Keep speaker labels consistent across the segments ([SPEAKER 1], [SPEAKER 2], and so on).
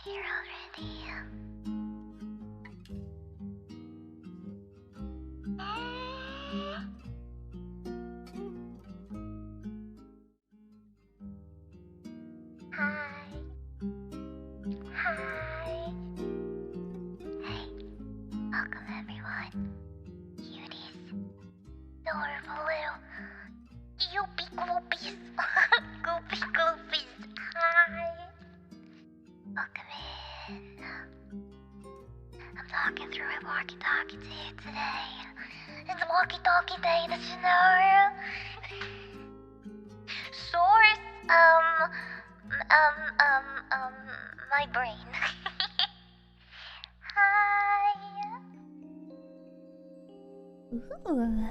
[SPEAKER 1] here already. Hi. Hi. Hey, welcome everyone. Cuties. Adorable little goopy goopies. Goopy goopies. Hi. Welcome in. I'm talking through a walkie-talkie to you today. It's walkie-talkie day, did you know? Source, my brain. Hi.
[SPEAKER 2] Ooh.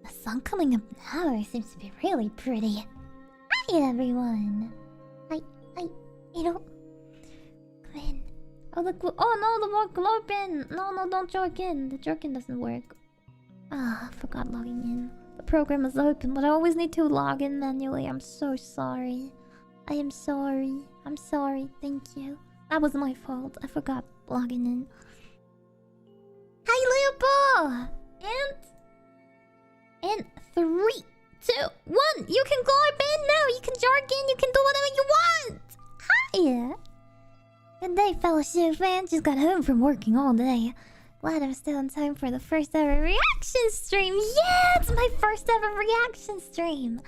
[SPEAKER 2] The sun coming up now seems to be really pretty. Hi everyone. You know, come in. Oh no, the won't open. No, don't join in. The join doesn't work. Ah, I forgot logging in. The program is open, but I always need to log in manually. I'm so sorry. I am sorry. I'm sorry. Thank you. That was my fault. I forgot logging in. Hi, Leopold! And 3, 2, 1. You can go in now. You can jark in. You can do whatever you want. Hi. Good day, fellowship fan. Just got home from working all day. Glad I'm still in time for the first ever reaction stream. Yeah, it's my first ever reaction stream.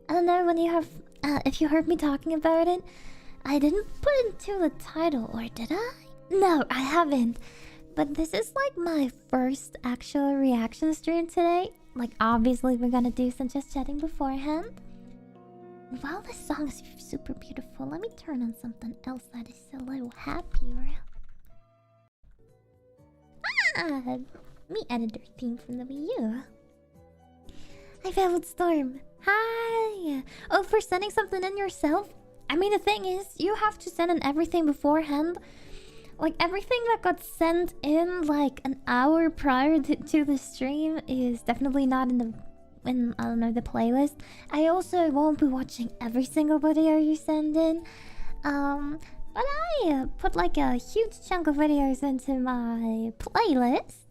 [SPEAKER 2] I don't know when you have, if you heard me talking about it. I didn't put it into the title, or did I? No, I haven't. But this is like my first actual reaction stream today. Like, obviously, we're gonna do some just chatting beforehand. While this song is super beautiful, let me turn on something else that is a little happier. Ah! Me editor theme from the Wii U. Hi, Velvet Storm. Hi! Oh, for sending something in yourself? I mean, the thing is, you have to send in everything beforehand. Like, everything that got sent in, like, an hour prior to the stream is definitely not in I don't know, the playlist. I also won't be watching every single video you send in. But I put, like, a huge chunk of videos into my playlist.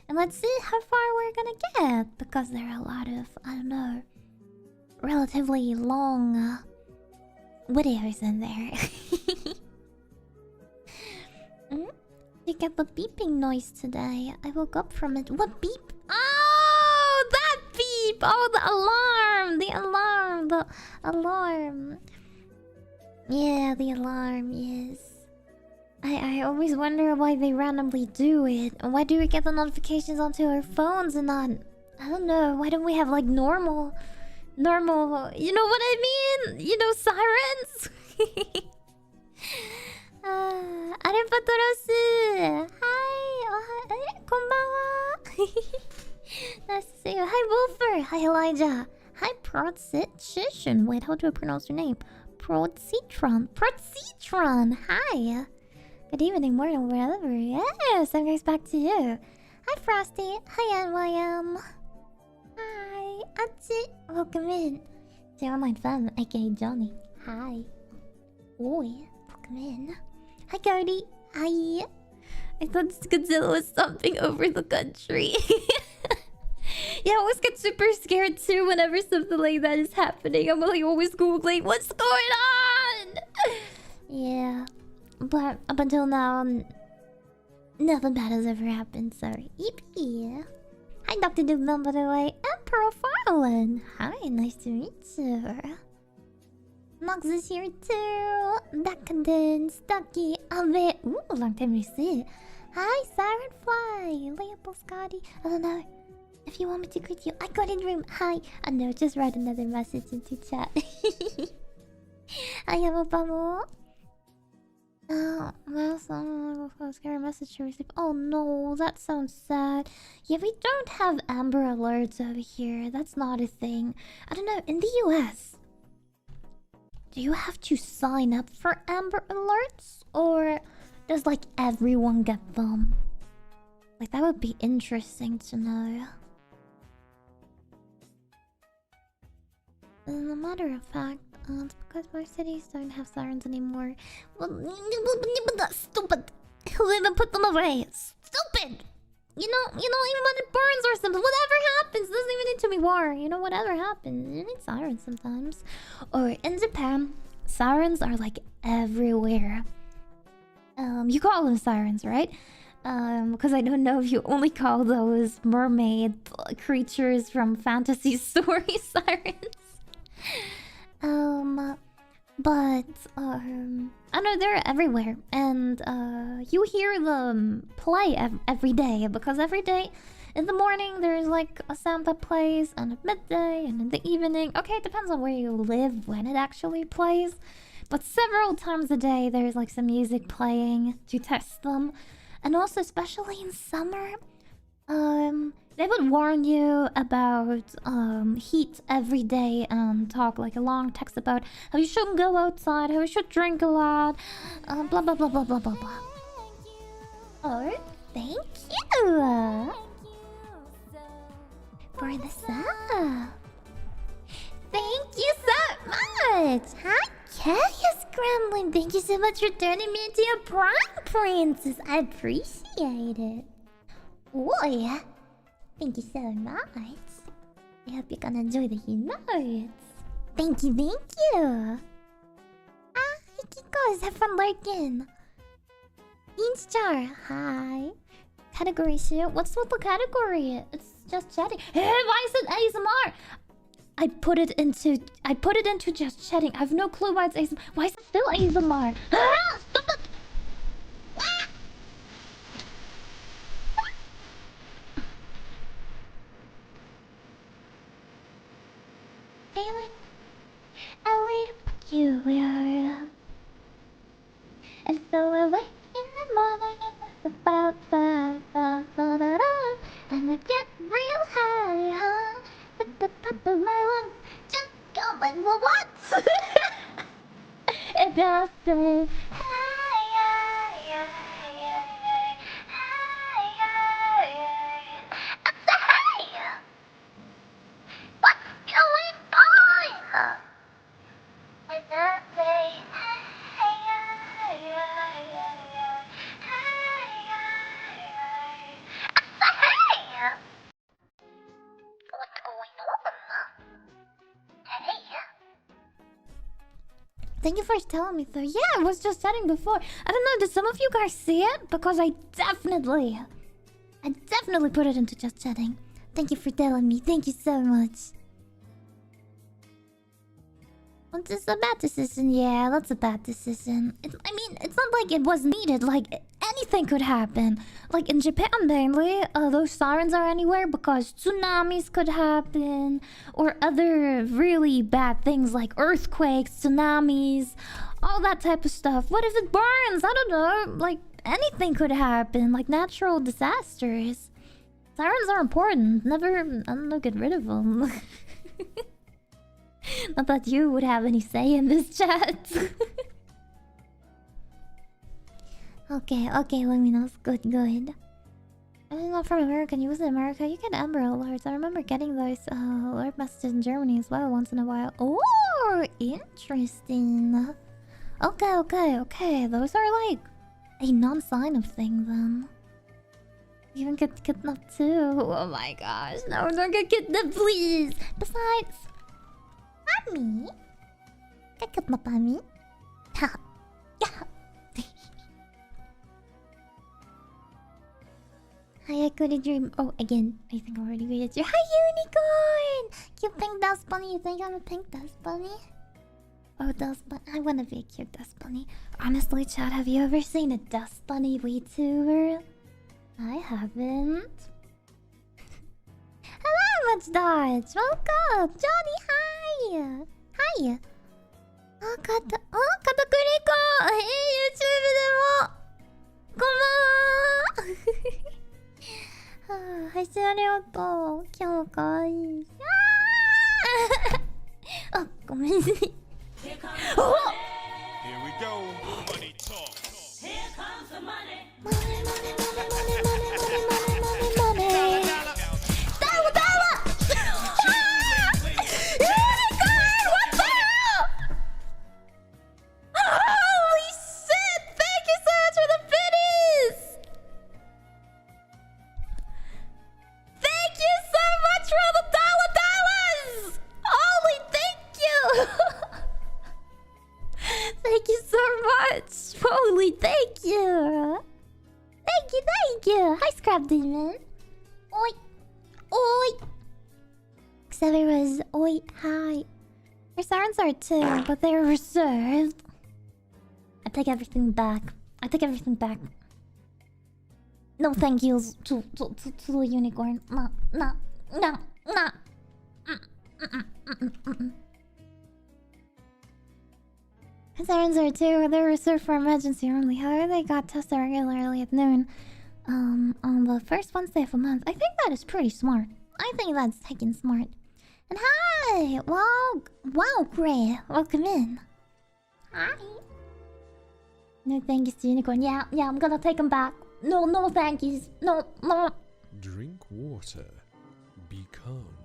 [SPEAKER 2] And let's see how far we're gonna get. Because there are a lot of, I don't know, relatively long videos in there. You get the beeping noise today. I woke up from it. What beep? Oh, that beep! Oh, the alarm! The alarm! The alarm. Yeah, the alarm, yes. I always wonder why they randomly do it. And why do we get the notifications onto our phones and not... I don't know. Why don't we have, like, normal... You know what I mean? You know, sirens? Arepatorosu! Hi! Oh, hi. Konbanwa! Nice to see you. Hi, Wolfer! Hi, Elijah! Hi, Procitron. Wait, how do I pronounce your name? Procitron. Procitron! Hi! Good evening, morning, wherever. Yes, I'm guys back to you. Hi, Frosty. Hi, NYM. Hi, Atsu. Welcome in. 09 fam, aka Johnny. Hi. Oi, welcome in. Hi, Cody. Hi. I thought Godzilla was stomping over the country. Yeah, I always get super scared too whenever something like that is happening. I'm like always googling what's going on. Yeah, but up until now, nothing bad has ever happened. Sorry. Yippee. Hi, Dr. Doobman, by the way. And Profiling. Hi, nice to meet you. Nox is here too. Decadence, Ducky, Ave. Ooh, long time no see. Hi, Siren Fly, Leopold Scotty. I don't know if you want me to greet you. I got in room. Hi. I know, just write another message into chat. I am a bumble. Well, some scary message to receive. Oh no, that sounds sad. Yeah, we don't have Amber Alerts over here. That's not a thing. I don't know, in the US, do you have to sign up for Amber Alerts? Or does, like, everyone get them? Like, that would be interesting to know. As a matter of fact, It's because more cities don't have sirens anymore. Well, that's stupid. Who even put them away? Stupid. You know, even when it burns or something, whatever happens, doesn't even need to be war. You know, whatever happens, you need sirens sometimes. Or in Japan, sirens are like everywhere. You call them sirens, right? Because I don't know if you only call those mermaid creatures from fantasy story sirens. But I know they're everywhere, and you hear them play every day, because every day in the morning there's like a sound that plays, and at midday, and in the evening. Okay, it depends on where you live when it actually plays, but several times a day there's like some music playing to test them. And also, especially in summer, they would warn you about heat every day and talk like a long text about how you shouldn't go outside, how you should drink a lot, blah blah blah blah blah blah blah. Oh, thank you for the sub. Thank you so much. Hi, Chaos Gremlin. Thank you so much for turning me into a prime princess. I appreciate it. Oh yeah. Thank you so much. I hope you're gonna enjoy the emotes. Thank you, thank you. Ah, Hikikos, have fun lurking. Beanstar, hi. Category shoot. What's with the category? It's just chatting. Hey, why is it ASMR? I put it into just chatting. I have no clue why it's ASMR. Why is it still ASMR? Ah, stop it! Feeling a little peculiar, and so I wake in the morning about and I get real high, huh? At the top of my lungs, just going, well, what? And I say, what's going on? And I say, what's going on? Hey. Thank you for telling me though. Yeah, I was just chatting before. I don't know, did some of you guys see it? Because I definitely put it into just chatting. Thank you for telling me. Thank you so much. What's this a bad decision? Yeah, that's a bad decision. I mean, it's not like it was needed. Like, anything could happen. Like, in Japan mainly, those sirens are anywhere because tsunamis could happen. Or other really bad things like earthquakes, tsunamis, all that type of stuff. What if it burns? I don't know. Like, anything could happen. Like, natural disasters. Sirens are important. Never, I don't know, get rid of them. Not that you would have any say in this chat. Okay, let me know. Good. I'm not from America. You was in America. You get Amber Alerts. I remember getting those alert messages in Germany as well once in a while. Oh, interesting. Okay. Those are like a non-sign of thing then. You even get kidnapped too. Oh my gosh. No, don't get kidnapped, please. Besides... Mommy? Can kidnap mommy? Yeah. Hi, I couldn't dream. Oh, again. I think I already read it. Hi, Unicorn! Cute pink dust bunny. You think I'm a pink dust bunny? Oh, dust bunny. I want to be a cute dust bunny. Honestly, Chad, have you ever seen a dust bunny VTuber? I haven't. Hello, Much Dodge! Welcome! Johnny, hi! Hi! Oh, Katakuriko! Hey, YouTube でもこんばんは配信ありがとう今日かわいいあ、ごめんねおっ
[SPEAKER 3] Here we go. Money talk.
[SPEAKER 1] Here comes the money.
[SPEAKER 2] Dollar! Unicorn! What the hell? Thank you. Thank you. Hi, Scrap Demon. Oi. Oi. Xavier was oi, hi. Your sirens are too, but they're reserved. I take everything back. No thank yous to the unicorn. No. Sirens are too. They're reserved for emergency only. However, they got tested regularly at noon. On the first Wednesday of the month. I think that is pretty smart. I think that's taking smart. And hi! Wow, Gray. Welcome in. Hi. No thank yous to unicorn. Yeah, I'm gonna take them back. No thank yous. No.
[SPEAKER 4] Drink water. Become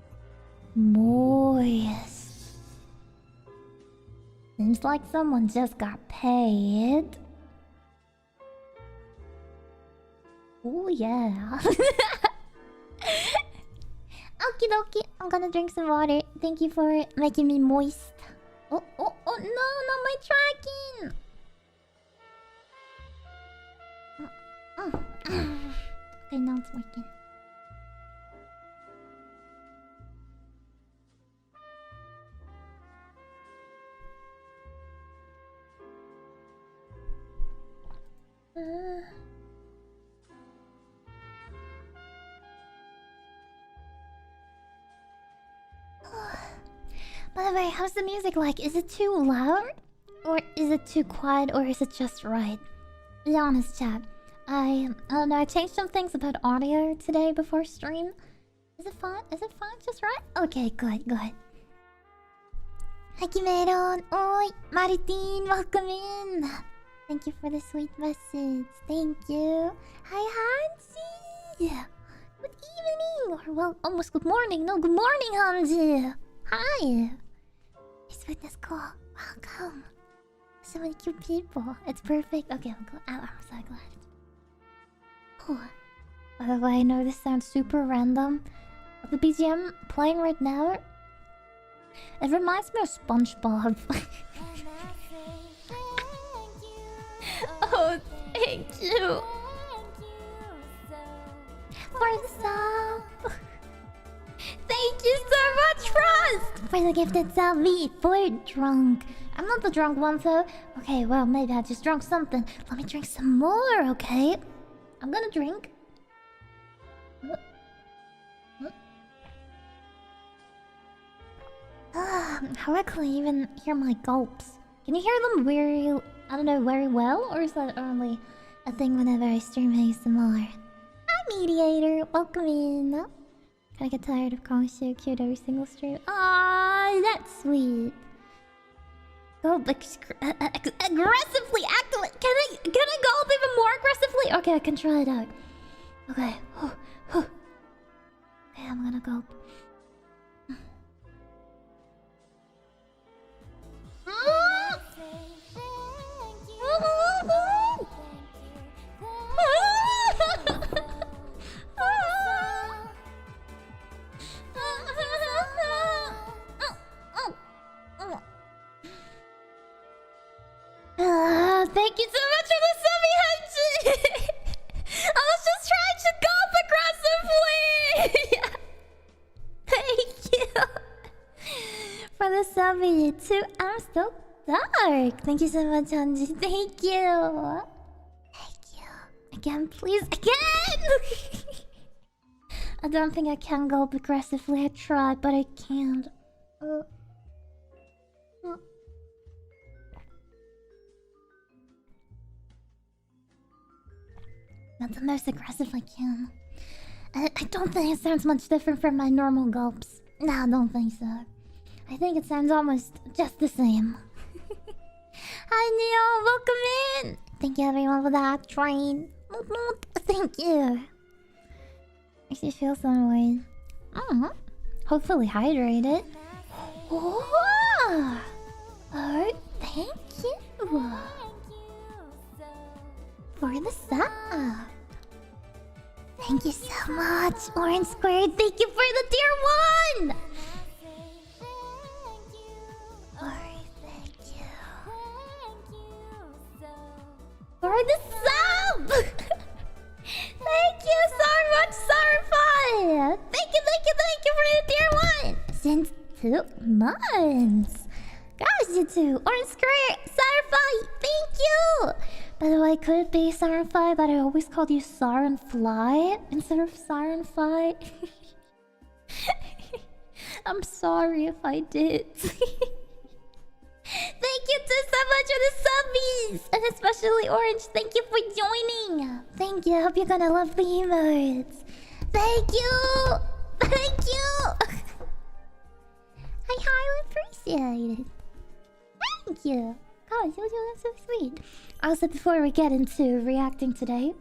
[SPEAKER 2] Moist. Seems like someone just got paid. Oh yeah. Okie dokie. I'm gonna drink some water. Thank you for making me moist. Oh no, not my tracking. Okay, now it's working. By the way, how's the music like? Is it too loud? Or is it too quiet? Or is it just right? Be honest, chat. I don't know, I changed some things about audio today before stream. Is it fine? Just right? Okay, good. Hi, Kimeron. Oi, Martin, welcome in. Thank you for the sweet message. Thank you. Hi, Hansi. Good evening. Or, well, almost good morning. No, good morning, Hansi. Hi. Your sweetness cool. Welcome. So many cute people. It's perfect. Okay, I'm so glad. Oh. By the way, I know this sounds super random, but the BGM playing right now, it reminds me of SpongeBob. Oh, thank you. For the sub. Thank you so much, Frost! For the gifted sub, me for drunk. I'm not the drunk one, though. Okay, well, maybe I just drunk something. Let me drink some more, okay? I'm gonna drink. How can I even hear my gulps? Can you hear them very well? Or is that only a thing whenever I stream ASMR? Hi, Mediator! Welcome in! Can I get tired of calling so cute every single stream? Ah, that's sweet. Gulp aggressively actively. Can I gulp even more aggressively? Okay, I can try it out. Okay. Okay, I'm gonna gulp. Thank you so much for the subby, Hunchi! I was just trying to gulp aggressively! Thank you! For the subby, too. I'm so dark. Thank you so much, Hunchi. Thank you! Again, please. Again! I don't think I can gulp aggressively. I tried, but I can't. Not the most aggressive I can. I don't think it sounds much different from my normal gulps. No, I don't think so. I think it sounds almost just the same. Hi, Neo! Welcome in! Thank you, everyone, for that train. Thank you. Makes me feel some way. Hopefully hydrated. Oh, thank you. For the sub. Thank you so much, Orange Squared. Thank you for the tier 1. For the sub! Thank you so much, Sarfai! Thank you for the tier 1! Since 2 months! Gosh, you two! Orange Square! Sarfai! Thank you! By the way, could it be Sarfai that I always called you Siren Fly instead of Siren Fly? I'm sorry if I did. Thank you so much for the subbies! And especially Orange, thank you for joining! Thank you, I hope you're gonna love the emotes. Thank you! Thank you! I highly appreciate it. Thank you! Gosh, that's so sweet. Also, before we get into reacting today,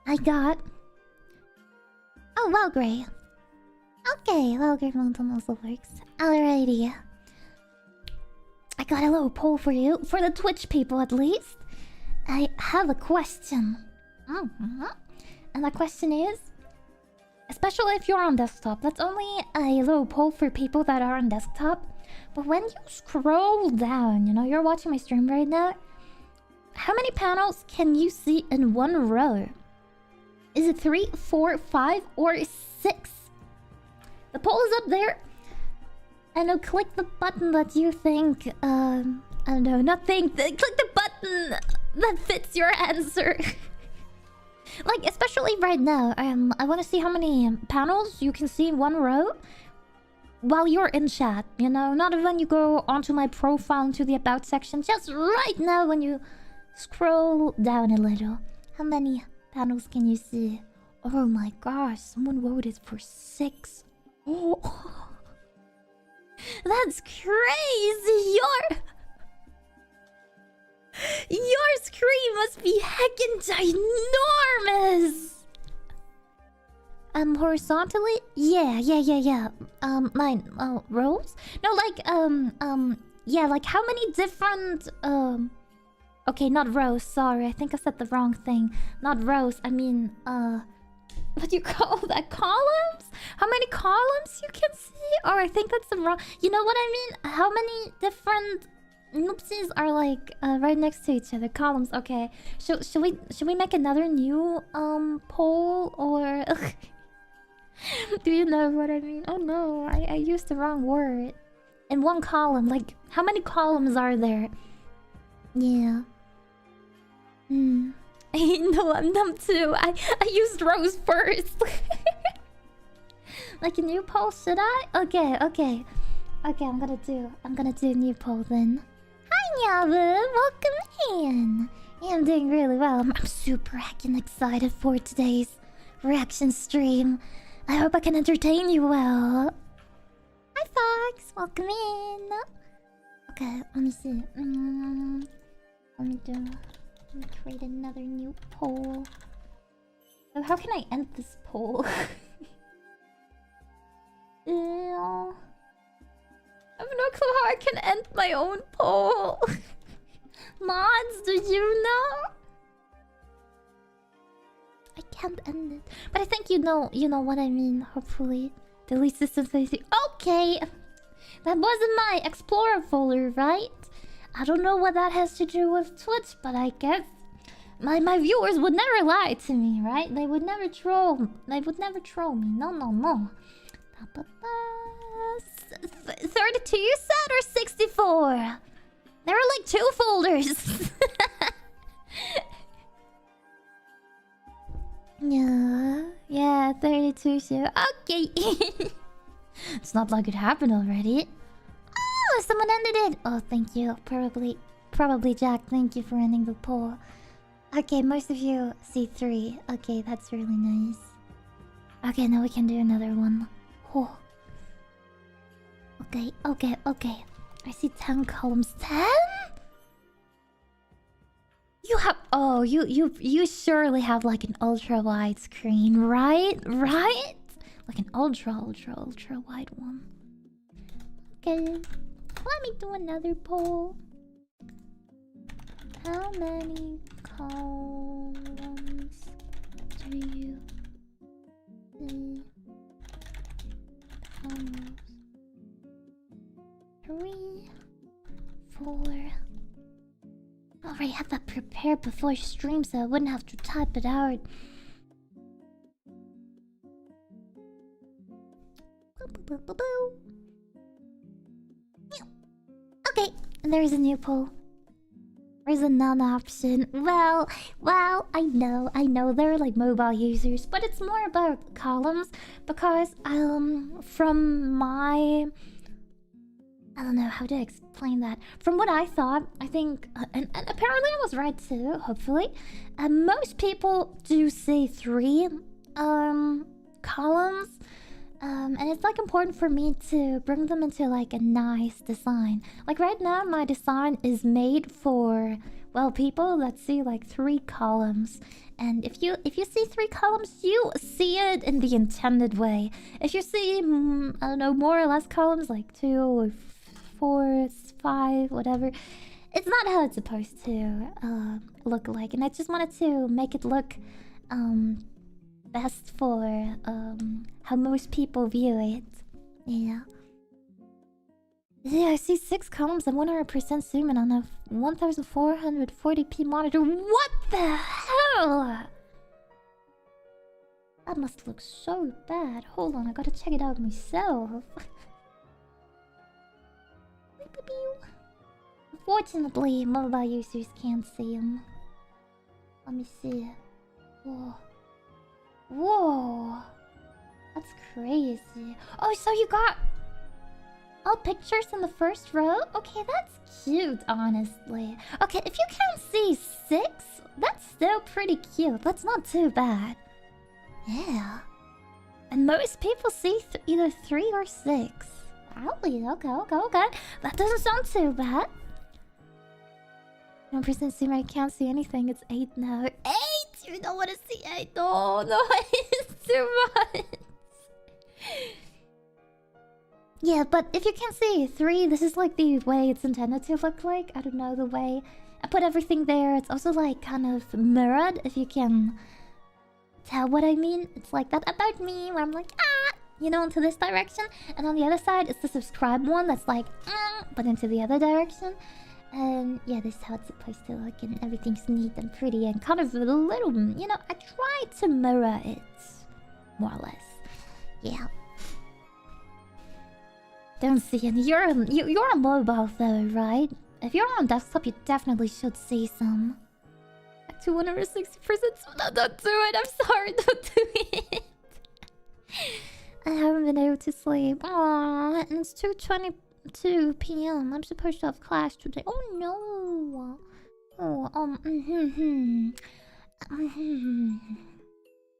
[SPEAKER 2] I got... Oh, Valgray. Okay, Valgray Mountain also works. Alrighty. I got a little poll for you, for the Twitch people at least. I have a question. And the question is, especially if you're on desktop, that's only a little poll for people that are on desktop. But when you scroll down, you know, you're watching my stream right now, how many panels can you see in one row? Is it 3, 4, 5, or 6? The poll is up there. And now click the button that you think, I don't know, not think, click the button that fits your answer. Like, especially right now, I want to see how many panels you can see in one row while you're in chat, you know? Not when you go onto my profile into the about section, just right now when you scroll down a little. How many panels can you see? Oh my gosh, someone voted for 6. Oh. That's crazy! Your screen must be heckin' ginormous! Horizontally? Yeah. Mine, rows? No, like, yeah, like how many different, okay, not rows, sorry, I think I said the wrong thing. Not rows, I mean, what do you call that? Columns? How many columns you can see? Or I think that's the wrong... You know what I mean? How many different noopsies are like right next to each other? Columns, okay. Should we make another new poll or... Do you know what I mean? Oh no, I used the wrong word. In one column, like how many columns are there? Yeah. No, I'm dumb too. I used rows first. Like a new poll, should I? Okay. I'm gonna do a new poll then. Hi Nyabu, welcome in. Yeah, I'm doing really well. I'm super heckin' excited for today's reaction stream. I hope I can entertain you well. Hi Fox, welcome in. Okay, let me see. Let me create another new poll. So how can I end this poll? I have no clue how I can end my own poll. Mods, do you know? I can't end it. But I think you know what I mean, hopefully. Delete system safety. Okay! That wasn't my Explorer folder, right? I don't know what that has to do with Twitch, but I guess my viewers would never lie to me, right? They would never troll. They would never troll me. No. 32 you said, or 64? There are like 2 folders. Yeah, 32 show. Okay. It's not like it happened already. Oh, someone ended it. Oh, thank you. Probably Jack. Thank you for ending the poll. Okay, most of you see 3. Okay, that's really nice. Okay, now we can do another one. Oh. Okay. I see 10 columns. 10? You have... Oh, you surely have like an ultra wide screen, right? Right? Like an ultra wide one. Okay. Let me do another poll. How many columns do you see? Almost 3, 4. I already have that prepared. prepared before stream so I wouldn't have to type it out. Okay, there's a new poll. There's a none option. Well, I know they're like mobile users, but it's more about columns because from my, I don't know how to explain that. From what I thought, I think, and apparently I was right too. Hopefully, most people do see 3 columns. And it's like important for me to bring them into like a nice design. Like right now, my design is made for, well, people that see like 3 columns. And if you see 3 columns, you see it in the intended way. If you see, I don't know, more or less columns, like 2 or 4, 5, whatever, it's not how it's supposed to look like. And I just wanted to make it look best for how most people view it. Yeah. Yeah, I see 6 columns and 100% zoom in on a 1440p monitor. What the hell? That must look so bad. Hold on, I gotta check it out myself. Unfortunately, mobile users can't see them. Let me see. Whoa. Whoa. That's crazy. Oh, so you got all pictures in the first row? Okay, that's cute, honestly. Okay, if you can't see 6, that's still pretty cute. That's not too bad. Yeah. And most people see either 3 or 6. Really? Okay. That doesn't sound too bad. 1% zoom, I can't see anything. It's 8 now. 8? You don't want to see 8. No, it's too much. Yeah, but if you can't see 3, this is like the way it's intended to look like. I don't know, the way I put everything there. It's also like kind of mirrored, if you can tell what I mean. It's like that about me, where I'm like, you know, into this direction. And on the other side, it's the subscribe one that's like, but into the other direction. And yeah, this is how it's supposed to look, and everything's neat and pretty and kind of a little, you know, I tried to mirror it, more or less. Yeah. Don't see any. You're a mobile though, right? If you're on desktop, you definitely should see some. At 260%, don't do it. I'm sorry, don't do it. I haven't been able to sleep. Aww, and it's 2:22 p.m. I'm supposed to have class today. Oh no. Oh,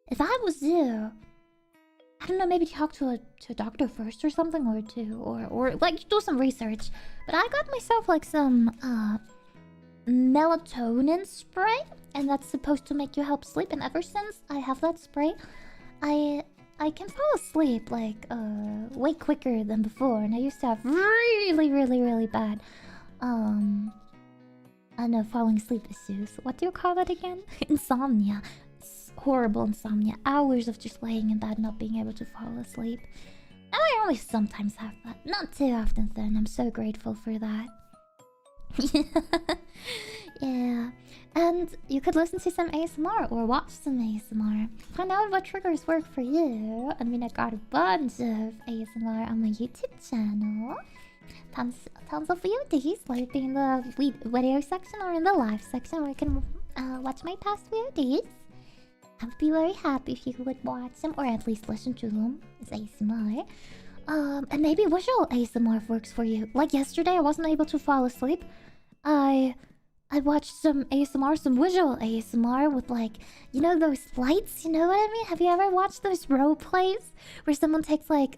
[SPEAKER 2] If I was you, I don't know, maybe talk to a doctor first or something, or like do some research. But I got myself like some melatonin spray, and that's supposed to make you help sleep. And ever since I have that spray, I can fall asleep like way quicker than before. And I used to have really bad I don't know, falling asleep issues. What do you call that again? Insomnia. Horrible insomnia. Hours of just laying in bed not being able to fall asleep. Now I only sometimes have that. Not too often though, and I'm so grateful for that. Yeah. And you could listen to some ASMR or watch some ASMR. Find out what triggers work for you. I mean, I got a bunch of ASMR on my YouTube channel. Tons of VODs, like in the video section or in the live section where you can watch my past VODs. I would be very happy if you would watch them or at least listen to them as ASMR. And maybe visual ASMR works for you. Like yesterday, I wasn't able to fall asleep. I watched some ASMR, some visual ASMR with like, you know those lights? You know what I mean? Have you ever watched those role plays where someone takes like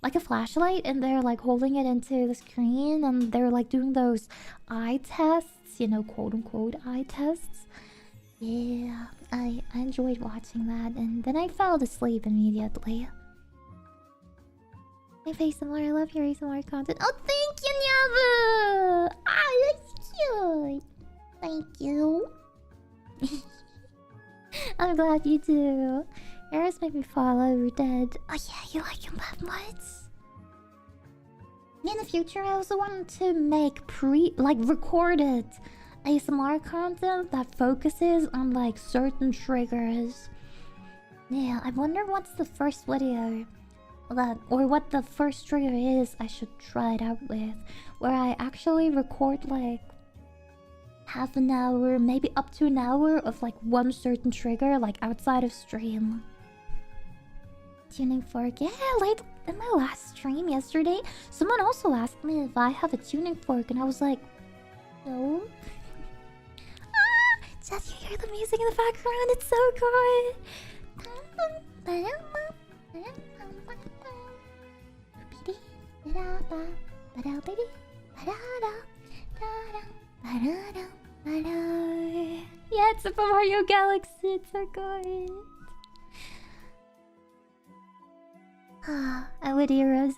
[SPEAKER 2] like a flashlight and they're like holding it into the screen and they're like doing those eye tests, you know, quote unquote eye tests. Yeah, I enjoyed watching that, and then I fell asleep immediately. My ASMR, I love your ASMR content. Oh, thank you, Nyabu! Ah, that's cute. Thank you. I'm glad you do. Arrows make me fall over dead. Oh yeah, you like him that much? In the future, I also want to make recorded ASMR content that focuses on like certain triggers. Yeah, I wonder what's the first video or what the first trigger is I should try it out with, where I actually record like half an hour, maybe up to an hour of like one certain trigger, like outside of stream. Tuning fork, yeah, late in my last stream yesterday, someone also asked me if I have a tuning fork, and I was like, no. Just you hear the music in the background, it's so good. Yeah, it's Super Mario Galaxy, it's so good. I would ear rubs,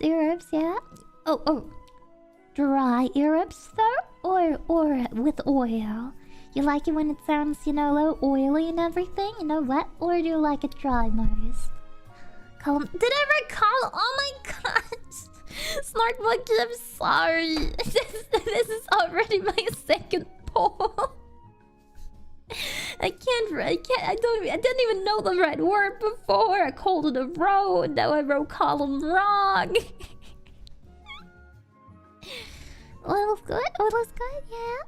[SPEAKER 2] yeah. Oh, dry ear rubs though, or with oil. You like it when it sounds, you know, a little oily and everything, you know, wet, or do you like it dry most? Did I write call? Oh my gosh, Snark Monkey, I'm sorry. This is already my second poll. I didn't even know the right word before. I called it a row, and now I wrote column wrong. Oil's good? Oil's good, yeah.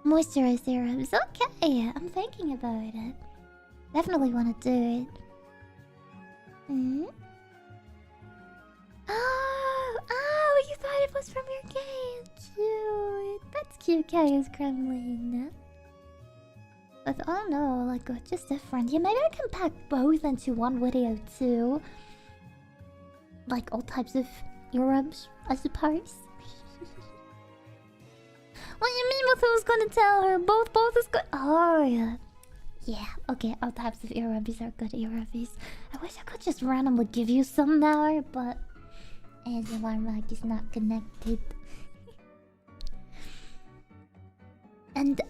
[SPEAKER 2] Moisturize serums, okay. I'm thinking about it. Definitely want to do it. Oh, you thought it was from your game. Cute. That's cute, Chaos Kremlin. But oh no, like just different. Yeah, maybe I can pack both into one video too. Like all types of ear rubs, I suppose. What do you mean with who's gonna tell her? Both is good. Oh yeah. Yeah, okay, all types of ear rubbies are good ear rubbies. I wish I could just randomly give you some now, but ASMR mic is not connected. And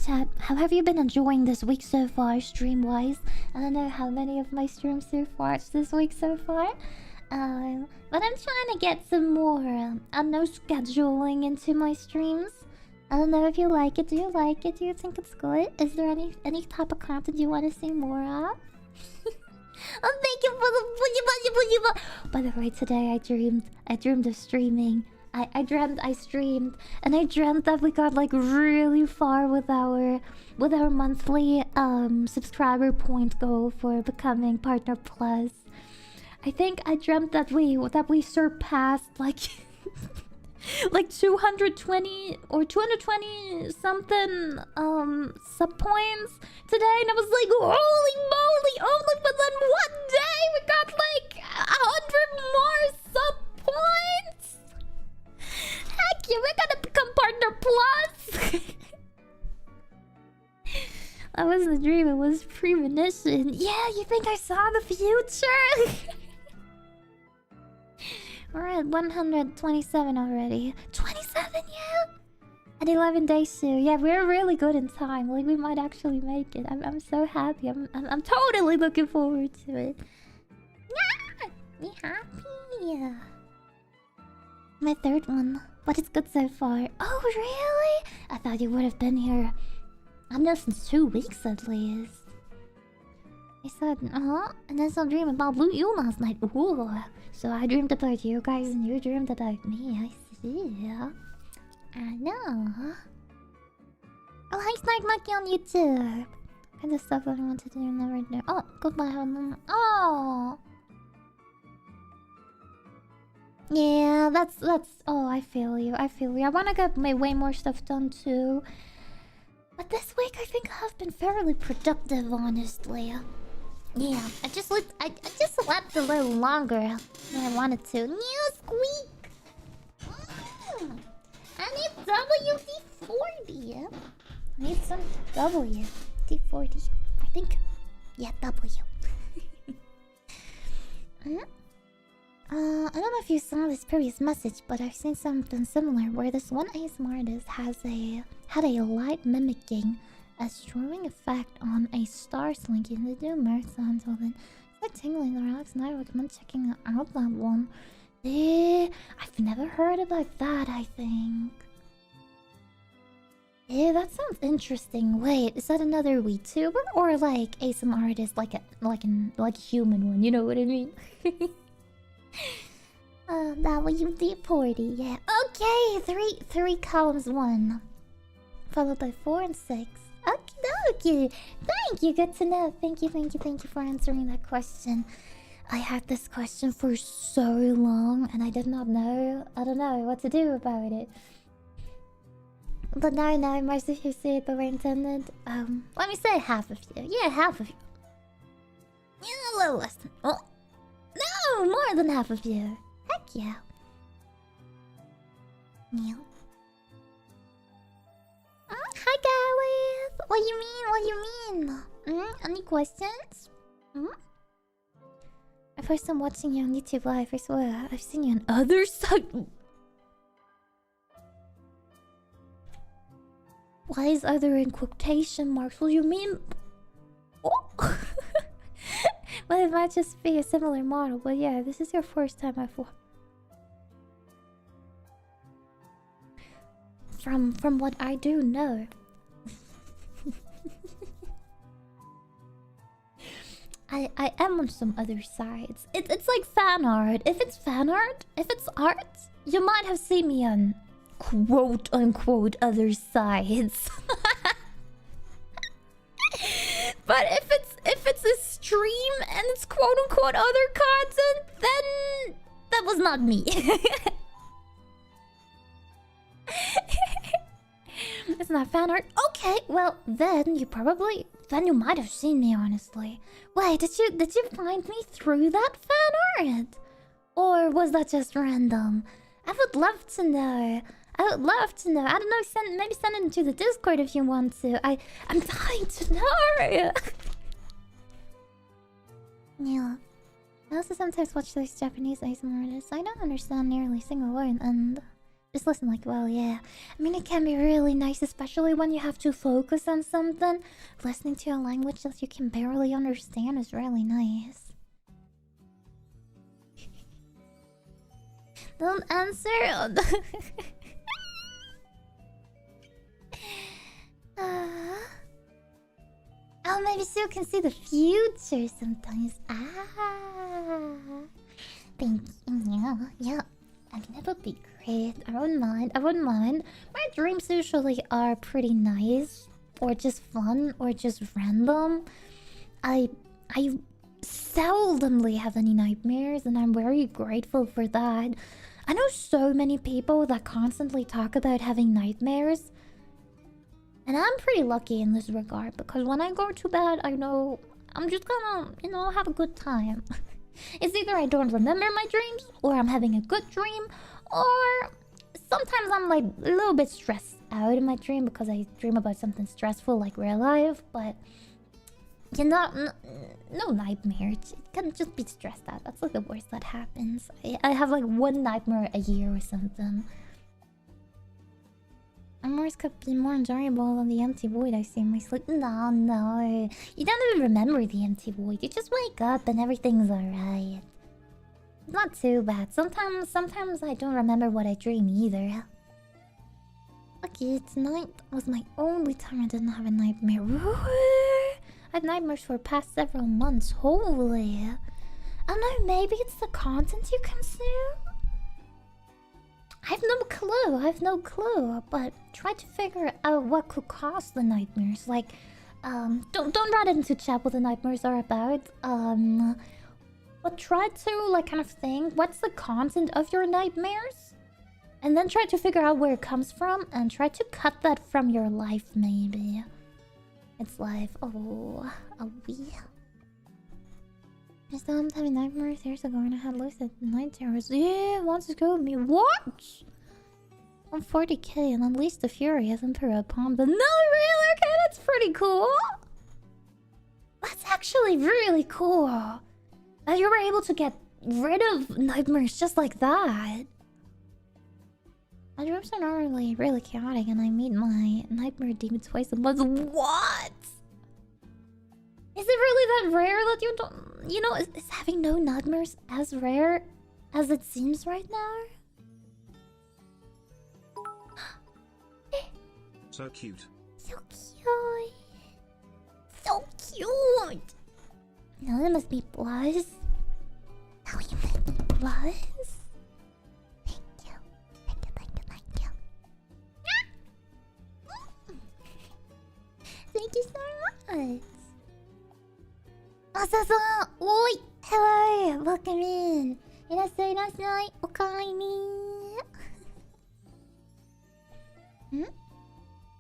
[SPEAKER 2] chat, how have you been enjoying this week so far, stream-wise? I don't know how many of my streams you've watched this week so far. But I'm trying to get some more, no scheduling into my streams. I don't know if you like it. Do you like it? Do you think it's good? Is there any type of content you want to see more of? Oh, thank you for the... By the way, today I dreamed of streaming. I dreamt I streamed, and I dreamt that we got like really far with our monthly subscriber point goal for becoming Partner Plus. I think I dreamt that we surpassed like like 220 or 220 something sub points today, and I was like, holy moly! Only within one day we got like 100 more sub points. Heck yeah, we're gonna become Partner Plus. That wasn't a dream, it was premonition. Yeah, you think I saw the future? We're at 127 already. 27, yeah? At 11 days soon. Yeah, we're really good in time. Like, we might actually make it. I'm so happy. I'm totally looking forward to it. Yeah! Me happy. My third one. But it's good so far. Oh, really? I thought you would have been here. I don't know, since 2 weeks at least. I said, and then some dream about Blue You last night. Ooh. So I dreamed about you guys and you dreamed about me. I see. I know. Oh, hi, Snark Monkey on YouTube. Kind of stuff I want to do, never do. Oh, goodbye. Oh. Yeah, that's. Oh, I feel you. I want to get way more stuff done too. But this week, I think I've been fairly productive, honestly. Yeah, I just slept a little longer than I wanted to. New squeak! I need WD-40. I need some WD-40. I think. Yeah, W. I don't know if you saw this previous message, but I've seen something similar where this one ASMR artist had a light mimicking a strobing effect on a star slinky to do mirth sounds with it. It's like tingling, relax, and I recommend checking out that one. I've never heard about that, I think. That sounds interesting. Wait, is that another VTuber or like ASM artist, like a human one? You know what I mean? WD-40, yeah. Okay, three columns, 1, followed by 4 and 6. Okay, thank you. Good to know. Thank you for answering that question. I had this question for so long, and I did not know. I don't know what to do about it. But now, most of you see it the way intended. Let me say half of you. Yeah, half of you. Yeah, a little less than. Oh, no, more than half of you. Heck yeah. Yeah. Hi, Gareth. What you mean? Any questions? First I'm watching you on YouTube live. I swear, I've seen you on other side. Why is other in quotation marks? What do you mean? Oh. Well, it might just be a similar model, but yeah, this is your first time I've watched. From what I do know. I am on some other sides. It's like fan art. If it's fan art, if it's art, you might have seen me on quote unquote other sides. But if it's a stream and it's quote unquote other content, then that was not me. It's not fan art. Okay, well then you might have seen me, honestly. Wait, did you find me through that fan art? Or was that just random? I would love to know. I don't know, maybe send it into the Discord if you want to. I'm dying to know. Yeah. I also sometimes watch those Japanese ASMR artists. I don't understand nearly a single word and just listen like, well, yeah. I mean, it can be really nice, especially when you have to focus on something. Listening to a language that you can barely understand is really nice. Don't answer. Oh, maybe so you can see the future sometimes. Thank you. Yeah. I mean, that would be great. I wouldn't mind. My dreams usually are pretty nice, or just fun, or just random. I seldomly have any nightmares, and I'm very grateful for that. I know so many people that constantly talk about having nightmares. And I'm pretty lucky in this regard, because when I go to bed, I know I'm just gonna, have a good time. It's either I don't remember my dreams, or I'm having a good dream, or sometimes I'm like a little bit stressed out in my dream because I dream about something stressful like real life, but no nightmares. It can just be stressed out. That's like the worst that happens. I have like one nightmare a year or something. Memories could be more enjoyable than the empty void I see in my sleep. No. You don't even remember the empty void. You just wake up and everything's alright. Not too bad. Sometimes I don't remember what I dream either. Okay, tonight was my only time I didn't have a nightmare. I had nightmares for the past several months. Holy. I don't know, maybe it's the content you consume? I have no clue, but try to figure out what could cause the nightmares. Like, don't write it into chat what the nightmares are about. But try to, like, kind of think, what's the content of your nightmares? And then try to figure out where it comes from, and try to cut that from your life, maybe. It's life. Oh, a wee. I still am having nightmares years ago and I had lucid night terrors. Yeah, wants to go with me. What? I'm 40k and unleash the fury as Emperor upon the... No, really? Okay, that's pretty cool. That's actually really cool. That you were able to get rid of nightmares just like that. My dreams are normally really chaotic and I meet my nightmare demon twice a month. What? Is it really that rare that you don't... is having no nightmares as rare as it seems right now.
[SPEAKER 5] So cute.
[SPEAKER 2] So cute. So cute. Now that must be Buzz. Now you must be Buzz. Thank you. Thank you, thank you, thank you. Thank you so much. Asa-san! Oi! Hello! Welcome in! Irasai, irasai! Okaini!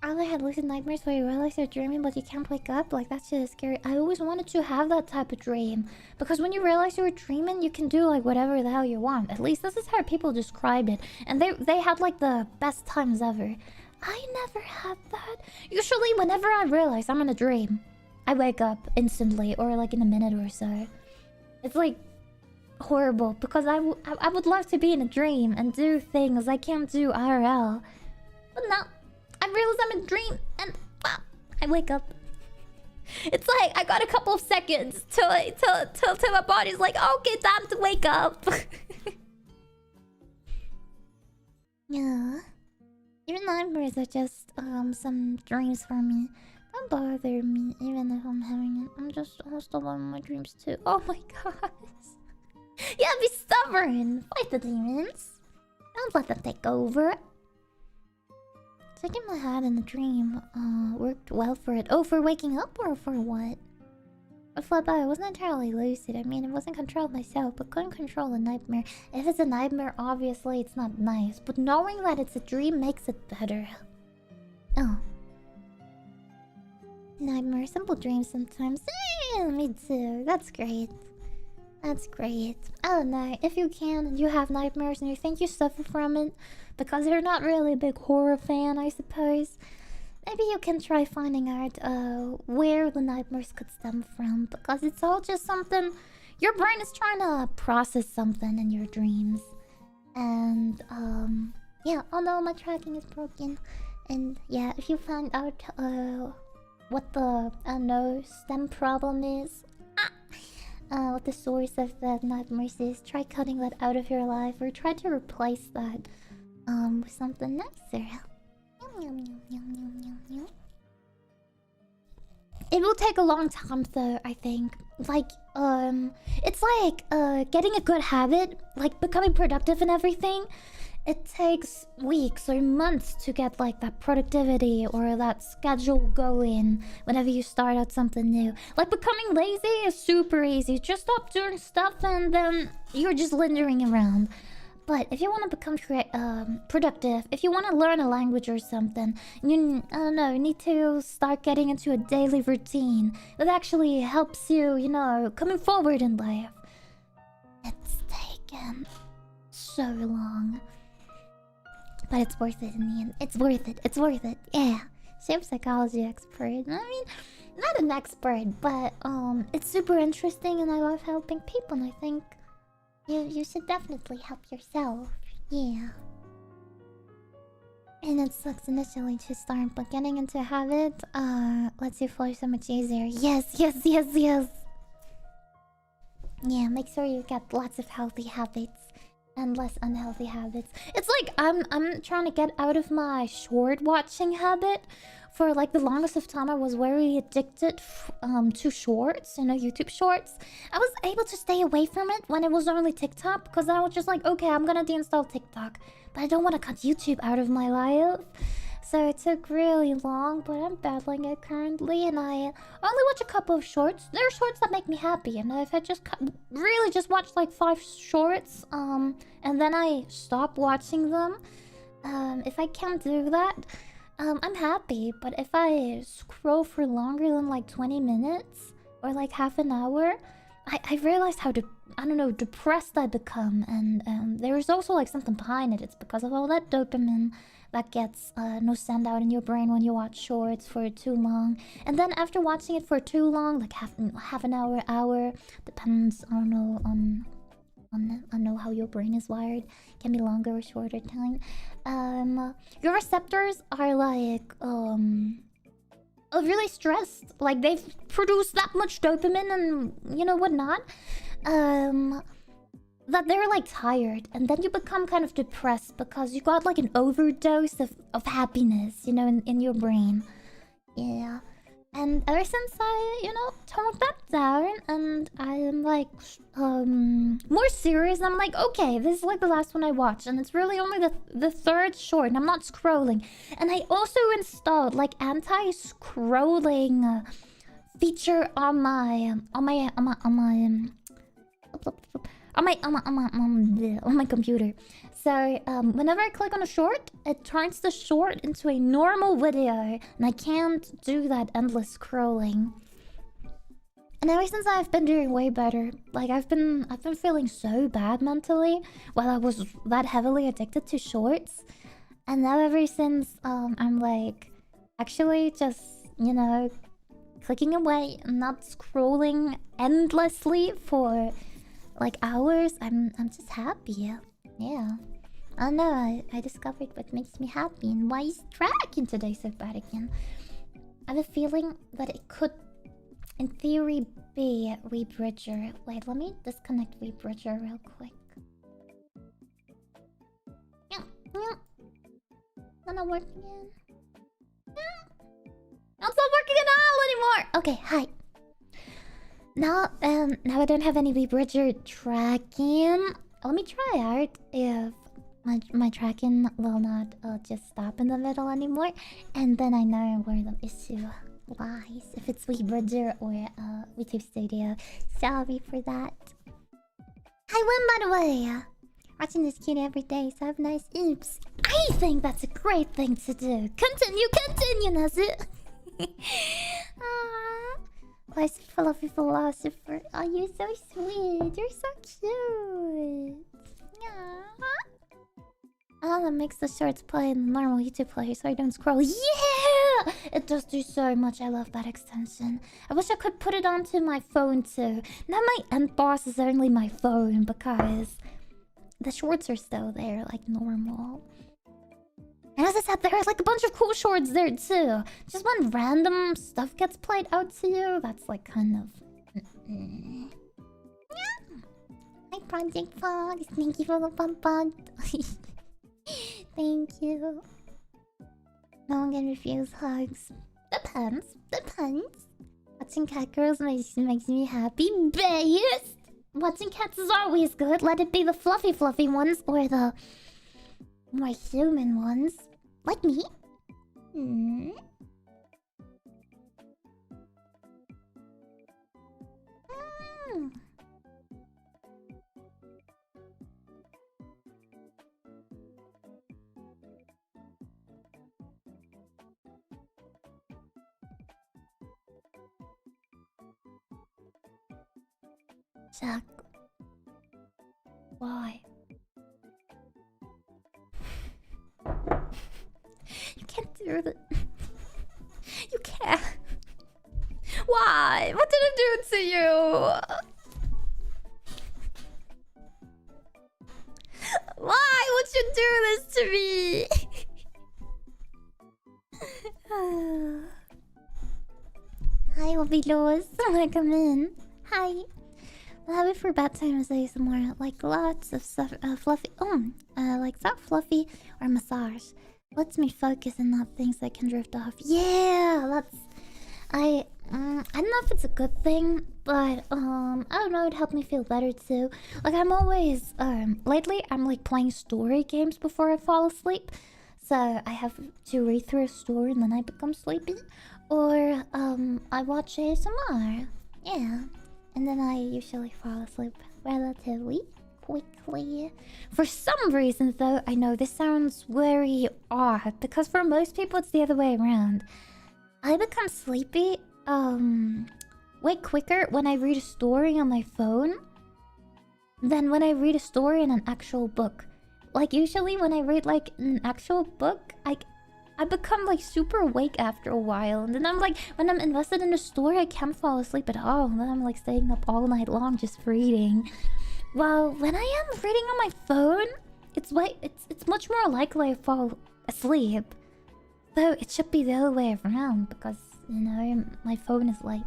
[SPEAKER 2] I ever had lucid nightmares where you realize you're dreaming but you can't wake up? Like, that shit is scary. I always wanted to have that type of dream. Because when you realize you were dreaming, you can do, like, whatever the hell you want. At least this is how people describe it. And they had, like, the best times ever. I never had that. Usually, whenever I realize I'm in a dream, I wake up instantly, or like in a minute or so. It's like horrible because I would love to be in a dream and do things I can't do IRL. But no, I realize I'm in a dream and wow, I wake up. It's like I got a couple of seconds till my body's like, okay, time to wake up. Yeah. Even nightmares are just some dreams for me. Don't bother me even if I'm having it. I'm just also one of my dreams too. Oh my gosh. Yeah, be stubborn. Fight the demons. Don't let them take over. Sticking my head in the dream worked well for it. Oh, for waking up or for what? I flat by. I wasn't entirely lucid. I mean, it wasn't controlled myself, but couldn't control a nightmare. If it's a nightmare, obviously it's not nice. But knowing that it's a dream makes it better. Oh. Nightmare, simple dreams sometimes. Me too. That's great. That's great. I don't know. If you can and you have nightmares and you think you suffer from it because you're not really a big horror fan, I suppose, maybe you can try finding out where the nightmares could stem from, because it's all just something your brain is trying to process something in your dreams. And yeah, oh no, my tracking is broken. And yeah, if you find out what the stem problem is, what the source of the nightmares is, try cutting that out of your life or try to replace that with something nicer. It will take a long time though, I think. Like, it's like getting a good habit, like becoming productive and everything. It takes weeks or months to get like that productivity or that schedule going whenever you start out something new. Like becoming lazy is super easy. Just stop doing stuff and then you're just lingering around. But if you want to become productive, if you want to learn a language or something, you need to start getting into a daily routine that actually helps you, coming forward in life. It's taken so long. But it's worth it in the end. It's worth it. It's worth it. Yeah. Same psychology expert. I mean, not an expert, but it's super interesting and I love helping people, and I think you should definitely help yourself. Yeah. And it sucks initially to start, but getting into a habit lets you flow so much easier. Yes, yes, yes, yes. Yeah, make sure you get lots of healthy habits and less unhealthy habits. It's like I'm trying to get out of my short watching habit. For like the longest of time I was very addicted to shorts, YouTube shorts. I was able to stay away from it when it was only TikTok, because I was just like, okay, I'm gonna deinstall TikTok, but I don't want to cut YouTube out of my life. So it took really long, but I'm battling it currently, and I only watch a couple of shorts. There are shorts that make me happy, and if I really just watch like 5 shorts, and then I stop watching them, if I can't do that, I'm happy. But if I scroll for longer than like 20 minutes or like half an hour, I realized how depressed I become, and there's also like something behind it. It's because of all that dopamine that gets send out in your brain when you watch shorts for too long. And then after watching it for too long, like half an hour, depends, I don't know how your brain is wired. Can be longer or shorter time. Your receptors are like really stressed. Like they've produced that much dopamine and whatnot. that they're like tired, and then you become kind of depressed because you got like an overdose of happiness, you know, in your brain. Yeah. And ever since I, you know, toned that down and I am like more serious, I'm like, okay, this is like the last one I watched, and it's really only the third short, and I'm not scrolling. And I also installed like anti-scrolling feature on my computer. So whenever I click on a short, it turns the short into a normal video, and I can't do that endless scrolling. And ever since I've been doing way better. Like I've been feeling so bad mentally while I was that heavily addicted to shorts. And now ever since I'm like actually just, you know, clicking away and not scrolling endlessly for like hours, I'm just happy. Yeah. I don't know, I discovered what makes me happy, and why is tracking today so bad again? I have a feeling that it could, in theory, be WeBridger. Wait, let me disconnect WeBridger real quick. Yeah. Not working again. It's not working at all anymore! Okay, hi. Now I don't have any WeBridger tracking. Let me try out if my tracking will not just stop in the middle anymore, and then I know where the issue lies. If it's WeBridger or VTuber Studio. Sorry for that. Hi, Win, by the way. Watching this cute every day, so have nice oops. I think that's a great thing to do. Continue, Nazu. Why fluffy philosopher? Oh, you're so sweet. You're so cute. Yeah. That makes the shorts play in the normal YouTube player so I don't scroll. Yeah! It does do so much. I love that extension. I wish I could put it onto my phone too. Now my end boss is only my phone because the shorts are still there like normal. And as I said, there are like a bunch of cool shorts there too. Just when random stuff gets played out to you, that's like kind of... Yeah. Hi, Project Fox. Thank you for the bump. Thank you. No one can refuse hugs. Depends. Watching cat girls makes me happy. Best! Watching cats is always good. Let it be the fluffy ones or the more human ones. Like me. Jack. Why? You can't do that. You can't. Why? What did I do to you? Why would you do this to me? Hi, Obilos. Welcome in. Hi. I'll have it for bedtime as ASMR. Like lots of stuff, fluffy. Like soft fluffy or massage. Lets me focus and not things that can drift off. Yeah, that's. I don't know if it's a good thing, but I don't know. It helped me feel better too. Like I'm always lately I'm like playing story games before I fall asleep. So I have to read through a story and then I become sleepy, or I watch ASMR. Yeah. And then I usually fall asleep relatively quickly. For some reason, though, I know this sounds very odd, because for most people it's the other way around. I become sleepy way quicker when I read a story on my phone than when I read a story in an actual book. Like usually when I read like an actual book, I become like super awake after a while, and then I'm like, when I'm invested in the story, I can't fall asleep at all. And then I'm like staying up all night long just reading. Well, when I am reading on my phone, it's much more likely I fall asleep. Though it should be the other way around, because you know my phone is like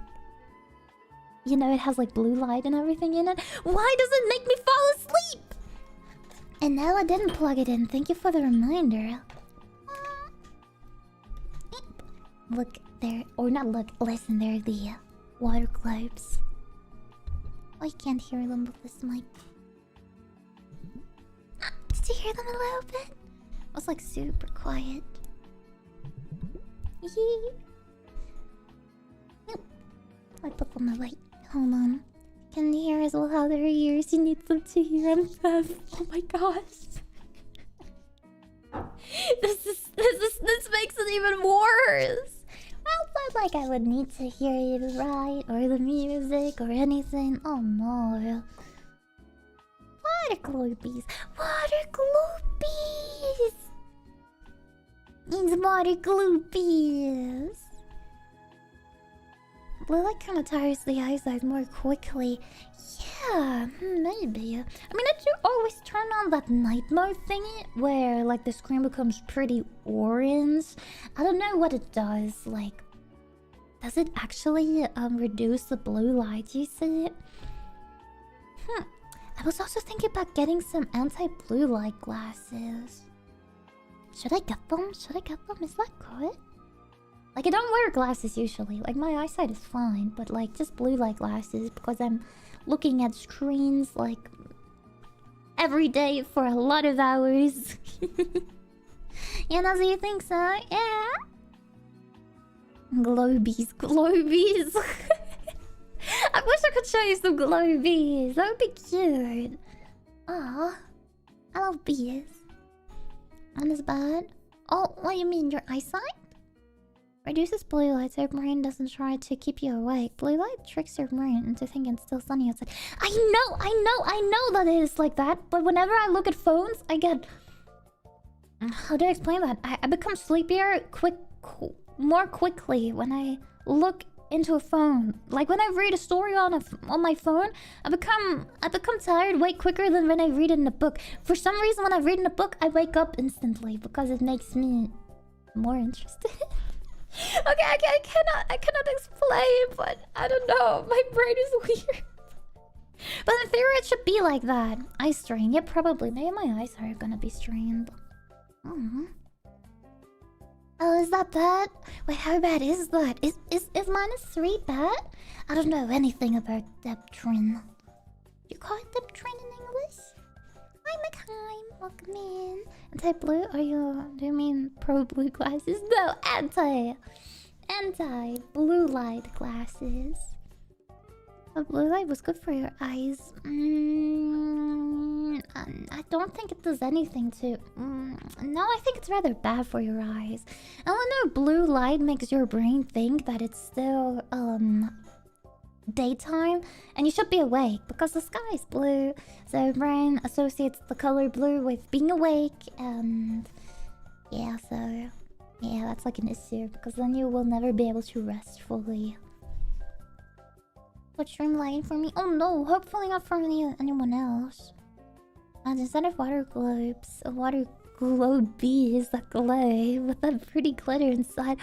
[SPEAKER 2] You know, it has like blue light and everything in it. Why does it make me fall asleep? And now I didn't plug it in. Thank you for the reminder. Look there, or not look, listen, there are the water globes. Oh, you can't hear them with this mic. Did you hear them a little bit? It was like super quiet. Yep. I put on the light. Hold on. Can you hear as well how their ears? You need them to hear. I'm deaf. Oh my gosh. This makes it even worse. Well, it's not like I would need to hear it right, or the music, or anything. Oh no. Water gloobies. Water gloobies. It's water gloobies. Blue light kind of tires the eyesight more quickly. Yeah, maybe. I mean, I do always turn on that night mode thingy where, like, the screen becomes pretty orange. I don't know what it does. Like, does it actually reduce the blue light usage? I was also thinking about getting some anti-blue light glasses. Should I get them? Should I get them? Is that good? Like, I don't wear glasses usually. Like, my eyesight is fine, but like, just blue light glasses because I'm looking at screens like every day for a lot of hours. You know, so you think so? Yeah. Globies, globies. I wish I could show you some globies. That would be cute. Aw, I love bees. And it's bad. Oh, what do you mean, your eyesight? Reduces blue light so your brain doesn't try to keep you awake. Blue light tricks your brain into thinking it's still sunny outside. I know that it is like that. But whenever I look at phones, I get... How do I explain that? I become sleepier more quickly when I look into a phone. Like when I read a story on my phone, I become tired way quicker than when I read it in a book. For some reason, when I read in a book, I wake up instantly because it makes me more interested. Okay, I cannot explain, but I don't know. My brain is weird. But in theory, it should be like that. Eye strain. Yeah, probably. Maybe my eyes are gonna be strained. Oh, is that bad? Wait, how bad is that? Is -3 bad? I don't know anything about Deptrin. You call it Deptrin in English? Hi, McHime. Welcome in. Anti-blue? Do you mean pro-blue glasses? No, anti-blue light glasses. A blue light was good for your eyes. I don't think it does anything to... no, I think it's rather bad for your eyes. I don't know, blue light makes your brain think that it's still, daytime, and you should be awake because the sky is blue. So your brain associates the color blue with being awake, and... yeah, so... yeah, that's like an issue, because then you will never be able to rest fully. Put stream lighting for me? Oh no, hopefully not for anyone else. And instead of water globes, a water globies that glow with that pretty glitter inside.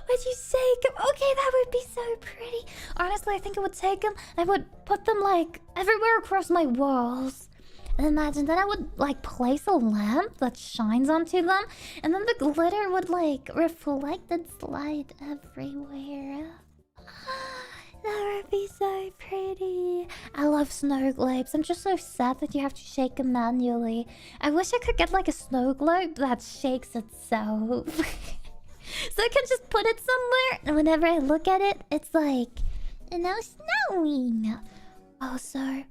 [SPEAKER 2] Would you shake them? Okay, that would be so pretty. Honestly, I think I would take them. I would put them like everywhere across my walls. And imagine that I would like place a lamp that shines onto them, and then the glitter would like reflect and slide everywhere. That would be so pretty. I love snow globes. I'm just so sad that you have to shake them manually. I wish I could get like a snow globe that shakes itself. So I can just put it somewhere, and whenever I look at it, it's like, you know, snowing. Also,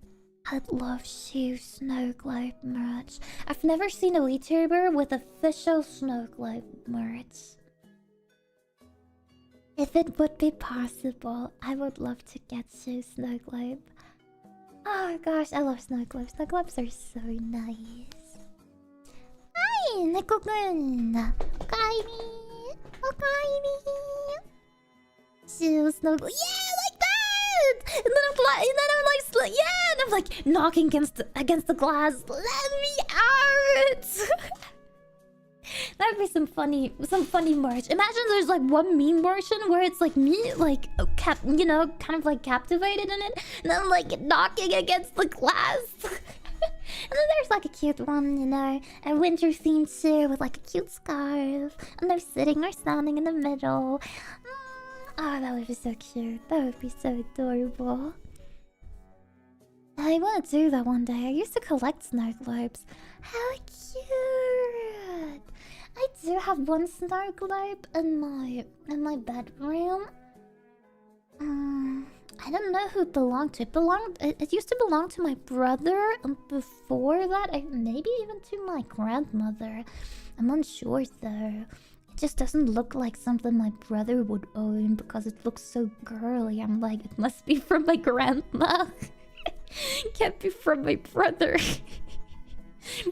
[SPEAKER 2] I'd love to snow globe merch. I've never seen a VTuber with official snow globe merch. If it would be possible, I would love to get you snow globe. Oh gosh, I love snow globes. Snow globes are so nice. Hi, Neko-kun. Okaeri. Okaeri. Snow globe. Yeah, like that! And then I'm like knocking against the glass. Let me out! That would be some funny merch. Imagine there's like one meme version where it's like me, like you know, kind of like captivated in it, and then like knocking against the glass. And then there's like a cute one, you know, a winter themed chair with like a cute scarf, and they're sitting or standing in the middle. Oh, that would be so cute. That would be so adorable. I want to do that one day. I used to collect snow globes. How cute! I do have one snow globe in my bedroom. I don't know who it belonged to. It used to belong to my brother, and before that, maybe even to my grandmother. I'm unsure though. It just doesn't look like something my brother would own because it looks so girly. I'm like, it must be from my grandma. Can't be from my brother.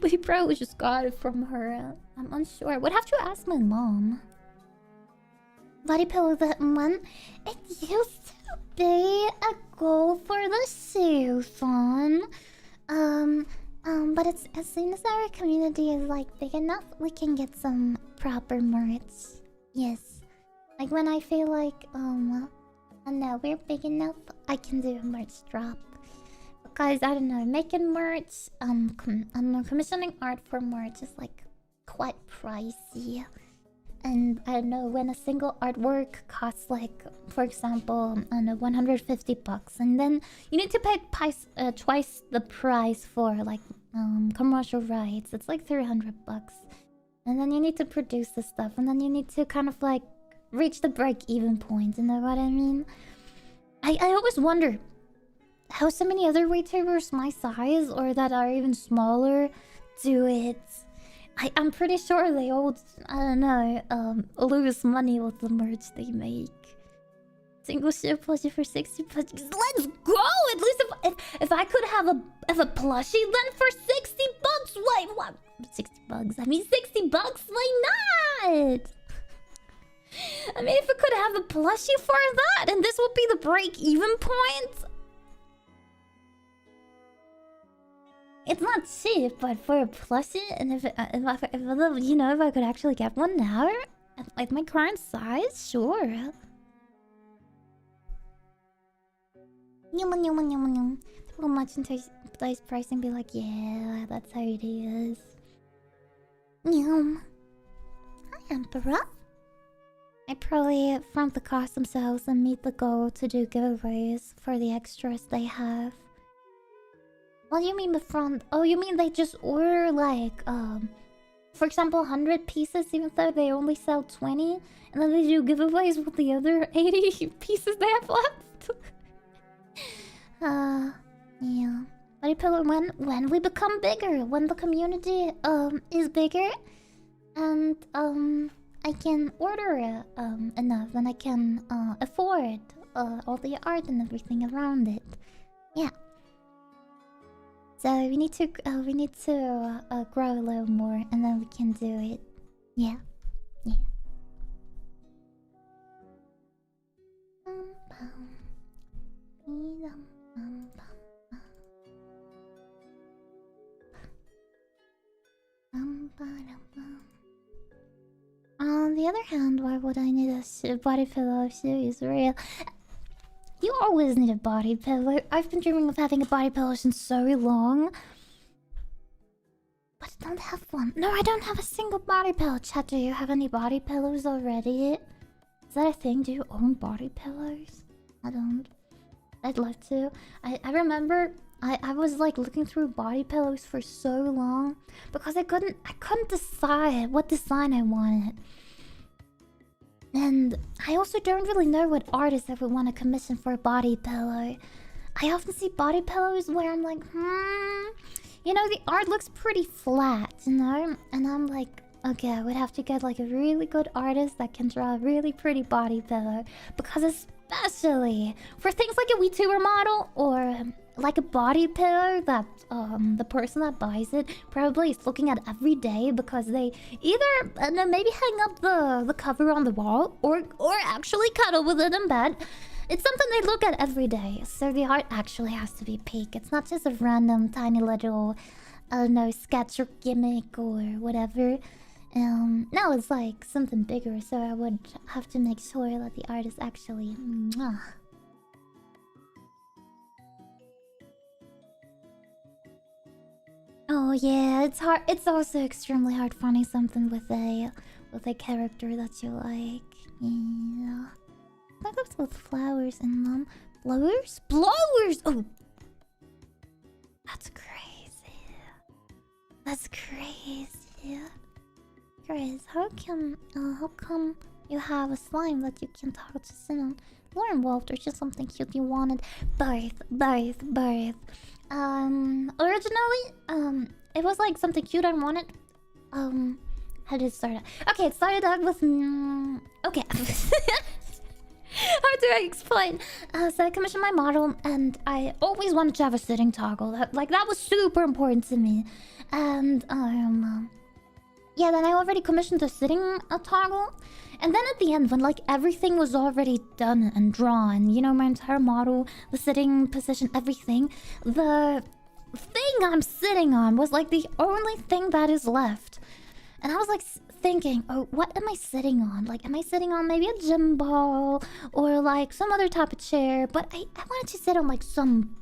[SPEAKER 2] But he probably just got it from her. I'm unsure. Would have to ask my mom. Body pillow that one. It used to be a goal for the suit-thon. But it's as soon as our community is like big enough, we can get some proper merch. Yes. Like when I feel like and now we're big enough, I can do a merch drop. Because I don't know, making merch, commissioning art for merch is like quite pricey. And I don't know, when a single artwork costs like, for example, I don't know, 150 bucks, and then you need to pay twice the price for like commercial rights. It's like 300 bucks. And then you need to produce the stuff, and then you need to kind of like reach the break-even point, you know what I mean? I always wonder how so many other VTubers my size or that are even smaller do it. I'm pretty sure they all, I don't know, lose money with the merch they make. Single share plushie for 60 bucks. Let's go! At least if I could have a plushie then for 60 bucks, wait, what? 60 bucks? I mean 60 bucks? Why not? I mean, if I could have a plushie for that, and this would be the break-even point. It's not cheap, but for a plushie, and if you know, if I could actually get one now, at my current size, sure. People much into today's price and be like, yeah, that's how it is. Hi, Emperor. I probably front the cost themselves and meet the goal to do giveaways for the extras they have. What do you mean the front? Oh, you mean they just order like, for example, 100 pieces even though they only sell 20? And then they do giveaways with the other 80 pieces they have left? Yeah. Body pillow when we become bigger, when the community, is bigger. And, I can order, enough and I can, afford, all the art and everything around it. Yeah. So we need to grow a little more, and then we can do it. Yeah, yeah. On the other hand, why would I need a body pillow if she is real? You always need a body pillow. I've been dreaming of having a body pillow since so long. But I don't have one. No, I don't have a single body pillow. Chat, do you have any body pillows already? Is that a thing? Do you own body pillows? I don't. I'd love to. I remember I was like looking through body pillows for so long because I couldn't decide what design I wanted. And I also don't really know what artist I would want to commission for a body pillow. I often see body pillows where I'm like, you know, the art looks pretty flat, you know? And I'm like, okay, I would have to get like a really good artist that can draw a really pretty body pillow. Because especially for things like a VTuber model or like a body pillow that the person that buys it probably is looking at every day because they either maybe hang up the cover on the wall or actually cuddle with it in bed. It's something they look at every day, so the art actually has to be peak. It's not just a random tiny little, I don't know, sketch or gimmick or whatever. Now it's like something bigger, so I would have to make sure that the art is actually. Mwah. Oh yeah, it's hard. It's also extremely hard finding something with a character that you like. Yeah. Backups with flowers in them. Blowers? Blowers! Oh! That's crazy. That's crazy. Chris, how come you have a slime that you can talk to soon? Lore involved or just something cute you wanted? Both. Originally, it was like something cute I wanted. How did it start out? Okay, it started out with... okay. How do I explain? So I commissioned my model, and I always wanted to have a sitting toggle. That was super important to me. And, yeah, then I already commissioned a sitting toggle. And then at the end, when, like, everything was already done and drawn, you know, my entire model, the sitting position, everything, the thing I'm sitting on was, like, the only thing that is left. And I was, like, thinking, oh, what am I sitting on? Like, am I sitting on maybe a gym ball or, like, some other type of chair? But I wanted to sit on, like, some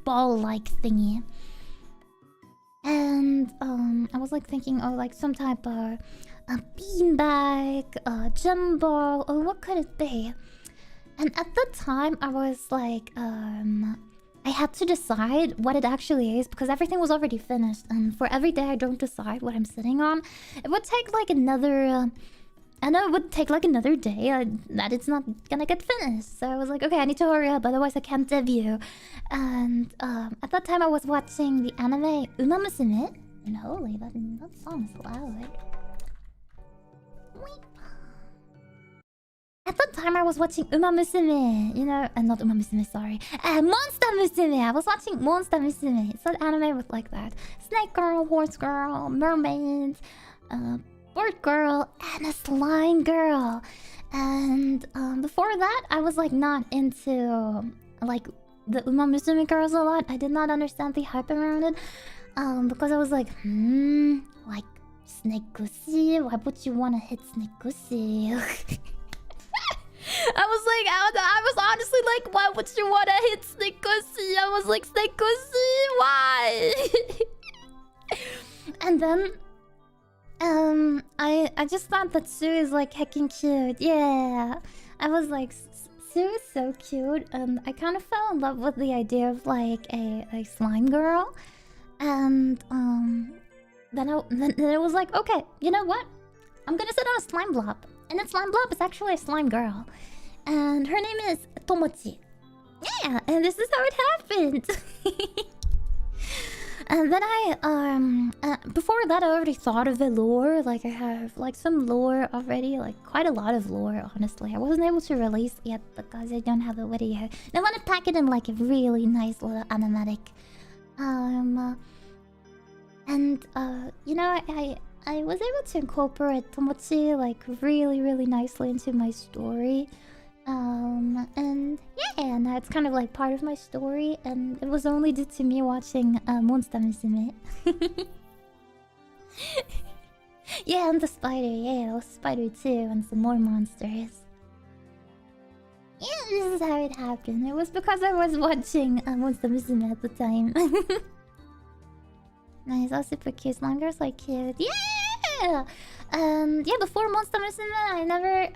[SPEAKER 2] ball-like thingy. And, I was, like, thinking, oh, like, some type of a beanbag, a gym ball, or what could it be? And at the time, I was, like, I had to decide what it actually is because everything was already finished. And for every day I don't decide what I'm sitting on, it would take like another... I know it would take like another day that it's not gonna get finished. So I was like, okay, I need to hurry up, otherwise I can't debut. And at that time I was watching the anime Uma Musume. And holy, that song is loud. At that time, I was watching Uma Musume, you know, and not Uma Musume, sorry. Monster Musume! I was watching Monster Musume. It's an anime with like that. Snake girl, horse girl, mermaid, bird girl, and a slime girl. And before that, I was like not into like the Uma Musume girls a lot. I did not understand the hype around it. Because I was like, like snake pussy? Why would you want to hit snake pussy? I was honestly like, why would you want to hit snake pussy? I was like, snake pussy, why? And then, I just thought that Sue is like heckin' cute. Yeah, I was like, Sue is so cute, and I kind of fell in love with the idea of like a slime girl. And then it was like, okay, you know what? I'm gonna sit on a slime blob. And that slime blob is actually a slime girl. And her name is Tomochi. Yeah, and this is how it happened. And then before that I already thought of the lore. Like I have like some lore already, like quite a lot of lore, honestly. I wasn't able to release it yet because I don't have a video. And I want to pack it in like a really nice little animatic. You know, I was able to incorporate Tomochi like really nicely into my story. And yeah, now it's kind of like part of my story, and it was only due to me watching Monster Musume. Yeah, and the spider, yeah, it was spider too, and some more monsters. Yeah, this is how it happened. It was because I was watching Monster Musume at the time. Nice, all super cute. Slime girls are cute. Yeah! Yeah, before Monster Musume, I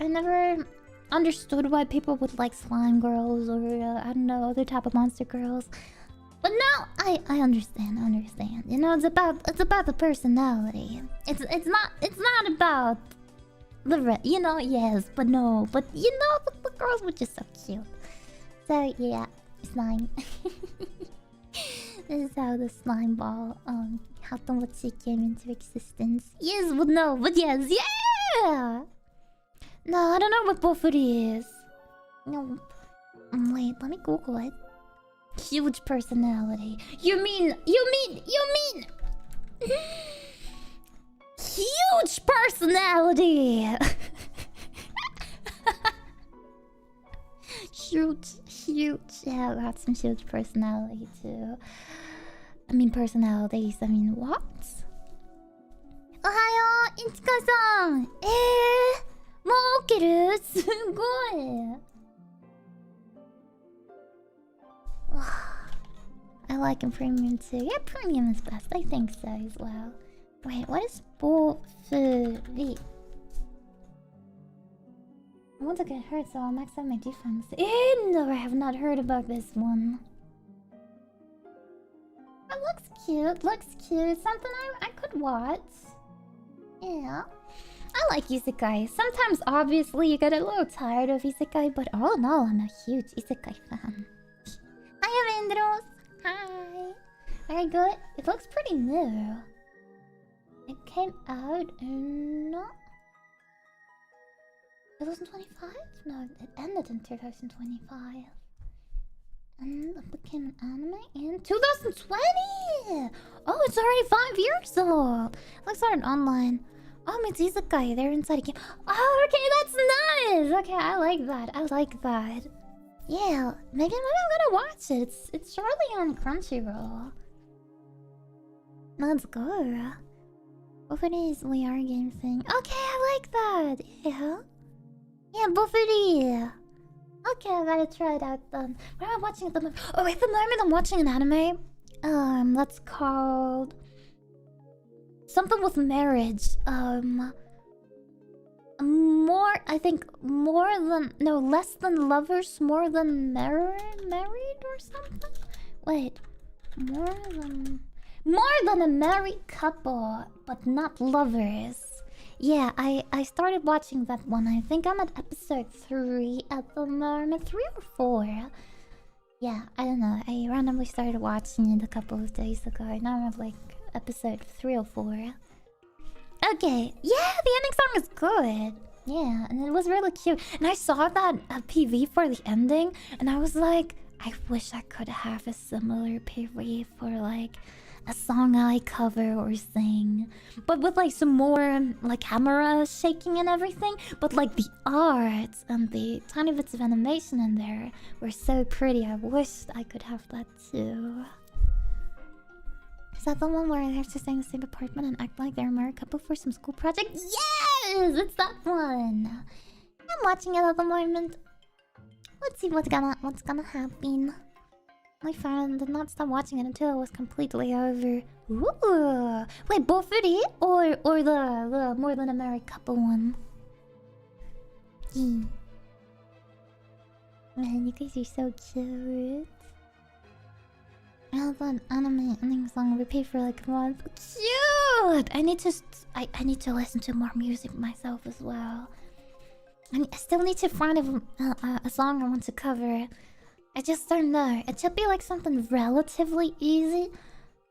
[SPEAKER 2] never understood why people would like slime girls or I don't know, other type of monster girls. But now I understand. You know, it's about the personality. It's not about the you know, yes, but no, but you know, the girls were just so cute. So yeah, slime. This is how the slime ball, how Tomochi came into existence. Yes, but no, but yes, yeah! No, I don't know what Bofuri is. Nope. Wait, let me Google it. Huge personality. You mean... Huge personality! Huge. Yeah, I got some huge personality too. I mean, personalities. I mean, what? Ohayo! いちかさん。もう起きる？すごい。I like a premium too. Yeah, premium is best. I think so as well. Wait, what is bullshit? I want to get hurt, so I'll max out my defense. No, I have not heard about this one. It looks cute. Looks cute. Something I could watch. Yeah. I like isekai. Sometimes, obviously, you get a little tired of isekai, but all in all, I'm a huge isekai fan. Hi, Avendros. Hi. Very good. It looks pretty new. It came out in 2025? No, it ended in 2025. And it became an anime in 2020! Oh, it's already 5 years old! Looks like online. Oh, it's isekai. They're inside a game. Oh, okay, that's nice! Okay, I like that. I like that. Yeah, maybe I'm gonna watch it. It's surely on Crunchyroll. Let's go. Buffety's VR game thing. Okay, I like that. Yeah. Yeah, Buffety. Okay, I gotta try it out then. Where am I watching at the moment? Oh, at the moment I'm watching an anime. That's called something with marriage. Less than lovers, more than married or something? Wait, more than a married couple, but not lovers. Yeah, I started watching that one. I think I'm at episode 3 at the moment. 3 or 4. Yeah, I don't know. I randomly started watching it a couple of days ago. Now I'm at like episode 3 or 4. Okay, yeah, the ending song is good. Yeah, and it was really cute. And I saw that PV for the ending, and I was like, I wish I could have a similar PV for like a song I cover or sing, but with like some more like camera shaking and everything. But like the art and the tiny bits of animation in there were so pretty. I wished I could have that too. Is that the one where they have to stay in the same apartment and act like they're a married couple for some school project? Yes! It's that one! I'm watching it at the moment. Let's see what's gonna happen. My friend did not stop watching it until it was completely over. Ooh! Wait, Buffety or the more than a married couple one? Yeah. Man, you guys are so cute. I have an anime ending song repeat for like a month. Cute! I need to listen to more music myself as well. I still need to find a song I want to cover. I just don't know. It should be like something relatively easy,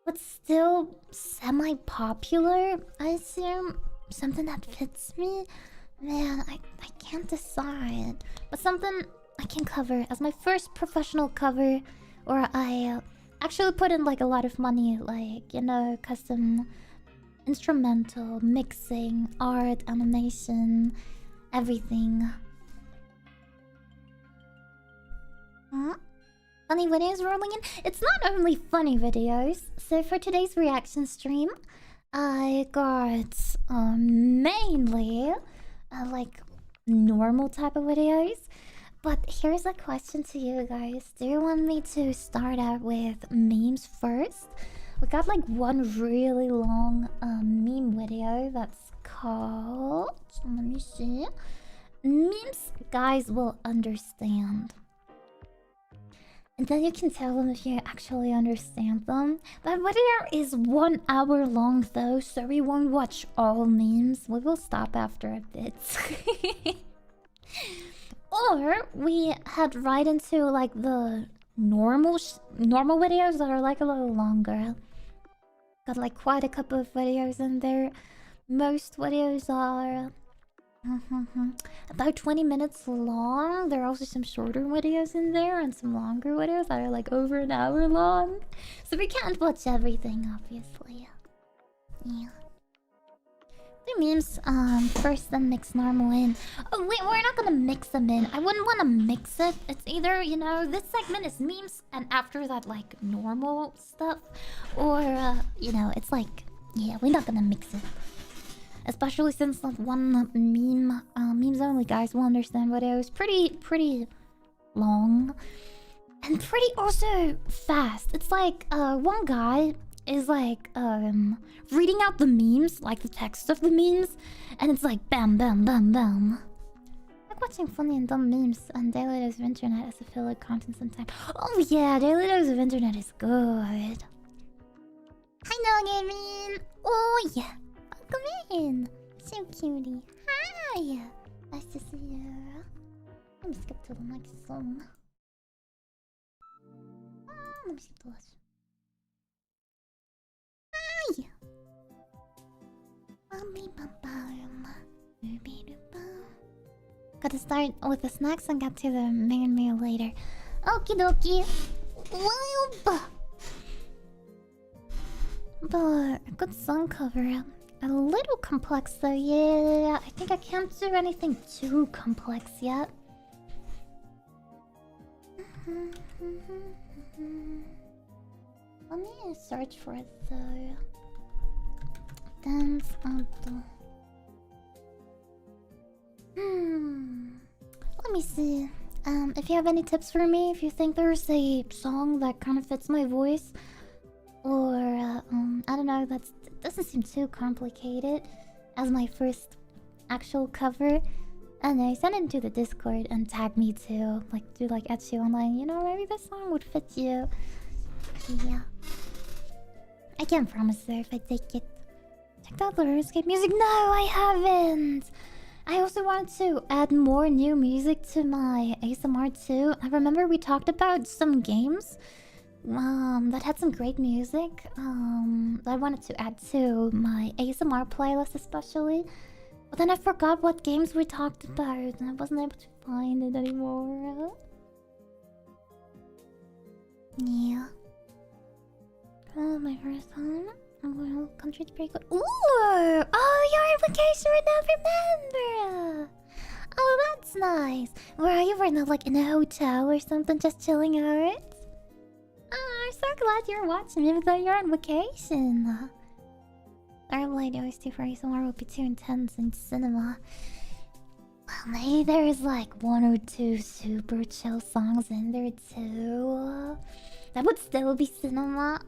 [SPEAKER 2] but still semi-popular, I assume. Something that fits me. Man, I can't decide. But something I can cover as my first professional cover, or I actually put in like a lot of money, like, you know, custom instrumental, mixing, art, animation, everything. Huh? Funny videos rolling in? It's not only funny videos. So for today's reaction stream, I got mainly like normal type of videos. But here's a question to you guys. Do you want me to start out with memes first? We got like one really long meme video that's called... Let me see. Memes guys will understand. And then you can tell them if you actually understand them. That video is 1 hour long though, so we won't watch all memes. We will stop after a bit. Or we head right into like the normal videos that are like a little longer. Got like quite a couple of videos in there. Most videos are about 20 minutes long. There are also some shorter videos in there and some longer videos that are like over an hour long. So we can't watch everything, obviously. Yeah. Do memes first, then mix normal in. Oh wait, we're not gonna mix them in. I wouldn't want to mix it. It's either, you know, this segment is memes and after that like normal stuff, or you know, it's like, yeah, we're not gonna mix it. Especially since like one memes only guys will understand what it was. Pretty long. And pretty also fast. It's like one guy is like reading out the memes, like the text of the memes, and it's like bam bam bam bam. Like watching funny and dumb memes on daily dose of internet as a filler content sometimes. Oh yeah, daily dose of internet is good. Hi Nogamin! Oh yeah! Welcome in! So cutie. Hi! Nice to see you. Let me skip to the next song. Let me skip to this. Hi! Gotta start with the snacks and get to the main meal later. Okie dokie. Well, but a good song cover. A little complex though, yeah. I think I can't do anything too complex yet. Let me search for it though. Dance on the... Let me see. If you have any tips for me, if you think there's a song that kind of fits my voice, or I don't know, that doesn't seem too complicated as my first actual cover. And I send it to the Discord and tag me too, like do like Etsy online. You know, maybe this song would fit you. Yeah. I can't promise though if I take it. Checked out the RuneScape music? No, I haven't. I also wanted to add more new music to my ASMR too. I remember we talked about some games that had some great music that I wanted to add to my ASMR playlist especially. But then I forgot what games we talked about and I wasn't able to find it anymore. Yeah. Oh, my first time. I'm going to country to pretty good. Ooh! Oh, you're on vacation right now, remember? Oh, that's nice. Where are you right now? Like in a hotel or something, just chilling out? Oh, I'm so glad you're watching even though you're on vacation. Our lady always too for ASMR would be too intense in cinema. Well, maybe there's like one or two super chill songs in there too. That would still be cinema.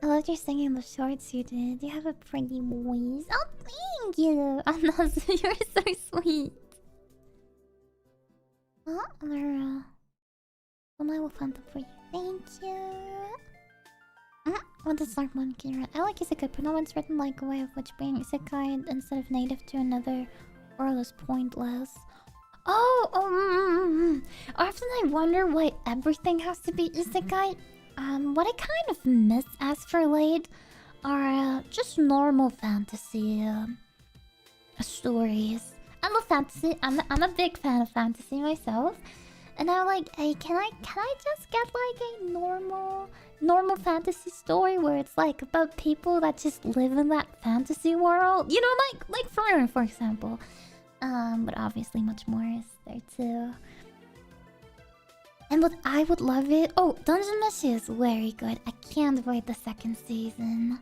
[SPEAKER 2] I loved your singing the shorts you did. You have a pretty voice. Oh, thank you! Anazu, you're so sweet. Oh, Laura. I will find them for you. Thank you. What does Dark Monkey write? I like isekai, but no one's written like a way of which being isekai instead of native to another world is pointless. Oh, often I wonder why everything has to be isekai. What I kind of miss as for late are just normal fantasy stories. I love fantasy. I'm a big fan of fantasy myself, and I'm like, hey, can I just get like a normal fantasy story where it's like about people that just live in that fantasy world? You know, like Fire, for example. But obviously much more is there too. And what I would love it... Oh, Dungeon Mesh is very good. I can't wait the second season.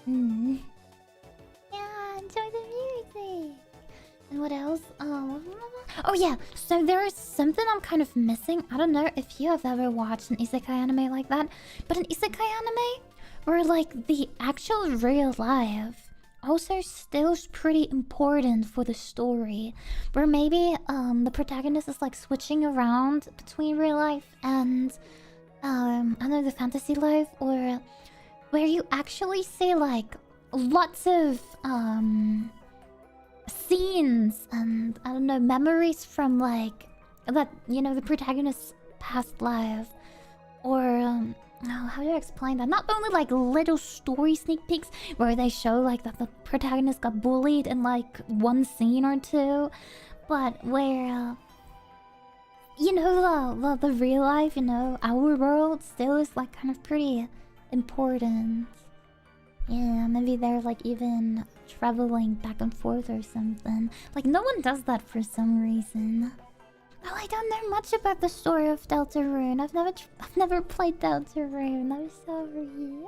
[SPEAKER 2] Yeah, enjoy the music. And what else? Oh yeah, so there is something I'm kind of missing. I don't know if you have ever watched an isekai anime like that, but an isekai anime where like the actual real life also still is pretty important for the story, where maybe the protagonist is like switching around between real life and I don't know, the fantasy life, or where you actually see like lots of scenes and I don't know, memories from like that, you know, the protagonist's past life, or oh, how do I explain that? Not only like little story sneak peeks where they show like that the protagonist got bullied in like one scene or two, but where you know, the real life, you know, our world still is like kind of pretty important. Yeah, maybe they're like even traveling back and forth or something. Like no one does that for some reason. Oh, I don't know much about the story of Deltarune. I've never played Deltarune. I'm sorry.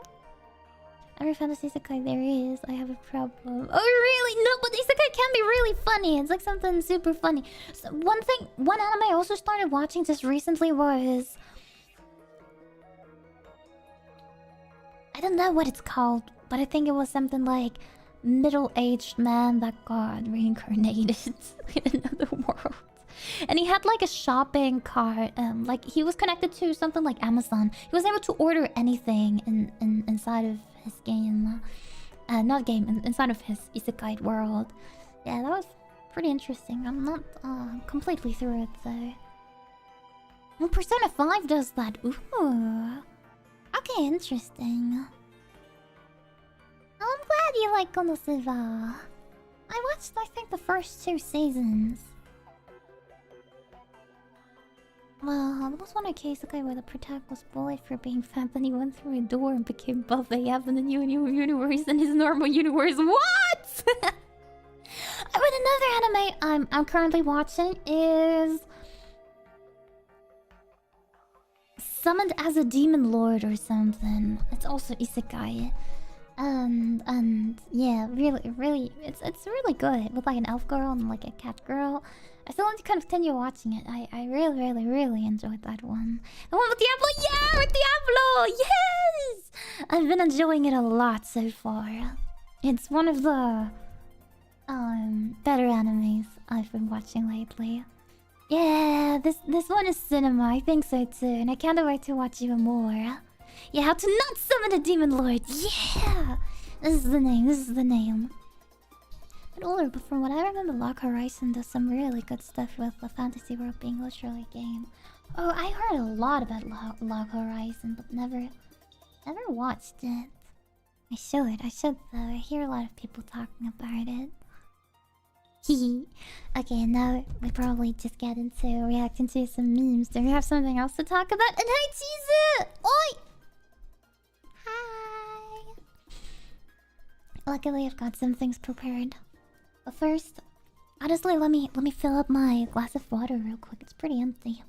[SPEAKER 2] Every fantasy isekai there is, I have a problem. Oh really? No, but isekai can be really funny. It's like something super funny. So one anime I also started watching just recently was... I don't know what it's called, but I think it was something like middle-aged man that got reincarnated in another world. And he had like a shopping cart, like he was connected to something like Amazon. He was able to order anything inside of his game. Not game, inside of his isekai world. Yeah, that was pretty interesting. I'm not completely through it though. Well, Persona 5 does that. Ooh. Okay, interesting. I'm glad you like Konosuba. I watched, I think, the first 2 seasons. Well, there was one isekai where the protagonist was bullied for being fat, then he went through a door and became buff AF in the new universe, and his normal universe. What? But another anime I'm currently watching is Summoned as a Demon Lord or something. It's also isekai. And yeah, really, it's really good with like an elf girl and like a cat girl. I still want to continue watching it. I really enjoyed that one. The one with Diablo, yeah, with Diablo, yes. I've been enjoying it a lot so far. It's one of the better animes I've been watching lately. Yeah, this one is cinema. I think so too, and I can't wait to watch even more. Yeah, how to not summon a demon lord. Yeah, this is the name. Bit older, but from what I remember, Log Horizon does some really good stuff with the fantasy world being literally a game. Oh, I heard a lot about Log Horizon, but never watched it. I should though. I hear a lot of people talking about it. Hehe. Okay, now we probably just get into reacting to some memes. Do we have something else to talk about? And hi, Chizu! Oi! Hi! Luckily, I've got some things prepared. But first, honestly, let me fill up my glass of water real quick. It's pretty empty.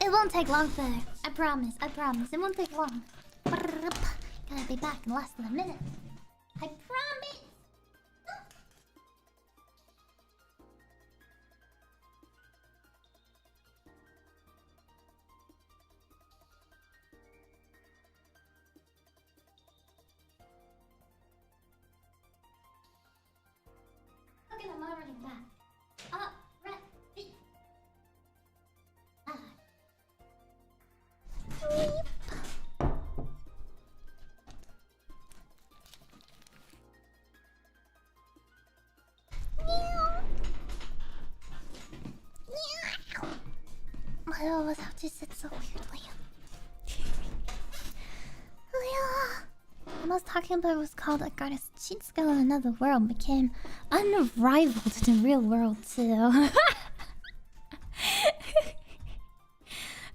[SPEAKER 2] It won't take long though. I promise. It won't take long. Gonna be back in less than a minute. I promise! Okay, I'm already back. Ready. My dog was have to sit so weirdly. What I was talking about was called like artist Chitsuko in another world became unrivaled in the real world too.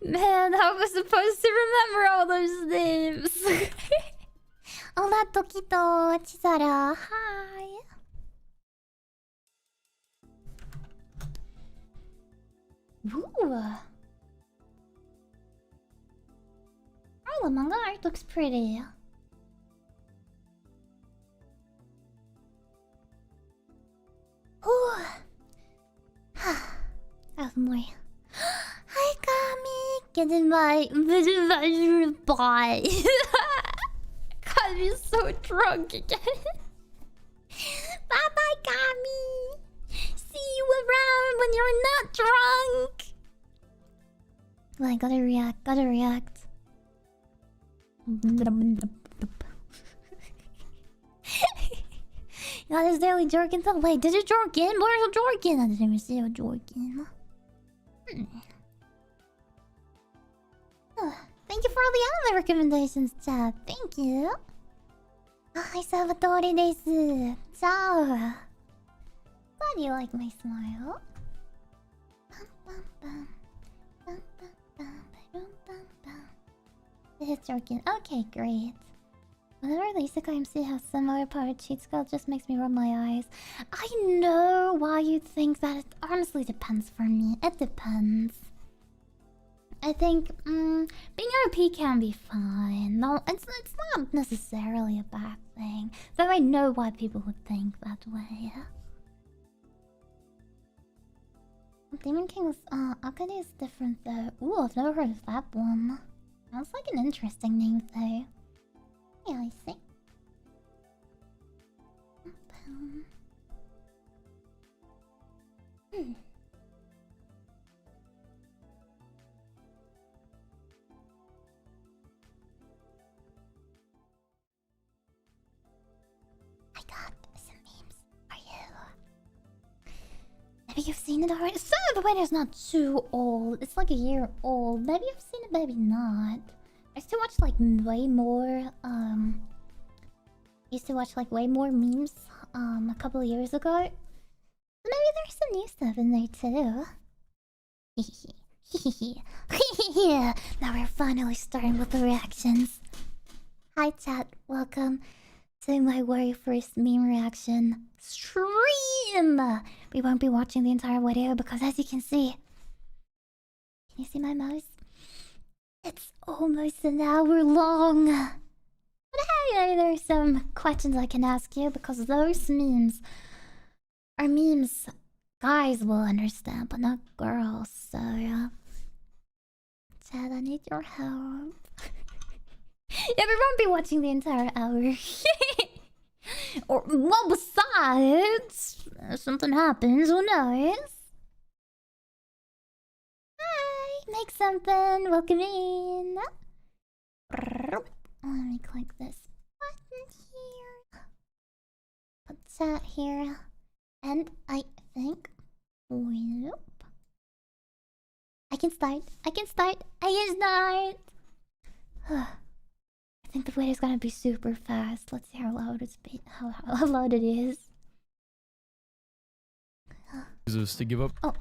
[SPEAKER 2] Man, how was I supposed to remember all those names? Hola, Tokito, Chizara, hi. Ooh. Oh, the manga art looks pretty. Ooh. That was more. Hi, Kami. Get in my bye. Kami's so drunk again. Bye bye, Kami. See you around when you're not drunk. Well, I gotta react. Got his daily Jorkin. Wait, did you Jorkin? Where's a Jorkin? I didn't even see a Jorkin. Thank you for all the anime recommendations, chat. Thank you. Hi, Salvatore desu. Ciao. Glad you like my smile. It's Jorkin. Okay, great. Whenever the Isekai MC has some other powered cheat skill, it just makes me rub my eyes. I know why you think that. It honestly depends for me. It depends. I think being OP can be fine. No, it's not necessarily a bad thing. Though I know why people would think that way. Demon King's Akane is different though. Ooh, I've never heard of that one. Sounds like an interesting name though. Yeah, I see. I got some memes for you. Maybe you've seen it already. So the winter's not too old. It's like a year old. Maybe you've seen it, maybe not. I used to watch like way more memes a couple of years ago. Maybe there's some new stuff in there too. Now we're finally starting with the reactions. Hi chat, welcome to my very first meme reaction stream. We won't be watching the entire video because as you can see you see my mouse? It's almost an hour long. But hey, there's some questions I can ask you because those memes are memes guys will understand, but not girls. So, Chad, I need your help. Yeah, we won't be watching the entire hour. Or, well, besides, if something happens, who knows? Hi, make something, welcome in. Let me click this button here. Put that here. And I think... Whoop. I can start. I can start. I think the wait is gonna be super fast. Let's see how loud it's how loud it is.
[SPEAKER 5] Refuses to give up.
[SPEAKER 2] Oh.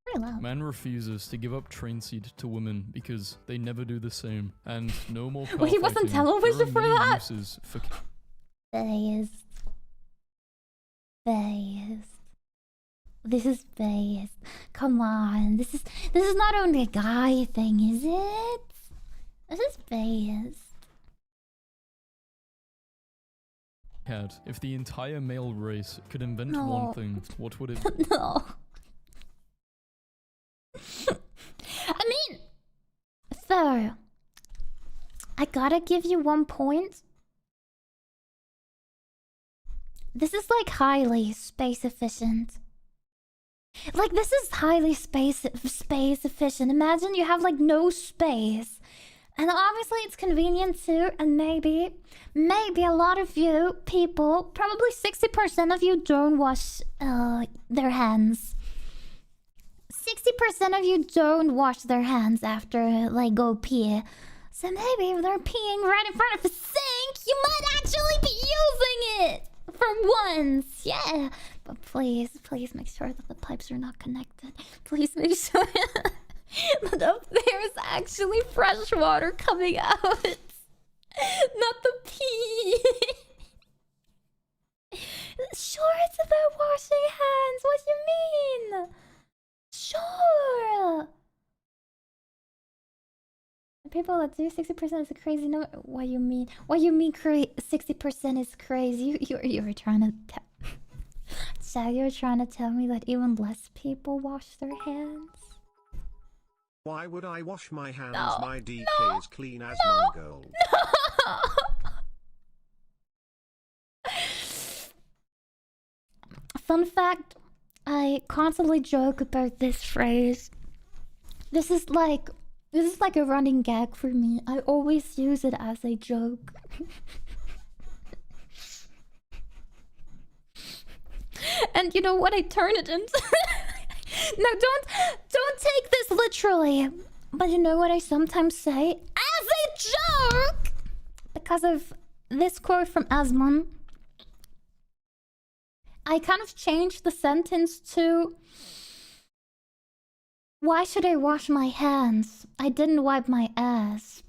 [SPEAKER 2] Very loud.
[SPEAKER 5] Man refuses to give up train seat to women because they never do the same. And no more car
[SPEAKER 2] Wait, he wasn't
[SPEAKER 5] fighting.
[SPEAKER 2] television
[SPEAKER 5] There are
[SPEAKER 2] for
[SPEAKER 5] many
[SPEAKER 2] that?
[SPEAKER 5] uses for
[SPEAKER 2] Based. This is based. Come on. This is not only a guy thing, is it? This is based.
[SPEAKER 5] cat. If the entire male race could invent
[SPEAKER 2] No.
[SPEAKER 5] one thing, what would it be?
[SPEAKER 2] No. I mean, so I gotta give you 1 point. This is like highly space efficient. Like this is highly space efficient. Imagine you have like no space. And obviously it's convenient too, and maybe a lot of you people, probably 60% of you don't wash their hands. 60% of you don't wash their hands after like go pee. So maybe if they're peeing right in front of a sink, you might actually be using it for once. Yeah. But please make sure that the pipes are not connected. Please make sure that up there is actually fresh water coming out. Not the pee. Sure, it's about washing hands. What do you mean? Sure. People that do 60% is a crazy number. What do you mean? What do you mean 60% is crazy? You were trying to so you're trying to tell me that even less people wash their hands?
[SPEAKER 6] Why would I wash my hands?
[SPEAKER 2] No,
[SPEAKER 6] My DK is clean as
[SPEAKER 2] no,
[SPEAKER 6] Mongol.
[SPEAKER 2] Fun fact, I constantly joke about this phrase. This is like a running gag for me. I always use it as a joke. And you know what? I turn it into no, don't take this literally. But you know what I sometimes say as a joke because of this quote from Asmon. I kind of changed the sentence to, why should I wash my hands? I didn't wipe my ass.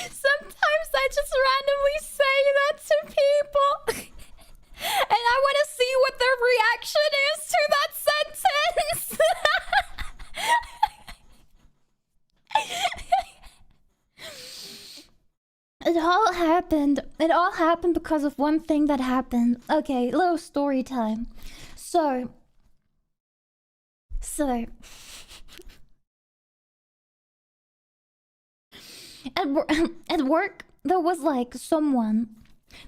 [SPEAKER 2] Sometimes I just randomly say that to people. And I It all happened. It all happened because of one thing that happened. Okay, little story time. So at work there was like someone.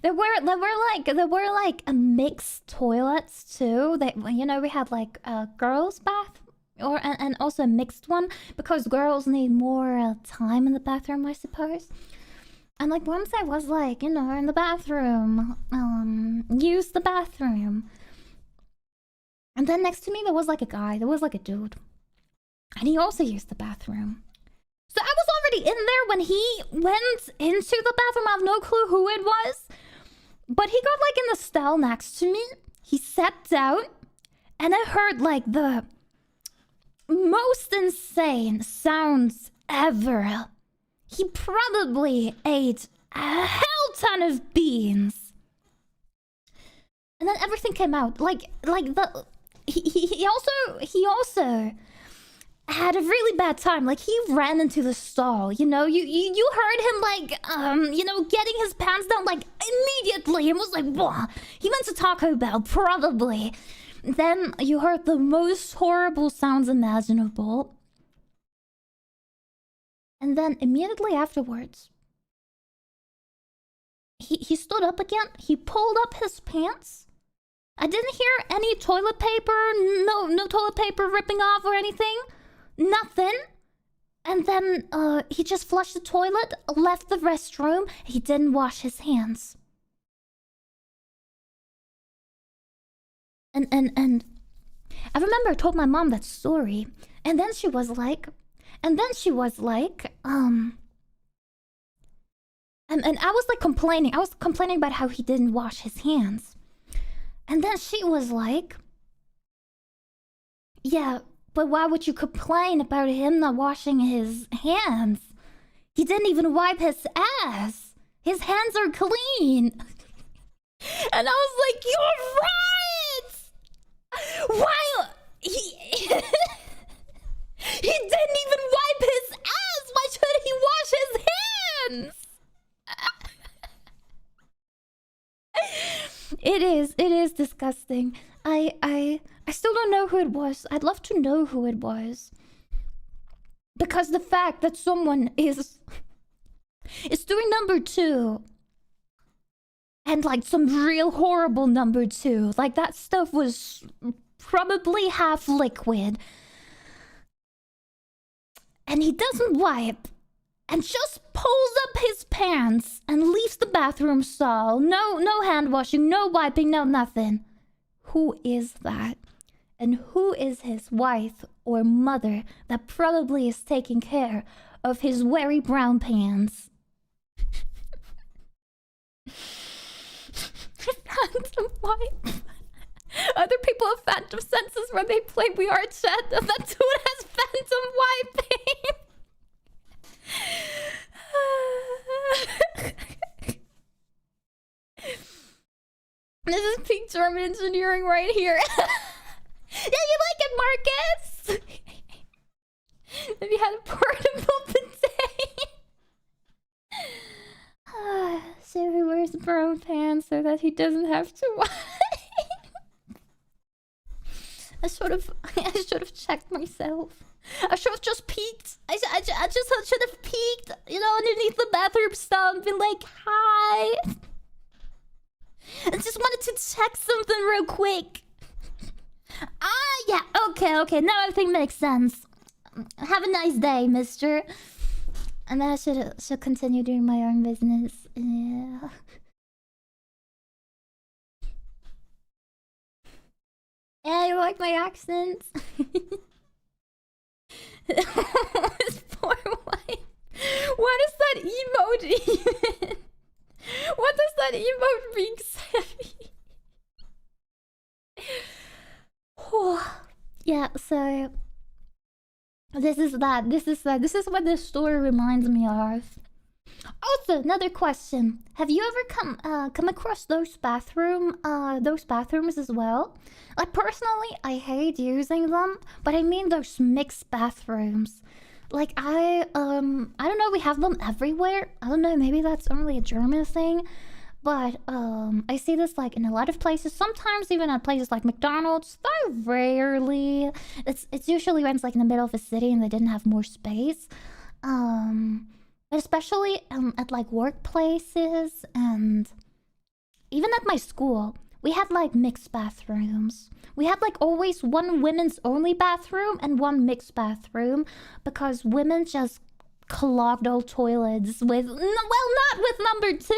[SPEAKER 2] There were like a mixed toilets too. That, you know, we had like a girls' bath and also a mixed one because girls need more time in the bathroom, I suppose. And like once I was like, you know, in the bathroom, use the bathroom. And then next to me there was like a guy, there was like a dude. And he also used the bathroom. So I was already in there when he went into the bathroom. I have no clue who it was. But he got like in the stall next to me. He sat down. And I heard like the most insane sounds ever. He probably ate a hell ton of beans. And then everything came out. He also had a really bad time. Like, he ran into the stall, you know? You heard him, like, you know, getting his pants down, like, immediately. And was like, whoa. He went to Taco Bell, probably. Then you heard the most horrible sounds imaginable. And then immediately afterwards, he stood up again. He pulled up his pants. I didn't hear any toilet paper, no toilet paper ripping off or anything. Nothing. And then he just flushed the toilet, left the restroom. He didn't wash his hands. And I remember I told my mom that story. And then she was like, and I was like complaining. I was complaining about how he didn't wash his hands. And then she was like, yeah, but why would you complain about him not washing his hands? He didn't even wipe his ass. His hands are clean. And I was like, you're right! Why? He didn't even wipe his ass! Why should he wash his hands? It is disgusting. I still don't know who it was. I'd love to know who it was. Because the fact that someone is doing number 2 and like some real horrible number 2, like that stuff was probably half liquid. And he doesn't wipe. And just pulls up his pants and leaves the bathroom stall. No hand washing, no wiping, no nothing. Who is that? And who is his wife or mother that probably is taking care of his very brown pants? Phantom wipe. Other people have phantom senses when they play VR chat. That dude has phantom wiping. This is peak German engineering right here. Yeah, you like it, Marcus? If you had a portable bidet. So he wears brown pants so that he doesn't have to wipe. I should have checked myself. I should have just peeked. I just should have peeked, you know, underneath the bathroom stall and been like, hi. I just wanted to check something real quick. Yeah, okay. Now everything makes sense. Have a nice day, mister. And then I should continue doing my own business. Yeah. Yeah, you like my accent? His poor wife. What is that emote even? What does that emote being savvy? Yeah, so this is what this story reminds me of. Also, another question: have you ever come across those bathrooms as well? Like, personally, I hate using them, but I mean those mixed bathrooms. Like I don't know, we have them everywhere. I don't know, maybe that's only a German thing. But I see this like in a lot of places. Sometimes even at places like McDonald's. Though rarely. It's usually when it's like in the middle of a city and they didn't have more space. But especially at like workplaces and even at my school, we had like mixed bathrooms. We had like always one women's only bathroom and one mixed bathroom because women just clogged old toilets with, well, not with number 2,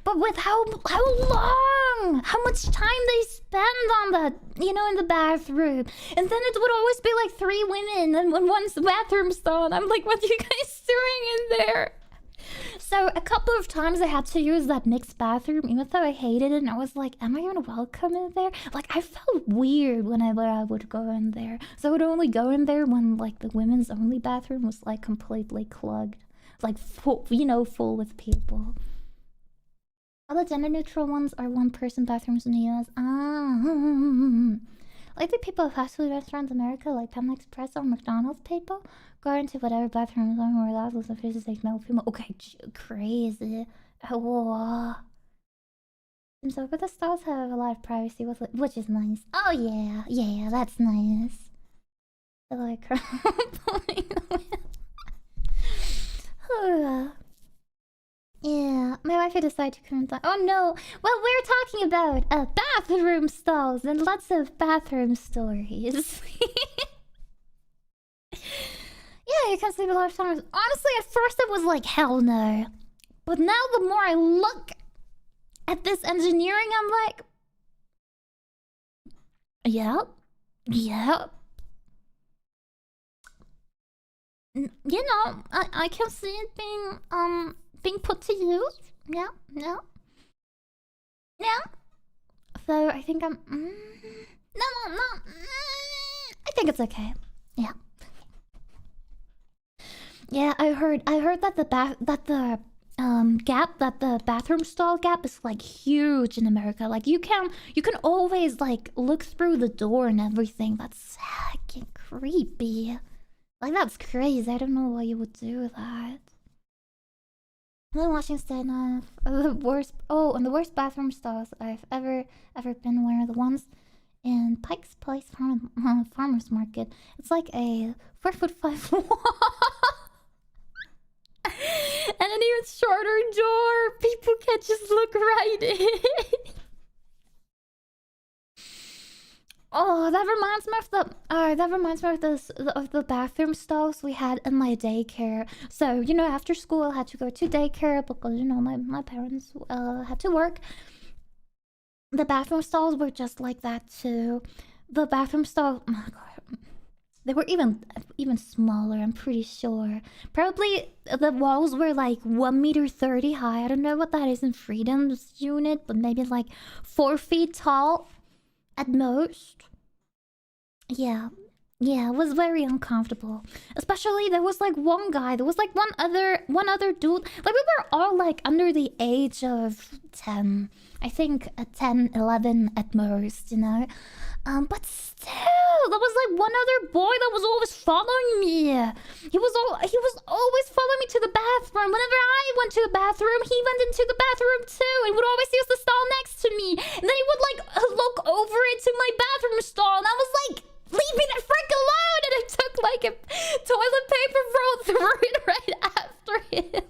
[SPEAKER 2] but with how long, how much time they spend on that, you know, in the bathroom. And then it would always be like 3 women and when one's bathroom stall, and I'm like, what are you guys doing in there? So a couple of times I had to use that mixed bathroom, even though I hated it, and I was like, am I even welcome in there? Like, I felt weird whenever I would go in there. So I would only go in there when, like, the women's only bathroom was, like, completely clogged. Like, full, you know, full with people. All the gender-neutral ones are one-person bathrooms in the US. Like the people of fast food restaurants in America, like Panda Express or McDonald's people, go into whatever bathroom is on regardless of if it's male or female. Okay, crazy. Whoa. And so, but the stalls have a lot of privacy, which is nice. Oh yeah, yeah, that's nice. I like her. Yeah, my wife had decided to come. Oh no! Well, we're talking about bathroom stalls and lots of bathroom stories. Yeah, you can sleep a lot of times. Honestly, at first it was like hell no, but now the more I look at this engineering, I'm like, yep, yep. You know, I can see it being put to use. Yeah, yeah. Yeah. So I think I'm no. I think it's okay. Yeah. Yeah, I heard that the bathroom stall gap is like huge in America. Like you can always like look through the door and everything. That's fucking creepy. Like that's crazy. I don't know why you would do that. The Washington the worst and the worst bathroom stalls I've ever been were the ones in Pike's Place Farmers Market. It's like a 4'5" wall. And an even shorter door. People can just look right in. Oh, that reminds me of the bathroom stalls we had in my daycare. So, you know, after school I had to go to daycare because, you know, my parents had to work. The bathroom stalls were just like that too. The bathroom stall, oh my god, they were even smaller, I'm pretty sure. Probably the walls were like 1.30 meters high. I don't know what that is in Freedom's unit, but maybe like 4 feet tall at most. Yeah, it was very uncomfortable. Especially there was like one guy, there was like one other dude. Like we were all like under the age of 10. I think 10, 11 at most, you know. But still, there was like one other boy that was always following me. He was always following me to the bathroom. Whenever I went to the bathroom, he went into the bathroom too, and would always use the stall next to me. And then he would like look over into my bathroom stall, and I was like, leave me the frick alone! And I took like a toilet paper roll through it right after him.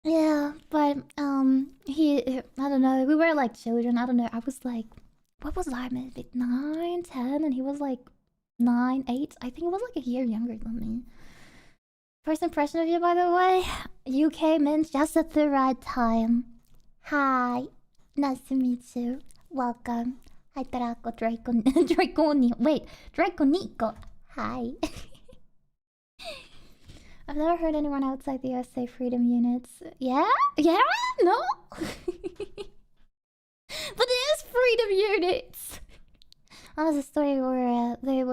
[SPEAKER 2] Yeah, but I don't know, we were like children. I don't know, I was like, what was I, maybe 9, 10, and he was like 9, 8. I think he was like a year younger than me. First impression of you, by the way, you came in just at the right time. Hi, nice to meet you. Welcome. Hi, Draconico. Hi. I've never heard anyone outside the US say freedom units. Yeah? Yeah? No? But it is freedom units! That was a story where there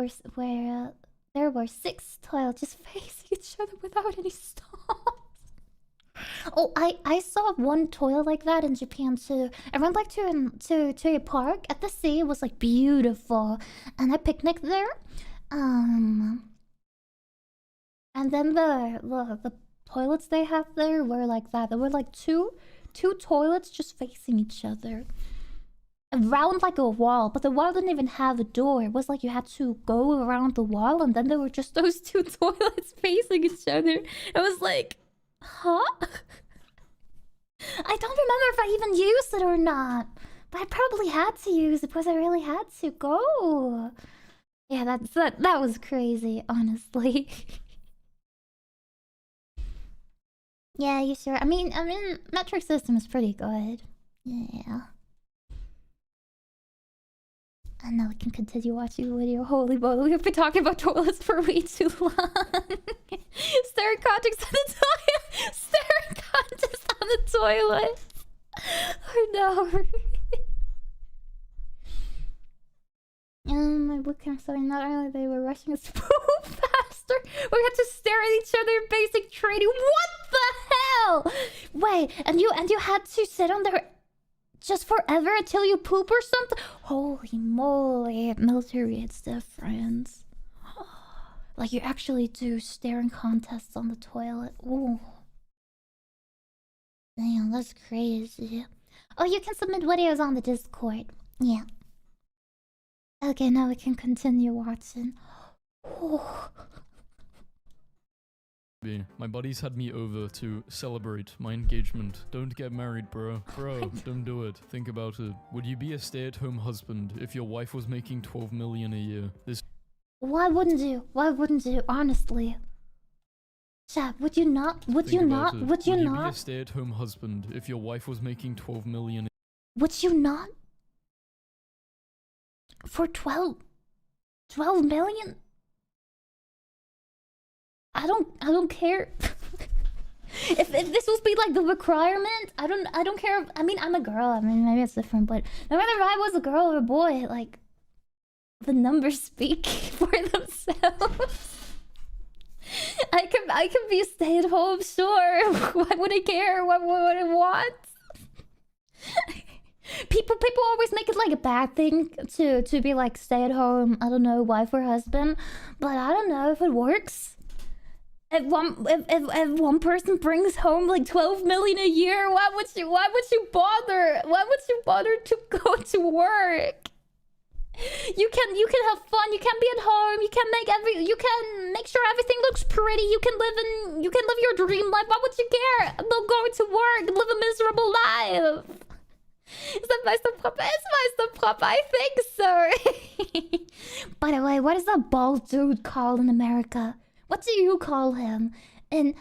[SPEAKER 2] were 6 toilets just facing each other without any stalls. Oh, I saw one toilet like that in Japan too. I went like to a park at the sea. It was like beautiful, and I picnicked there. And then the toilets they have there were like that. There were like two toilets just facing each other. Around like a wall, but the wall didn't even have a door. It was like you had to go around the wall, and then there were just those two toilets facing each other. It was like, huh? I don't remember if I even used it or not, but I probably had to use it because I really had to go. Yeah, that was crazy, honestly. Yeah, you sure? I mean, metric system is pretty good. Yeah. And now we can continue watching the video. Holy moly, we've been talking about toilets for way too long. Staring contest on the toilet. Staring contest on the toilet. Oh no. My bootcamp started. Not only they were rushing us to move faster, we had to stare at each other in basic training. What the hell? Wait, and you had to sit on there just forever until you poop or something? Holy moly, military, it's different. Like you actually do staring contests on the toilet. Ooh. Damn, that's crazy. Oh, you can submit videos on the Discord. Yeah. Okay, now we can continue watching. Ooh.
[SPEAKER 5] My buddies had me over to celebrate my engagement. Don't get married, bro. Bro, don't do it. Think about it. Would you be a stay-at-home husband if your wife was making 12 million a year?
[SPEAKER 2] Why wouldn't you? Why wouldn't you? Honestly. Chat, would you not? Would you not? Would you not?
[SPEAKER 5] Be a stay-at-home husband if your wife was making 12 million?
[SPEAKER 2] Would you not? For 12 million? I don't care. if this would be like the requirement, I don't care. I mean, I'm a girl. I mean, maybe it's different, but no matter if I was a girl or a boy, like the numbers speak for themselves. I can be a stay-at-home, sure. Why would I care? What would I want? People always make it like a bad thing to be like stay-at-home, I don't know, wife or husband, but I don't know if it works. If one person brings home like 12 million a year, why would you bother? Why would you bother to go to work? You can have fun, you can be at home, you can make sure everything looks pretty, you can live your dream life. Why would you care about going to work and live a miserable life? Is that Meister Papa? It's Meister Papa, I think so. By the way, what is that bald dude called in America? What do you call him? In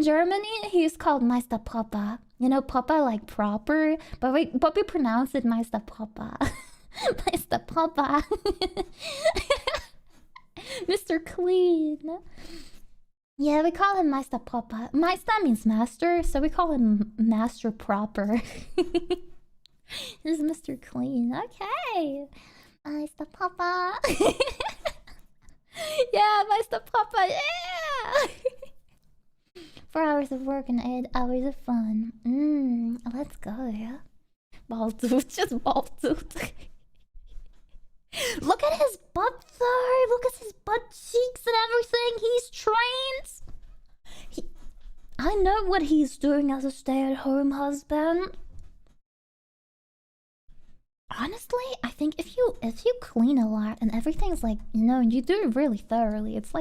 [SPEAKER 2] Germany, he's called Meister Papa. You know, Papa like proper, but we pronounce it Meister Papa. Meister Papa. Mr. Clean. Yeah, we call him Meister Papa. Meister means master, so we call him Master Proper. This is Mr. Clean. Okay. Meister Papa. Yeah, Meister Papa. Yeah. 4 hours of work and 8 hours of fun. Let's go, yeah. Bald dude, just bald dude. Look at his butt though. Look at his butt cheeks and everything. He's trained. I know what he's doing as a stay-at-home husband. Honestly, I think if you clean a lot and everything's like, you know, you do it really thoroughly, it's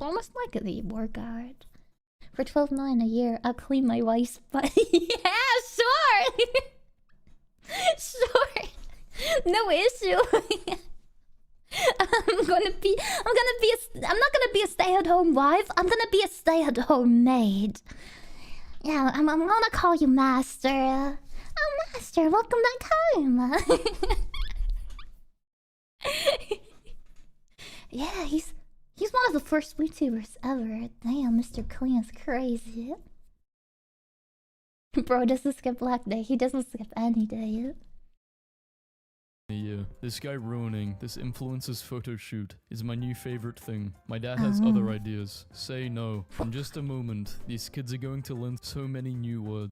[SPEAKER 2] almost like a workout. For 12 million a year, I'll clean my wife's butt. Yeah, sure. Sure. No issue. I'm not gonna be a stay-at-home wife. I'm gonna be a stay-at-home maid. Yeah, I'm gonna call you master. Oh, master, welcome back home. Yeah, he's one of the first VTubers ever. Damn, Mr. Clean is crazy. Bro doesn't skip Black Day. He doesn't skip any day.
[SPEAKER 5] Yeah, this guy ruining this influencer's photo shoot is my new favorite thing. My dad has other ideas. Say no. In just a moment, these kids are going to learn so many new words.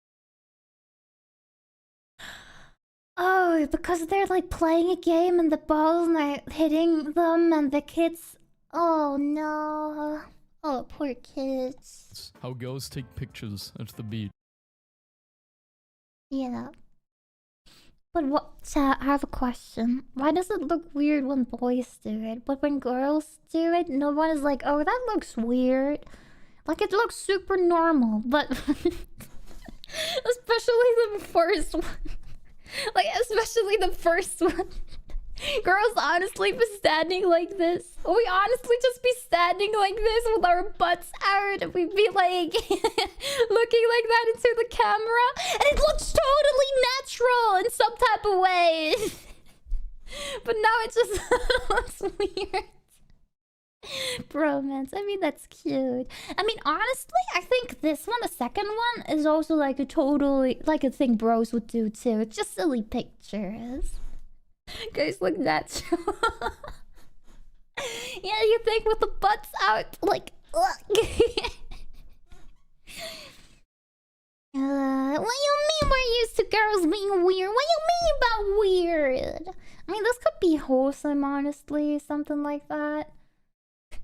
[SPEAKER 2] Oh, because they're like playing a game and the ball's not hitting them and the kids... Oh no. Oh, poor kids.
[SPEAKER 5] It's how girls take pictures at the beach.
[SPEAKER 2] Yeah. But what, chat, I have a question. Why does it look weird when boys do it? But when girls do it, no one is like, oh, that looks weird. Like, it looks super normal, but... especially the first one. Like, especially the first one. Girls honestly be standing like this. We honestly just be standing like this with our butts out. And we'd be like looking like that into the camera. And it looks totally natural in some type of way. But now it just looks weird. Bromance. I mean, that's cute. I mean, honestly, I think this one, the second one, is also like a totally, like a thing bros would do too. It's just silly pictures. Guys look natural. Yeah, you think with the butts out, like, what you mean we're used to girls being weird? What you mean about weird? I mean, this could be wholesome, honestly, something like that.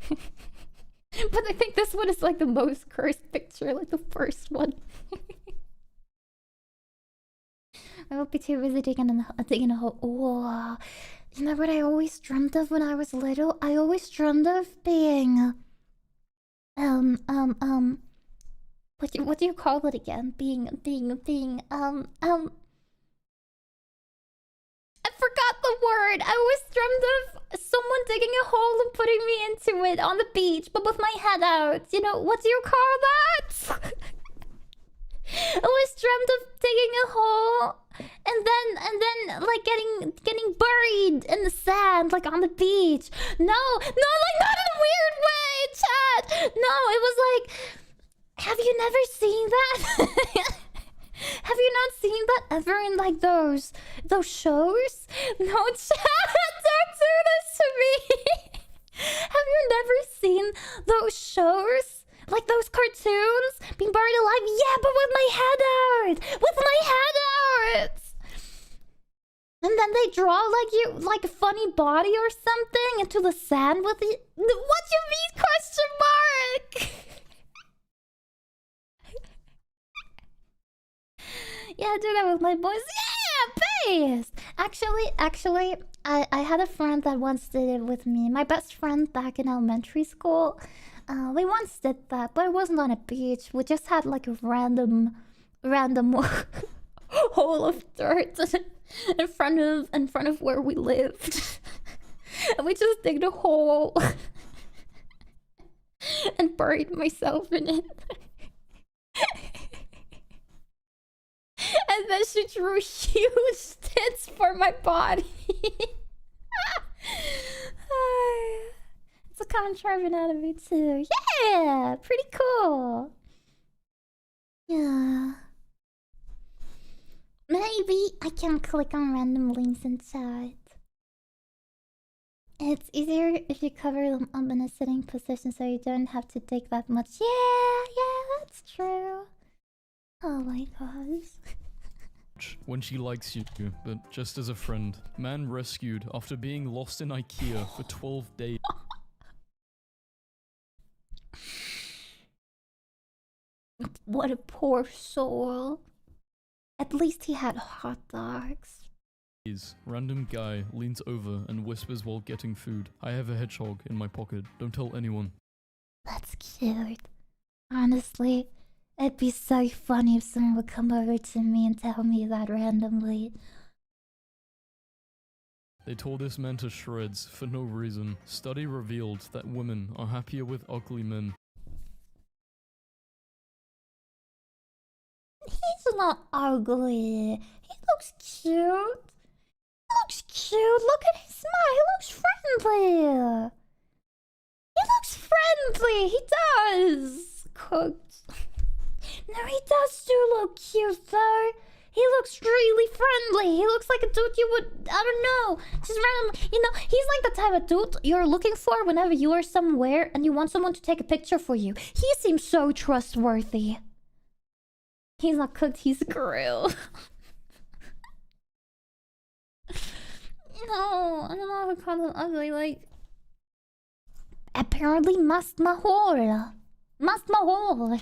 [SPEAKER 2] But I think this one is like the most cursed picture, like the first one. I will be too busy digging a hole. Oh, you know what I always dreamt of when I was little? I always dreamt of being... What do you call it again? I forgot the word! I always dreamt of someone digging a hole and putting me into it on the beach, but with my head out. You know, what do you call that? I always dreamt of digging a hole and then like getting buried in the sand, like on the beach. No, like not in a weird way, chat. No, it was like, have you never seen that? Have you not seen that ever in like those shows? No, chat, don't do this to me. Have you never seen those shows? Like those cartoons being buried alive? Yeah, but with my head out! With my head out! And then they draw like you, like a funny body or something into the sand with it. What do you mean, question mark? Yeah, I do that with my boys. Yeah, base! Actually, I had a friend that once did it with me. My best friend back in elementary school. We once did that, but it wasn't on a beach. We just had like a random hole of dirt in front of where we lived. And we just digged a hole and buried myself in it. And then she drew huge tits for my body. It's a common anatomy too. Yeah, pretty cool. Yeah. Maybe I can click on random links in chat. It's easier if you cover them up in a sitting position so you don't have to dig that much. Yeah, that's true. Oh my gosh.
[SPEAKER 5] When she likes you, but just as a friend. Man rescued after being lost in IKEA for 12 days.
[SPEAKER 2] What a poor soul. At least he had hot dogs.
[SPEAKER 5] Random guy leans over and whispers while getting food. I have a hedgehog in my pocket. Don't tell anyone.
[SPEAKER 2] That's cute. Honestly, it'd be so funny if someone would come over to me and tell me that randomly.
[SPEAKER 5] They tore this man to shreds for no reason. Study revealed that women are happier with ugly men.
[SPEAKER 2] He's not ugly. He looks cute. He looks cute. Look at his smile. He looks friendly. He looks friendly. He does. Cooked. No, he does too look cute though. He looks really friendly. He looks like a dude you would, I don't know, just random, you know, he's like the type of dude you're looking for whenever you are somewhere and you want someone to take a picture for you. He seems so trustworthy. He's not cooked, he's grilled. No, I don't know how to call him ugly, like... Apparently must mahol. Must mahol.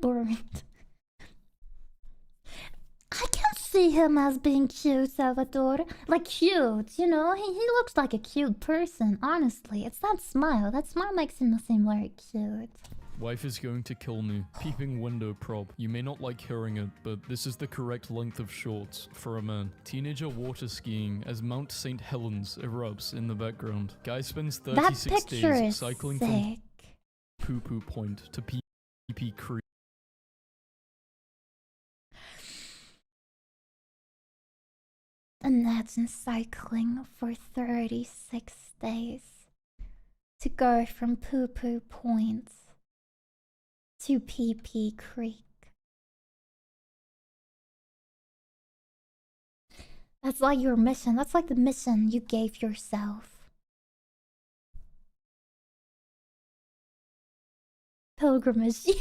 [SPEAKER 2] Burned. I can see him as being cute, Salvador. Like cute, you know? He looks like a cute person, honestly. It's that smile. That smile makes him seem very cute.
[SPEAKER 5] Wife is going to kill me. Peeping window prop. You may not like hearing it, but this is the correct length of shorts for a man. Teenager water skiing as Mount St. Helens erupts in the background. Guy spends
[SPEAKER 2] That
[SPEAKER 5] 36
[SPEAKER 2] picture
[SPEAKER 5] days
[SPEAKER 2] is
[SPEAKER 5] cycling
[SPEAKER 2] sick.
[SPEAKER 5] from poo-poo point to pee-pee creek.
[SPEAKER 2] Imagine cycling for 36 days to go from Poo Poo Point to Pee Pee Creek. That's like your mission. That's like the mission you gave yourself. Pilgrimage. Yeah!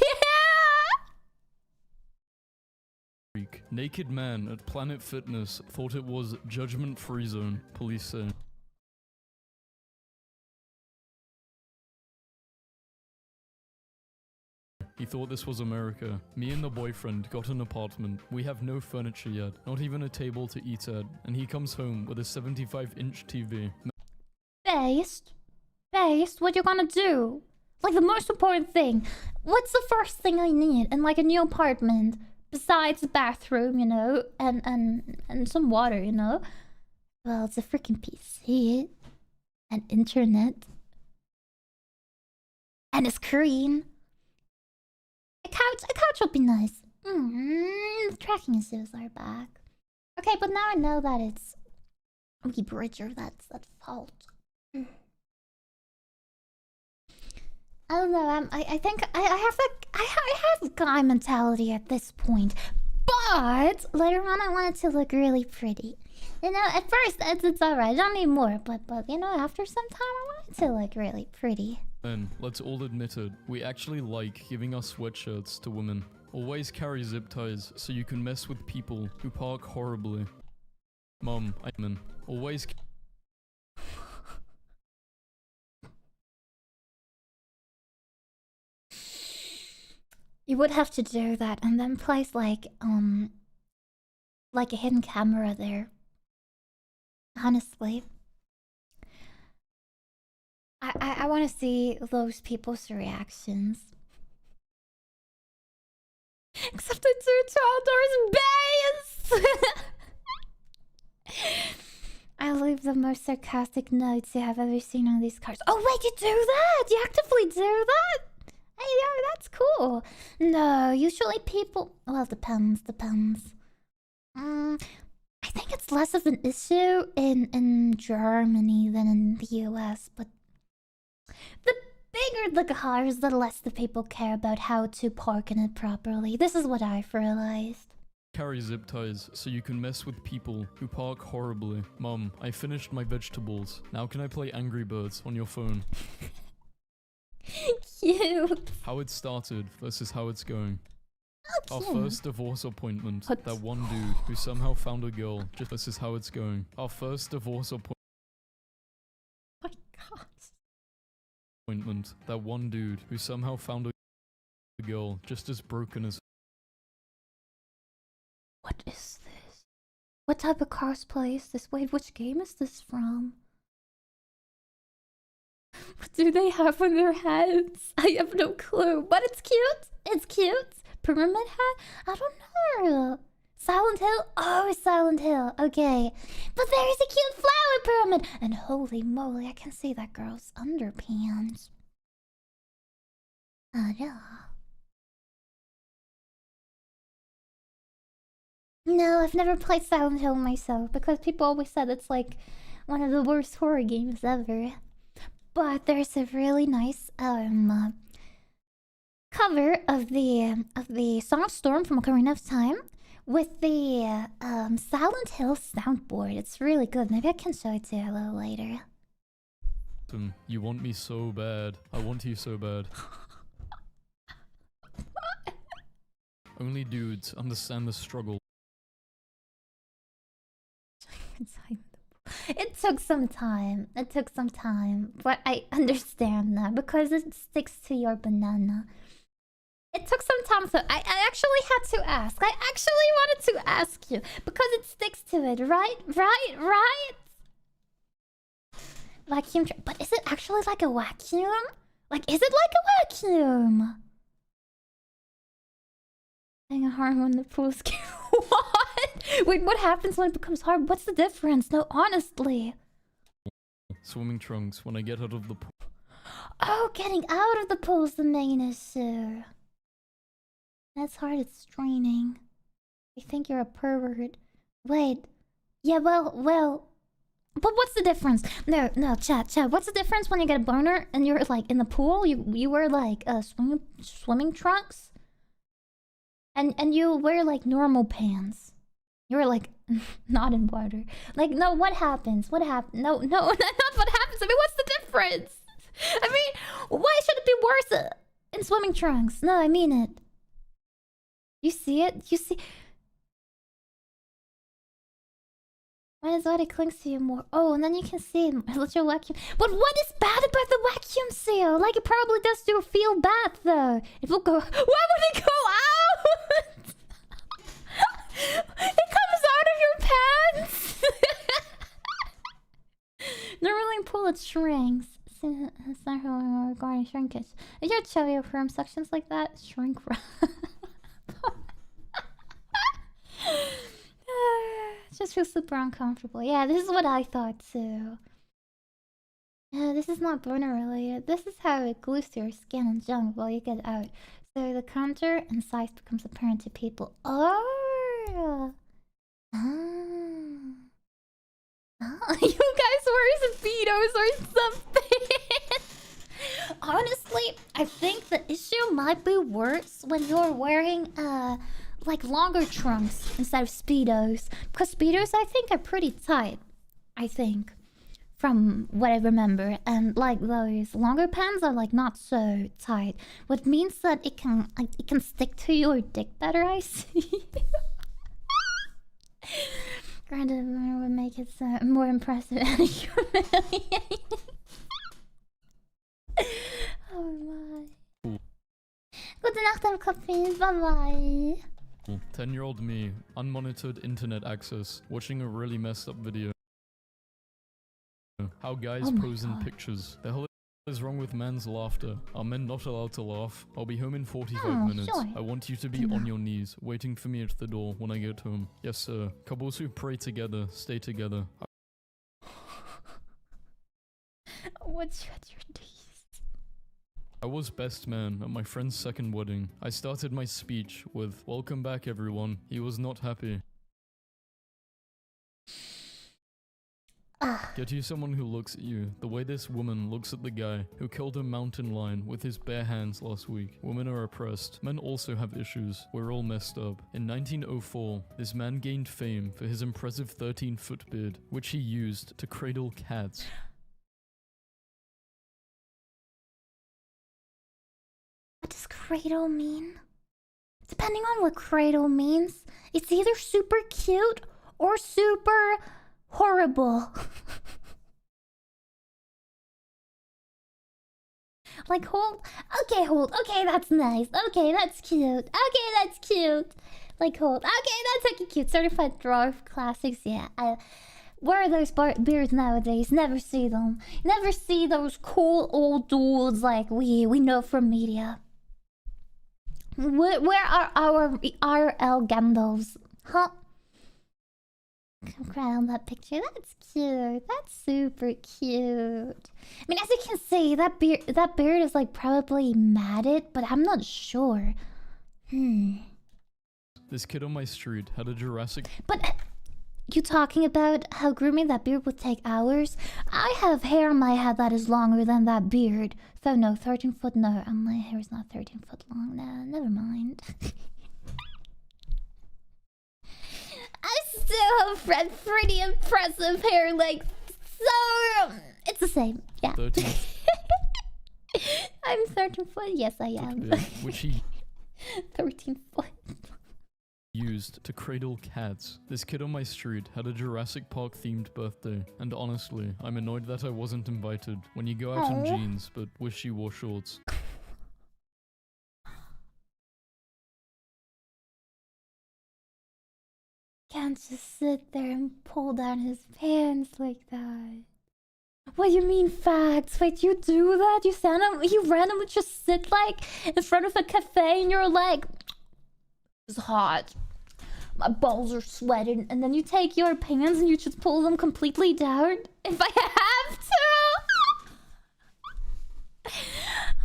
[SPEAKER 5] Naked man at Planet Fitness thought it was judgment-free zone, police say. He thought this was America. Me and the boyfriend got an apartment. We have no furniture yet, not even a table to eat at, and he comes home with a 75-inch TV.
[SPEAKER 2] Based, what you gonna do? Like the most important thing. What's the first thing I need in like a new apartment? Besides the bathroom, you know, and some water, you know? Well, it's a freaking PC. And internet. And a screen. A couch would be nice. The tracking issues are back. Okay, but now I know that it's Wee Bridger that's at fault. I don't know. I think I have guy mentality at this point, but later on I want it to look really pretty. You know, at first it's alright. I don't need more, but you know, after some time I want it to look really pretty.
[SPEAKER 5] Then, let's all admit it, we actually like giving our sweatshirts to women. Always carry zip ties so you can mess with people who park horribly. Mom, I'm always.
[SPEAKER 2] You would have to do that and then place like a hidden camera there. Honestly. I want to see those people's reactions. Except it's your child's base! I leave the most sarcastic notes you have ever seen on these cards. Oh wait, you do that? You actively do that? Hey, yeah, that's cool. No, usually people... Well, depends. I think it's less of an issue in Germany than in the US, but... The bigger the cars, the less the people care about how to park in it properly. This is what I've realized.
[SPEAKER 5] Carry zip ties so you can mess with people who park horribly. Mom, I finished my vegetables. Now can I play Angry Birds on your phone?
[SPEAKER 2] Cute.
[SPEAKER 5] How it started versus how it's going.
[SPEAKER 2] Oh,
[SPEAKER 5] Our
[SPEAKER 2] cute.
[SPEAKER 5] first divorce appointment.
[SPEAKER 2] What?
[SPEAKER 5] That one dude who somehow found a girl. Just this is how it's going. Our first divorce
[SPEAKER 2] My God.
[SPEAKER 5] appointment. That one dude who somehow found a girl just as broken as.
[SPEAKER 2] What is this? What type of cosplay is this? Wait, which game is this from? What do they have on their heads? I have no clue, but it's cute. It's cute. Pyramid head? I don't know. Silent Hill? Oh, Silent Hill. Okay. But there's a cute flower pyramid. And holy moly, I can see that girl's underpants. Oh, yeah. No, I've never played Silent Hill myself because people always said it's like one of the worst horror games ever. But there's a really nice cover of the Song of Storm from Ocarina of Time with the Silent Hill soundboard. It's really good. Maybe I can show it to you a little later.
[SPEAKER 5] You want me so bad. I want you so bad. Only dudes understand the struggle.
[SPEAKER 2] It took some time. It took some time. But I understand now because it sticks to your banana. It took some time, so I actually had to ask. I actually wanted to ask you because it sticks to it, right? Right? Vacuum, but is it actually like a vacuum? Like, is it like a vacuum? Being hard when the pool's what? Wait, what happens when it becomes hard? What's the difference? No, honestly.
[SPEAKER 5] Swimming trunks when I get out of the pool.
[SPEAKER 2] Oh, getting out of the pool's the main issue. That's hard, it's straining. I think you're a pervert. Wait. Yeah, well. But what's the difference? No, chat. What's the difference when you get a boner and you're like in the pool? You wear like swimming trunks? And you wear like normal pants. You're like not in water. Like, no, what happens? What happens? No, that's not what happens. I mean, what's the difference? I mean, why should it be worse in swimming trunks? No, I mean it. You see it? You see... Why is that it clings to you more? Oh, and then you can see it. Let your vacuum... But what is bad about the vacuum seal? Like, it probably does you feel bad, though. It will go... Why would it go out? It comes out of your pants! Normally in pool, it shrinks. It's not how regarding shrinkage. Is your chubby firm sections like that? Shrink... It just feels super uncomfortable. Yeah, this is what I thought too. Yeah, this is not boner related. This is how it glues to your skin and junk while you get out. So the contour and size becomes apparent to people. Oh. You guys wear speedos or something. Honestly, I think the issue might be worse when you're wearing like longer trunks instead of speedos, because speedos I think are pretty tight, I think, from what I remember, and like those longer pants are like not so tight, what means that it can stick to your dick better. I see. Granted, it would make it more impressive and humiliating. Oh my. Gute Nacht, am Coffee. Bye bye.
[SPEAKER 5] 10-year-old me, unmonitored internet access, watching a really messed up video. How guys pose in pictures. The hell is wrong with men's laughter? Are men not allowed to laugh? I'll be home in 45 minutes.
[SPEAKER 2] Sure.
[SPEAKER 5] I want you to be on your knees, waiting for me at the door when I get home. Yes, sir. Couples who pray together, stay together.
[SPEAKER 2] What's your taste?
[SPEAKER 5] I was best man at my friend's second wedding. I started my speech with, "Welcome back, everyone." He was not happy. Get you someone who looks at you the way this woman looks at the guy who killed a mountain lion with his bare hands last week. Women are oppressed. Men also have issues. We're all messed up. In 1904, this man gained fame for his impressive 13-foot beard, which he used to cradle cats.
[SPEAKER 2] What does cradle mean? Depending on what cradle means, it's either super cute or super horrible. Like hold. Okay, that's nice. Okay, that's cute. Okay, that's cute. Like hold. Okay, that's actually cute. Certified dwarf classics. Yeah. Where are those beards nowadays? Never see them. Never see those cool old dudes like we know from media. Where are our RL Gandalfs? Huh? Cry on that picture. That's cute. That's super cute. I mean, as you can see, that beard is like probably matted, but I'm not sure.
[SPEAKER 5] This kid on my street had a Jurassic...
[SPEAKER 2] But you talking about how grooming that beard would take hours? I have hair on my head that is longer than that beard. So no, 13 foot no. My hair is not 13 foot long. Nah, never mind. I still have pretty impressive hair, like, so... It's the same, yeah.
[SPEAKER 5] 13.
[SPEAKER 2] I'm 13 foot, yes I am.
[SPEAKER 5] Which he...
[SPEAKER 2] 13 foot.
[SPEAKER 5] used to cradle cats. This kid on my street had a Jurassic Park themed birthday, and honestly, I'm annoyed that I wasn't invited. When you go out in
[SPEAKER 2] Aw.
[SPEAKER 5] jeans, but wish you wore shorts.
[SPEAKER 2] Can't just sit there and pull down his pants like that. What do you mean facts? Wait, you do that? You randomly just sit like in front of a cafe and you're like, it's hot. My balls are sweating, and then you take your pants and you just pull them completely down. If I have to.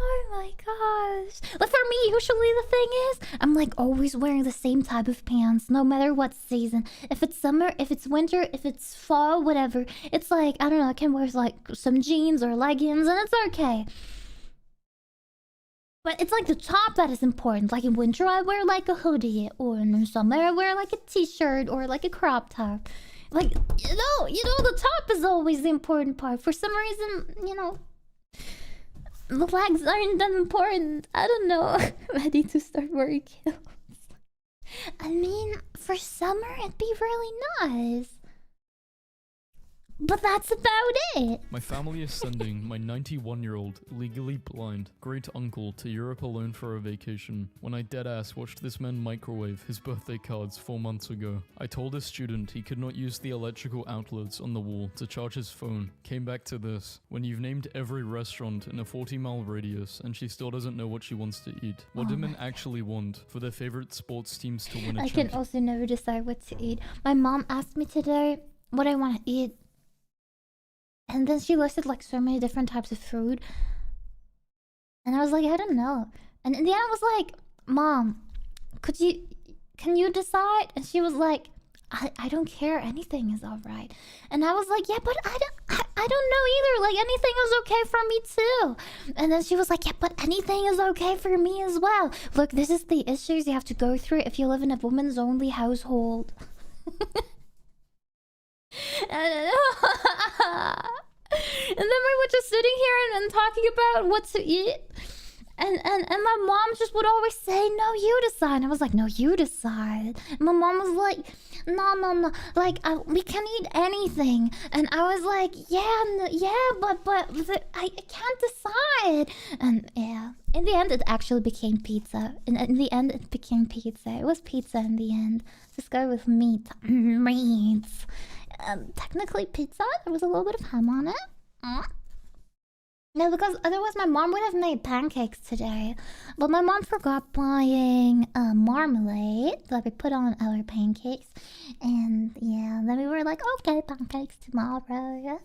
[SPEAKER 2] Oh my gosh. Like for me, usually the thing is, I'm like always wearing the same type of pants, no matter what season. If it's summer, if it's winter, if it's fall, whatever. It's like, I don't know, I can wear like some jeans or leggings and it's okay. But it's like the top that is important. Like in winter, I wear like a hoodie, or in summer, I wear like a t-shirt or like a crop top. Like, you know, the top is always the important part. For some reason, you know, the legs aren't that important. I don't know. Ready to start wearing kilts. I mean, for summer, it'd be really nice. But that's about it.
[SPEAKER 5] My family is sending my 91-year-old, legally blind, great uncle to Europe alone for a vacation when I deadass watched this man microwave his birthday cards 4 months ago. I told a student he could not use the electrical outlets on the wall to charge his phone. Came back to this. When you've named every restaurant in a 40-mile radius and she still doesn't know what she wants to eat. What do men actually want for their favorite sports teams to win a
[SPEAKER 2] I can
[SPEAKER 5] championship?
[SPEAKER 2] also never decide what to eat. My mom asked me today what I want to eat. And then she listed like so many different types of food. And I was like, I don't know. And in the end I was like, Mom, can you decide? And she was like, I don't care, anything is alright. And I was like, yeah, but I don't know either. Like anything is okay for me too. And then she was like, yeah, but anything is okay for me as well. Look, this is the issues you have to go through if you live in a woman's only household. And then we were just sitting here and talking about what to eat. And my mom just would always say, no, you decide. I was like, no, you decide. And my mom was like, no. Like, we can eat anything. And I was like, but I can't decide. And yeah, in the end, it actually became pizza. In the end, it became pizza. It was pizza in the end. Just go with meat. Meats. Technically pizza. There was a little bit of ham on it. No, because otherwise my mom would have made pancakes today. But my mom forgot buying marmalade that we put on our pancakes. And yeah, then we were like, okay, pancakes tomorrow. Yeah.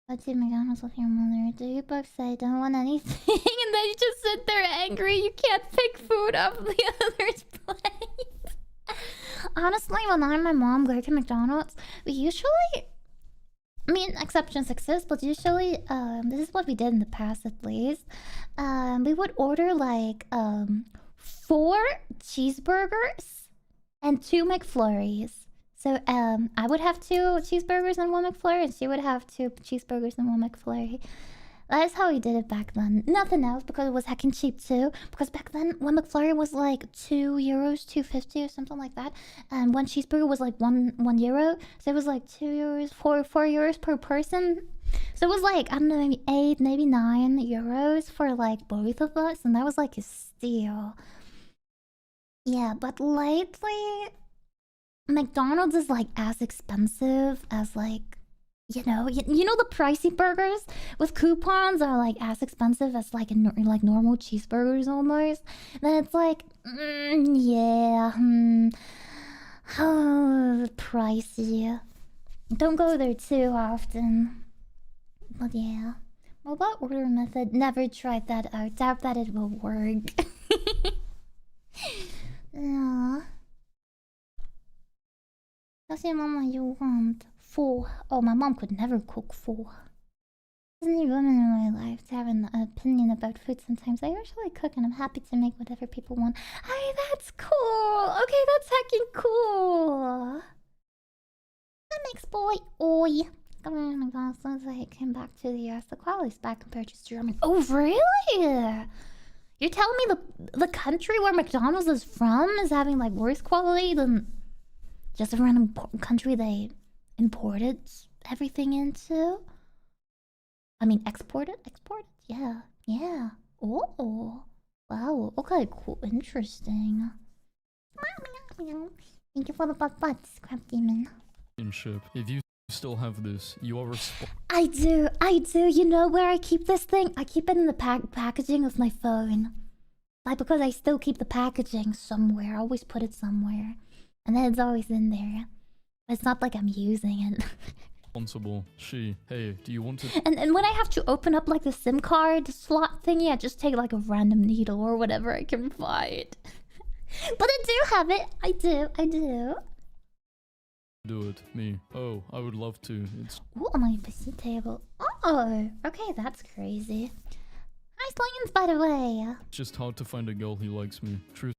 [SPEAKER 2] Go to McDonald's with your mother. Do you both say don't want anything? And then you just sit there angry. You can't pick food off the other's plate. Honestly, when I and my mom go to McDonald's, we usually... I mean, exceptions exist, but usually, this is what we did in the past at least. We would order like 4 cheeseburgers and 2 McFlurries. So I would have 2 cheeseburgers and 1 McFlurry, and she would have 2 cheeseburgers and 1 McFlurry. That is how we did it back then. Nothing else, because it was heckin' cheap too. Because back then, 1 McFlurry was like €2, $2.50 or something like that. And 1 cheeseburger was like €1. So it was like €2, €4 euros per person. So it was like, I don't know, maybe 8, maybe 9 euros for like both of us. And that was like a steal. Yeah, but lately, McDonald's is like as expensive as like, you know the pricey burgers with coupons are like as expensive as like like normal cheeseburgers almost. Then it's like, pricey. Don't go there too often. But yeah, mobile order method. Never tried that out. Doubt that it will work. Yeah. Does your mama you want? 4. Oh, my mom could never cook 4. There's any woman in my life to have an opinion about food sometimes. I usually cook and I'm happy to make whatever people want. Hey, that's cool! Okay, that's heckin' cool! That makes boy oi. Coming in McDonald's as soon as I came back to the US. The quality's back compared to German. Oh, really? You're telling me the country where McDonald's is from is having like worse quality than just a random country they imported everything into? I mean, exported? Exported? Yeah. Yeah. Oh. Wow. Okay, cool. Interesting. Thank you for the butts, Crab Demon.
[SPEAKER 5] If you still have this, you are responsible.
[SPEAKER 2] I do. You know where I keep this thing? I keep it in the packaging of my phone. Like, because I still keep the packaging somewhere. I always put it somewhere. And then it's always in there. It's not like I'm using it.
[SPEAKER 5] Hey, do you want to...
[SPEAKER 2] And when I have to open up like the SIM card slot thingy, I just take like a random needle or whatever I can find. But I do have it. I do.
[SPEAKER 5] Do it, me. Oh, I would love to. It's...
[SPEAKER 2] Ooh, on my PC table. Oh, okay, that's crazy. Nice lines, by the way.
[SPEAKER 5] just hard to find a girl who likes me. True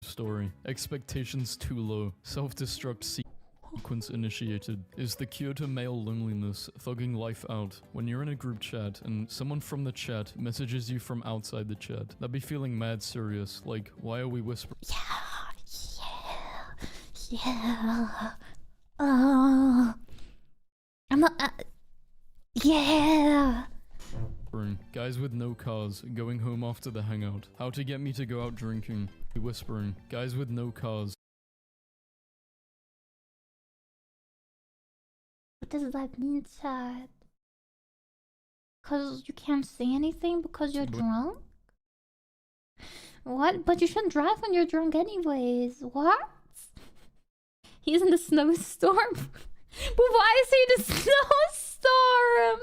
[SPEAKER 5] story. Expectations too low. Self-destruct sequence initiated. Is the cure to male loneliness thugging life out. When you're in a group chat and someone from the chat messages you from outside the chat, that'd be feeling mad serious. Like, why are we whispering?
[SPEAKER 2] Yeah. I'm not. Yeah.
[SPEAKER 5] Guys with no cars, going home after the hangout. How to get me to go out drinking. Whispering. Guys with no cars.
[SPEAKER 2] What does that mean, chat? Because you can't say anything because you're drunk? What? But you shouldn't drive when you're drunk anyways. What? He's in the snowstorm? But why is he in the snowstorm?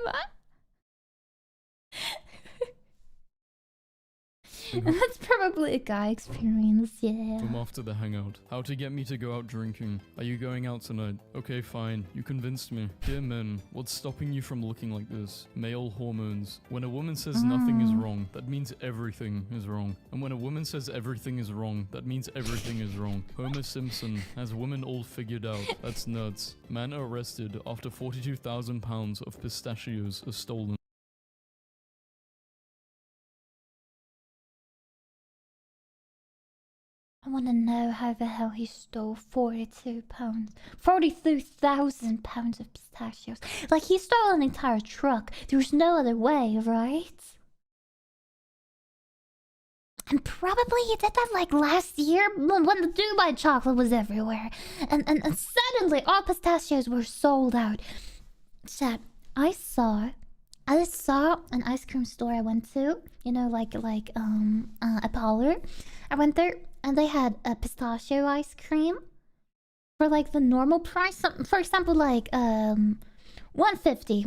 [SPEAKER 2] That's probably a guy experience, yeah.
[SPEAKER 5] Home after the hangout. How to get me to go out drinking. Are you going out tonight? Okay, fine. You convinced me. Dear men, what's stopping you from looking like this? Male hormones. When a woman says nothing is wrong, that means everything is wrong. And when a woman says everything is wrong, that means everything is wrong. Homer Simpson has women all figured out. That's nuts. Man arrested after 42,000 pounds of pistachios are stolen.
[SPEAKER 2] I want to know how the hell he stole 42,000 pounds of pistachios. Like, he stole an entire truck. There's no other way, right? And probably he did that like last year when the Dubai chocolate was everywhere. And suddenly all pistachios were sold out. Chat, I saw an ice cream store I went to. You know, like a parlor. I went there. And they had a pistachio ice cream for like the normal price. For example, like 150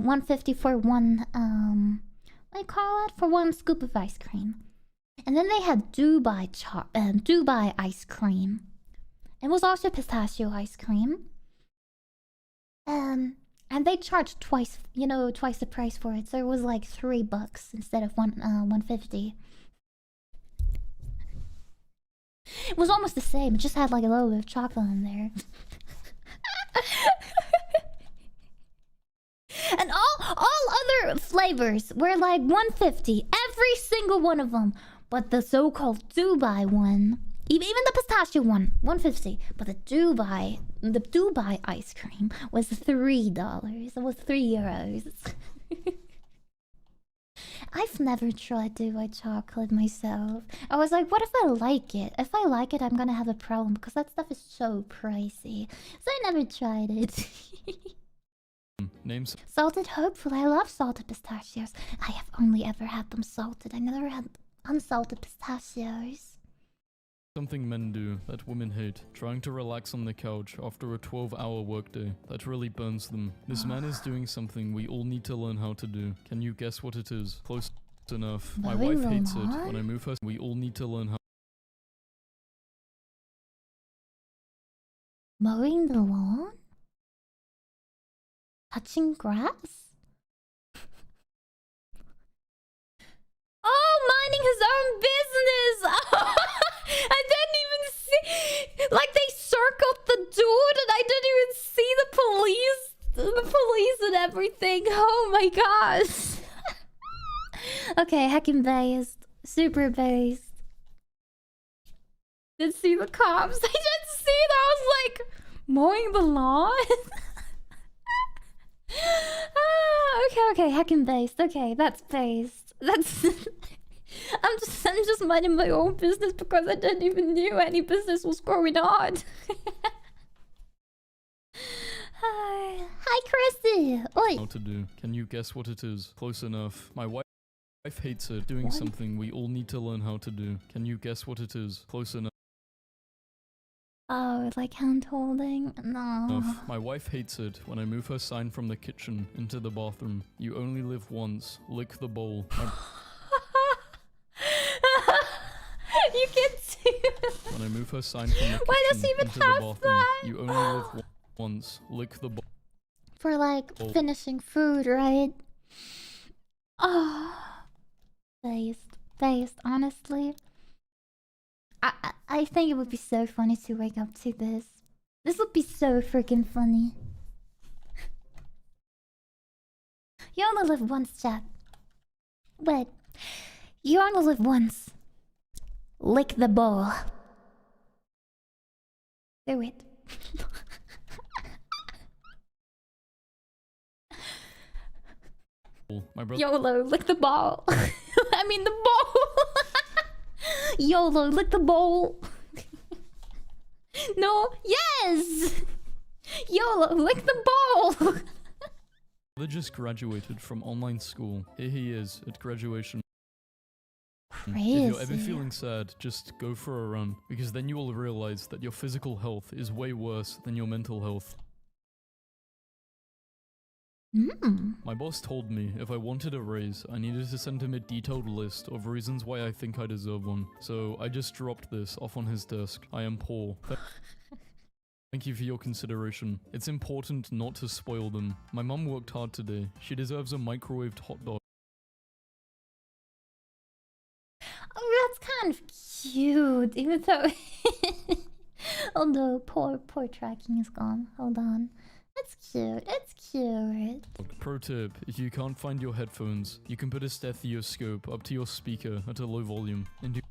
[SPEAKER 2] for one what do you call it? For one scoop of ice cream. And then they had Dubai ice cream. It was also pistachio ice cream. And they charged twice the price for it. So it was like $3 instead of 150. It was almost the same. It just had like a little bit of chocolate in there. And all other flavors were like 150. Every single one of them. But the so-called Dubai one, even the pistachio one, 150. But the Dubai ice cream was $3. It was €3. I've never tried Dubai chocolate myself. I was like, what if I like it? If I like it, I'm gonna have a problem because that stuff is so pricey. So I never tried it.
[SPEAKER 5] Names.
[SPEAKER 2] Salted, hopefully. I love salted pistachios. I have only ever had them salted. I never had unsalted pistachios.
[SPEAKER 5] Something men do that women hate. Trying to relax on the couch after a 12-hour workday. That really burns them. This man is doing something we all need to learn how to do. Can you guess what it is? Close enough. My wife hates it. When I move her, we all need to learn how.
[SPEAKER 2] Mowing the lawn? Touching grass? Oh, minding his own business! I didn't even see... Like, they circled the dude and I didn't even see the police and everything. Oh my gosh. Okay, hacking based. Super based. Did see the cops. I didn't see that. I was like mowing the lawn. Okay, heckin' based. Okay, that's based. That's I'm just minding my own business because I didn't even knew any business was going on. Hi, Chrissy. Oi.
[SPEAKER 5] How to do. Can you guess what it is? Close enough. My wife hates it. Doing something we all need to learn how to do. Can you guess what it is? Close enough.
[SPEAKER 2] Oh, like hand holding? No.
[SPEAKER 5] My wife hates it when I move her sign from the kitchen into the bathroom. You only live once. Lick the bowl.
[SPEAKER 2] You can see.
[SPEAKER 5] When I move her sign from the
[SPEAKER 2] Why does
[SPEAKER 5] kitchen
[SPEAKER 2] he even
[SPEAKER 5] into the
[SPEAKER 2] have
[SPEAKER 5] bathroom.
[SPEAKER 2] that?
[SPEAKER 5] You only live once. Lick the bowl.
[SPEAKER 2] For like finishing food, right? Oh. Based, honestly. I think it would be so funny to wake up to this. This would be so freaking funny. You only live once, chat. Wait. You only live once. Lick the bowl. Do it.
[SPEAKER 5] My brother.
[SPEAKER 2] YOLO, lick the ball. I mean the bowl. YOLO, lick the bowl. No, yes. YOLO, lick the bowl.
[SPEAKER 5] They just graduated from online school. Here he is at graduation.
[SPEAKER 2] Crazy.
[SPEAKER 5] If you're ever feeling sad, just go for a run, because then you will realize that your physical health is way worse than your mental health. My boss told me if I wanted a raise, I needed to send him a detailed list of reasons why I think I deserve one. So I just dropped this off on his desk. I am poor. Thank you for your consideration. It's important not to spoil them. My mum worked hard today. She deserves a microwaved hot dog.
[SPEAKER 2] Oh, that's kind of cute, even though... Although, poor tracking is gone. Hold on. That's cute, it's cute.
[SPEAKER 5] Pro tip, if you can't find your headphones, you can put a stethoscope up to your speaker at a low volume and do...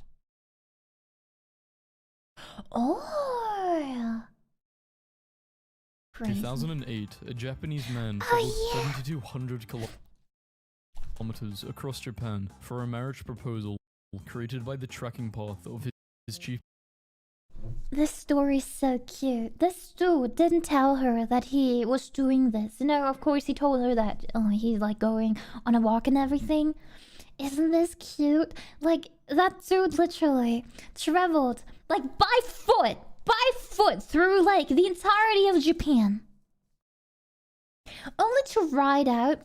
[SPEAKER 2] Oh! Crazy.
[SPEAKER 5] 2008, a Japanese man
[SPEAKER 2] Oh,
[SPEAKER 5] traveled 7,200 kilometers across Japan for a marriage proposal created by the tracking path of his chief.
[SPEAKER 2] This story's so cute. This dude didn't tell her that he was doing this. You know, of course he told her that he's like going on a walk and everything. Isn't this cute? Like, that dude literally traveled like by foot through like the entirety of Japan. Only to ride out.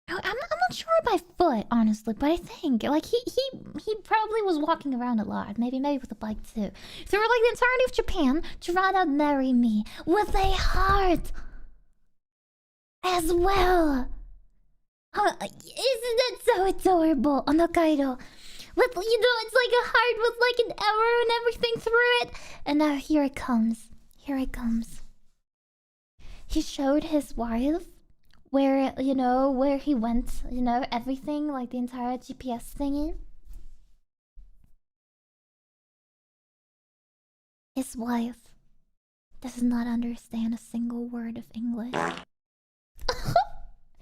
[SPEAKER 2] I'm not sure by foot, honestly, but I think like he probably was walking around a lot, maybe with a bike too. Through like the entirety of Japan to ride out "Marry Me" with a heart as well. Isn't that so adorable on Hokkaido? With it's like a heart with like an arrow and everything through it. And now here it comes. Here it comes. He showed his wife where, where he went, everything, like the entire GPS thingy. His wife does not understand a single word of English.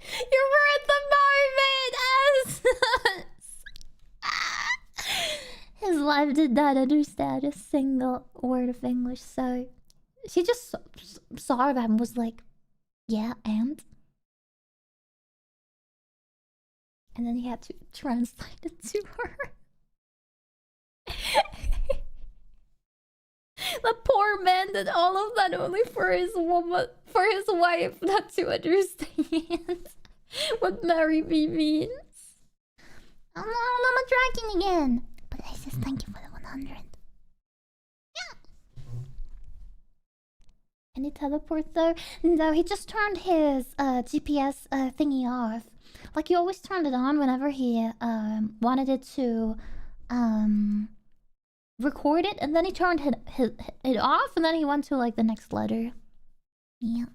[SPEAKER 2] You were at the moment! His wife did not understand a single word of English, so she just saw him and was like, yeah, and? And then he had to translate it to her. The poor man did all of that only for his wife not to understand what "marry me" means. Oh no, I'm tracking again. But I says thank you for the 100. Yeah. Can he teleport though? No, he just turned his GPS thingy off. Like he always turned it on whenever he wanted it to record it, and then he turned it off, and then he went to like the next letter. Yeah.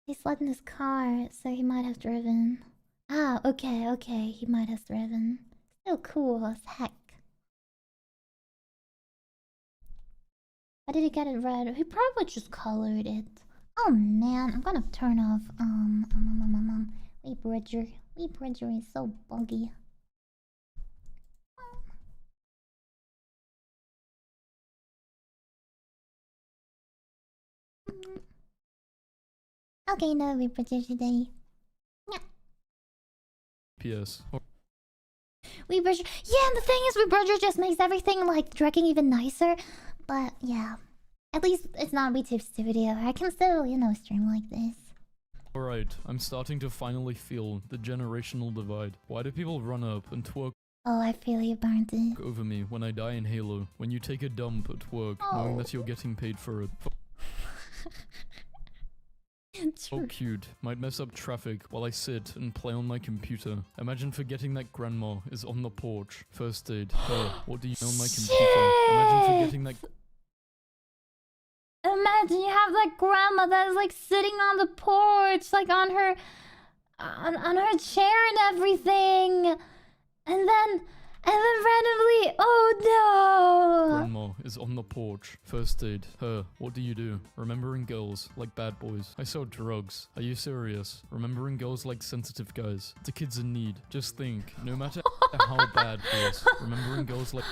[SPEAKER 2] He slept in his car, so he might have driven. Ah, okay, he might have driven. So cool as heck. Why did he get it red? He probably just colored it. Oh man, I'm gonna turn off Wait Bridger. Wait Bridger is so buggy. Okay, no Wait Bridger today.
[SPEAKER 5] PS.
[SPEAKER 2] Wait Bridger. Yeah, and the thing is, Wait Bridger just makes everything like Drecking even nicer. But yeah, at least it's not a VTuber studio. I can still, you know, stream like this.
[SPEAKER 5] Alright, I'm starting to finally feel the generational divide. Why do people run up and twerk
[SPEAKER 2] Oh, I feel you, Barnty.
[SPEAKER 5] over me when I die in Halo? When you take a dump at work, knowing that you're getting paid for it. So cute. Might mess up traffic while I sit and play on my computer. Imagine forgetting that grandma is on the porch. First aid. Her. What do you know on my computer? Imagine forgetting that.
[SPEAKER 2] Imagine you have that grandma that is like sitting on the porch, like on her her chair and everything. And then randomly, oh no!
[SPEAKER 5] Grandma is on the porch. First aid. Her. What do you do? Remembering girls like bad boys. I sell drugs. Are you serious? Remembering girls like sensitive guys. The kids in need. Just think. No matter how bad this. Remembering girls like.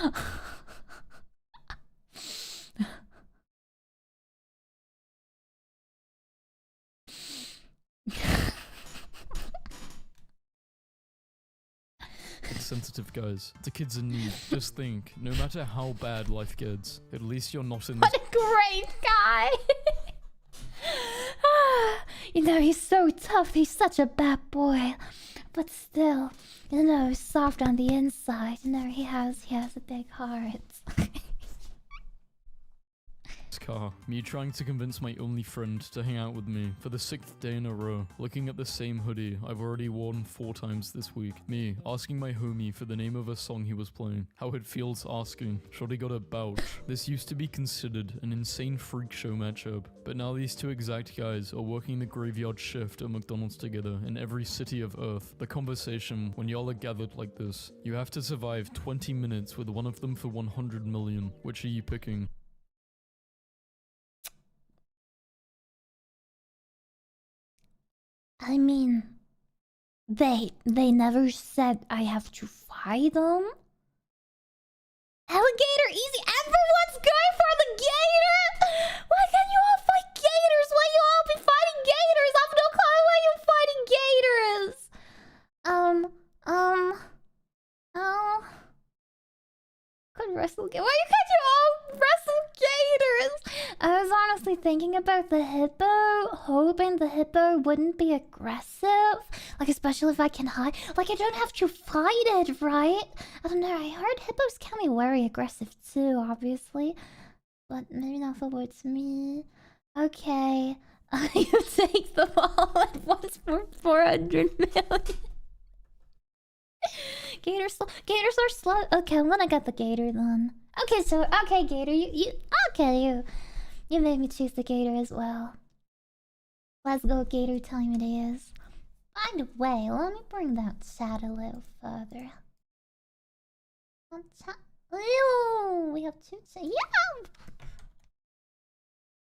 [SPEAKER 5] Sensitive guys. The kids in need. Just think. No matter how bad life gets, at least you're not in this.
[SPEAKER 2] What a great guy! You know, he's so tough. He's such a bad boy. But still, you know, soft on the inside. You know, he has a big heart.
[SPEAKER 5] Car. Me trying to convince my only friend to hang out with me for the 6th day in a row, looking at the same hoodie I've already worn 4 times this week. Me asking my homie for the name of a song he was playing. How it feels asking. Shorty got a bouch. This used to be considered an insane freak show matchup, but now these two exact guys are working the graveyard shift at McDonald's together in every city of Earth. The conversation when y'all are gathered like this. You have to survive 20 minutes with one of them for 100 million. Which are you picking?
[SPEAKER 2] I mean, they never said I have to fight them. Alligator, easy. Everyone's going for the gator. Why can't you all fight gators? Why you all be fighting gators? I have no clue why you fighting gators. Could wrestle. Why can't you all wrestle gators? I was honestly thinking about the hippo, hoping the hippo wouldn't be aggressive. Like, especially if I can hide. Like, I don't have to fight it, right? I don't know. I heard hippos can be very aggressive too, obviously. But maybe not for it's me. Okay. You take them all at once for 400 million. Gators are slow. Okay, I'm gonna get the gator then. Okay, so gator, you made me choose the gator as well. Let's go gator time it is. By the way, let me bring that chat a little further. Ew, we have 2 chats. Yeah!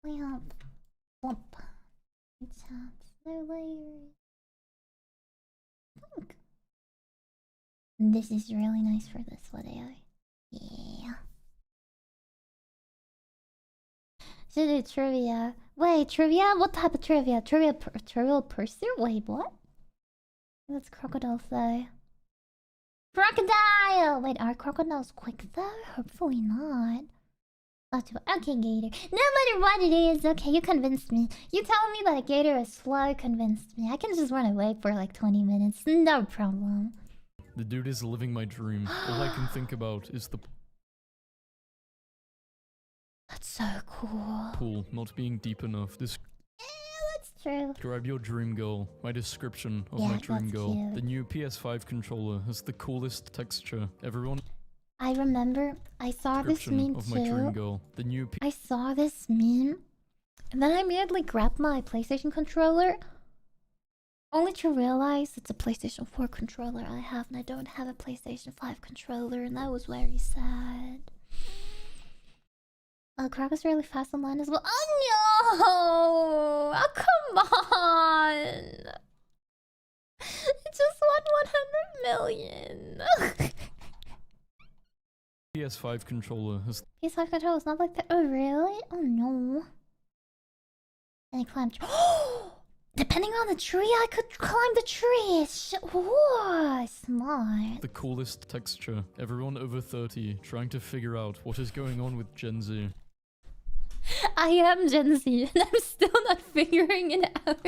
[SPEAKER 2] We have whoop. Chats, no layers. This is really nice for this video. Yeah. Should do trivia. Wait, trivia? What type of trivia? Trivial pursuit? Wait, what? What's crocodile say? Crocodile! Wait, are crocodiles quick though? Hopefully not. Okay, gator. No matter what it is, okay, you convinced me. You telling me that a gator is slow convinced me. I can just run away for like 20 minutes. No problem.
[SPEAKER 5] The dude is living my dream. All I can think about is the
[SPEAKER 2] That's so cool.
[SPEAKER 5] pool not being deep enough.
[SPEAKER 2] Yeah, that's true.
[SPEAKER 5] Describe your dream girl. My description of
[SPEAKER 2] Yeah,
[SPEAKER 5] my dream
[SPEAKER 2] that's
[SPEAKER 5] girl.
[SPEAKER 2] cute.
[SPEAKER 5] The new PS5 controller has the coolest texture. Everyone
[SPEAKER 2] I remember I saw this
[SPEAKER 5] description
[SPEAKER 2] meme
[SPEAKER 5] of my dream
[SPEAKER 2] too.
[SPEAKER 5] girl. The new
[SPEAKER 2] I saw this meme, and then I immediately grabbed my PlayStation controller. Only to realize it's a PlayStation 4 controller I have, and I don't have a PlayStation 5 controller, and that was very sad. Crack is really fast online as well. Oh no! Oh, come on! It just won 100 million.
[SPEAKER 5] PS5 controller has
[SPEAKER 2] PS5 controller is not like that. Oh really? Oh no. And I climbed. Depending on the tree, I could climb the tree. Whoa, smart.
[SPEAKER 5] the coolest texture. Everyone over 30 trying to figure out what is going on with Gen Z.
[SPEAKER 2] I am Gen Z, and I'm still not figuring it out.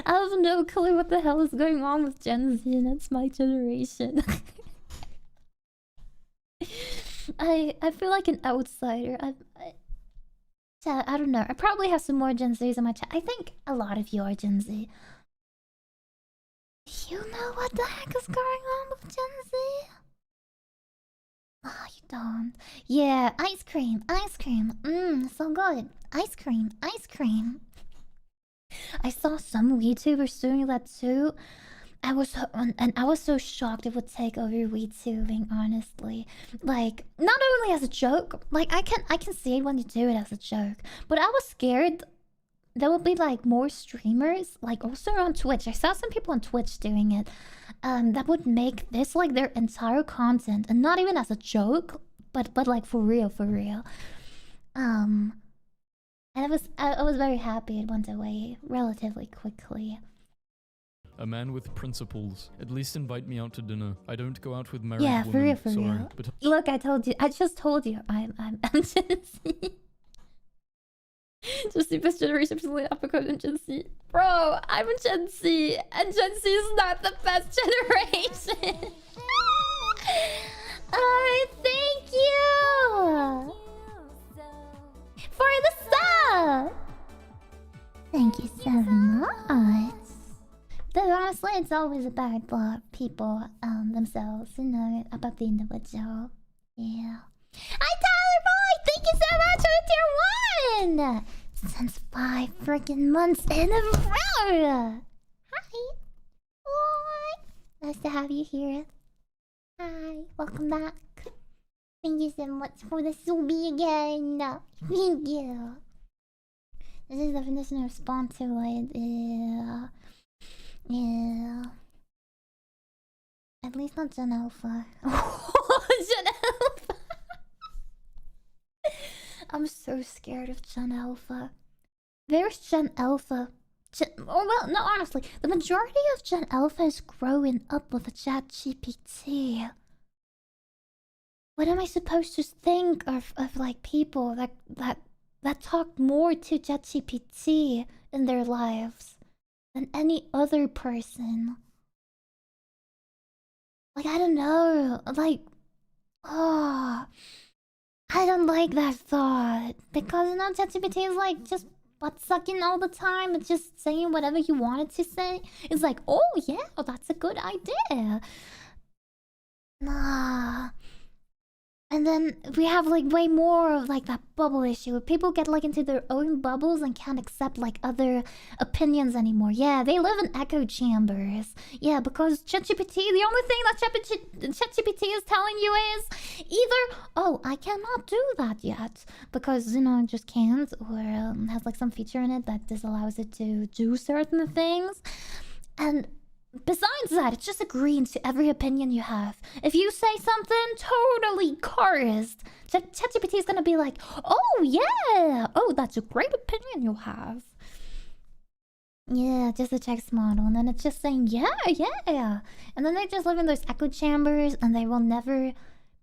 [SPEAKER 2] I have no clue what the hell is going on with Gen Z, and that's my generation. I feel like an outsider. I don't know. I probably have some more Gen Zs in my chat. I think a lot of you are Gen Z. You know what the heck is going on with Gen Z? Oh, you don't. Yeah, ice cream, ice cream. So good. Ice cream, ice cream. I saw some VTubers doing that too. I was so shocked it would take over VTubing, honestly. Like, not only as a joke, like I can see it when you do it as a joke, but I was scared there would be like more streamers, like also on Twitch. I saw some people on Twitch doing it, that would make this like their entire content, and not even as a joke, but like for real, for real. And I was very happy it went away relatively quickly.
[SPEAKER 5] A man with principles. At least invite me out to dinner. I don't go out with married
[SPEAKER 2] Yeah,
[SPEAKER 5] women.
[SPEAKER 2] for real, for
[SPEAKER 5] Sorry,
[SPEAKER 2] real.
[SPEAKER 5] but
[SPEAKER 2] Look, I told you. I just told you. I'm Gen Z. Just the best generation personally uppercut in Gen Z. Bro, I'm a Gen Z, and Gen Z is not the best generation. Oh, thank you for the sub. Thank you so much. Though honestly, it's always about the people themselves, you know, about the individual. Yeah. Hi, Tyler Boy! Thank you so much for the tier 1! Since 5 freaking months in a row! Hi! What? Nice to have you here. Hi, welcome back. Thank you so much for the subi again. Thank you. This is the definition of response to it. Yeah. Yeah. At least not Gen Alpha. Gen Alpha! I'm so scared of Gen Alpha. There's Gen Alpha. Oh, well, no, honestly. The majority of Gen Alpha is growing up with a ChatGPT. What am I supposed to think of like people that talk more to ChatGPT in their lives than any other person? Like, I don't know. Like, oh, I don't like that thought. Because, you know, ChatGPT is like just butt sucking all the time. It's just saying whatever you want it to say. It's like, oh yeah, that's a good idea. Nah. And then we have like way more of like that bubble issue. People get like into their own bubbles and can't accept like other opinions anymore. Yeah, they live in echo chambers. Yeah, because ChatGPT, the only thing that ChatGPT is telling you is either, oh, I cannot do that yet because, you know, it just can't, or has like some feature in it that disallows it to do certain things. And besides that, it's just agreeing to every opinion you have. If you say something totally cursed, ChatGPT is gonna be like, oh yeah, oh, that's a great opinion you have. Yeah, just a text model, and then it's just saying, yeah. And then they just live in those echo chambers, and they will never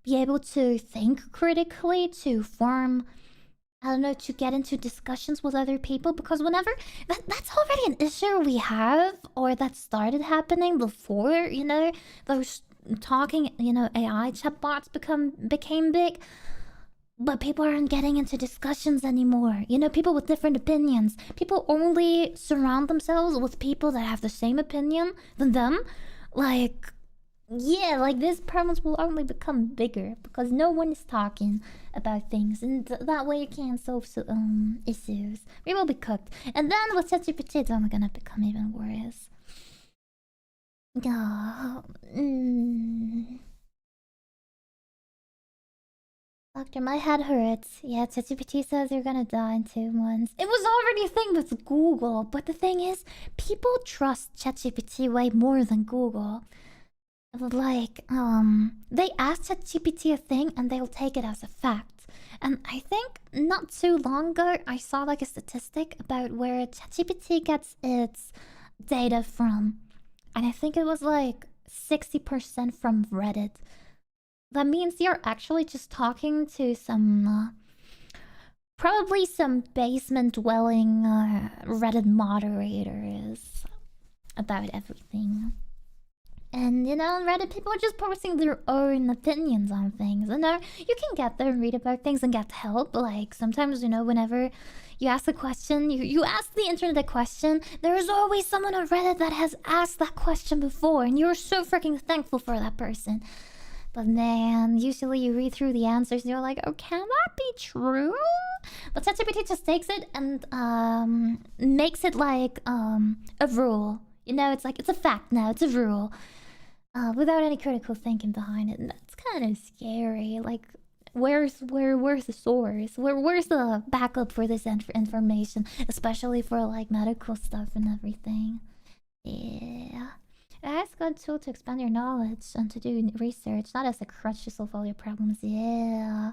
[SPEAKER 2] be able to think critically, to form, I don't know, to get into discussions with other people, because whenever that's already an issue we have, or that started happening before, you know, those talking, you know, AI chatbots became big. But people aren't getting into discussions anymore. You know, people with different opinions. People only surround themselves with people that have the same opinion than them. Like, yeah, like these problems will only become bigger because no one is talking about things, and that way you can't solve issues. We will be cooked, and then with ChatGPT, it's only gonna become even worse. Oh, Doctor, my head hurts. Yeah, ChatGPT says you're gonna die in 2 months. It was already a thing with Google, but the thing is, people trust ChatGPT way more than Google. Like, they ask ChatGPT a thing and they'll take it as a fact. And I think not too long ago, I saw like a statistic about where ChatGPT gets its data from. And I think it was like 60% from Reddit. That means you're actually just talking to some, probably some basement dwelling Reddit moderators about everything. And you know, on Reddit, people are just posting their own opinions on things. You know, you can get there and read about things and get help. Like sometimes, you know, whenever you ask a question, you ask the internet a question, there is always someone on Reddit that has asked that question before, and you're so freaking thankful for that person. But man, usually you read through the answers and you're like, oh, can that be true? But ChatGPT just takes it and makes it like a rule. You know, it's like, it's a fact now, it's a rule. Without any critical thinking behind it. And that's kind of scary. Like, where's the source? Where's the backup for this information? Especially for like medical stuff and everything. Yeah. It's a good tool to expand your knowledge and to do research, not as a crutch to solve all your problems. Yeah.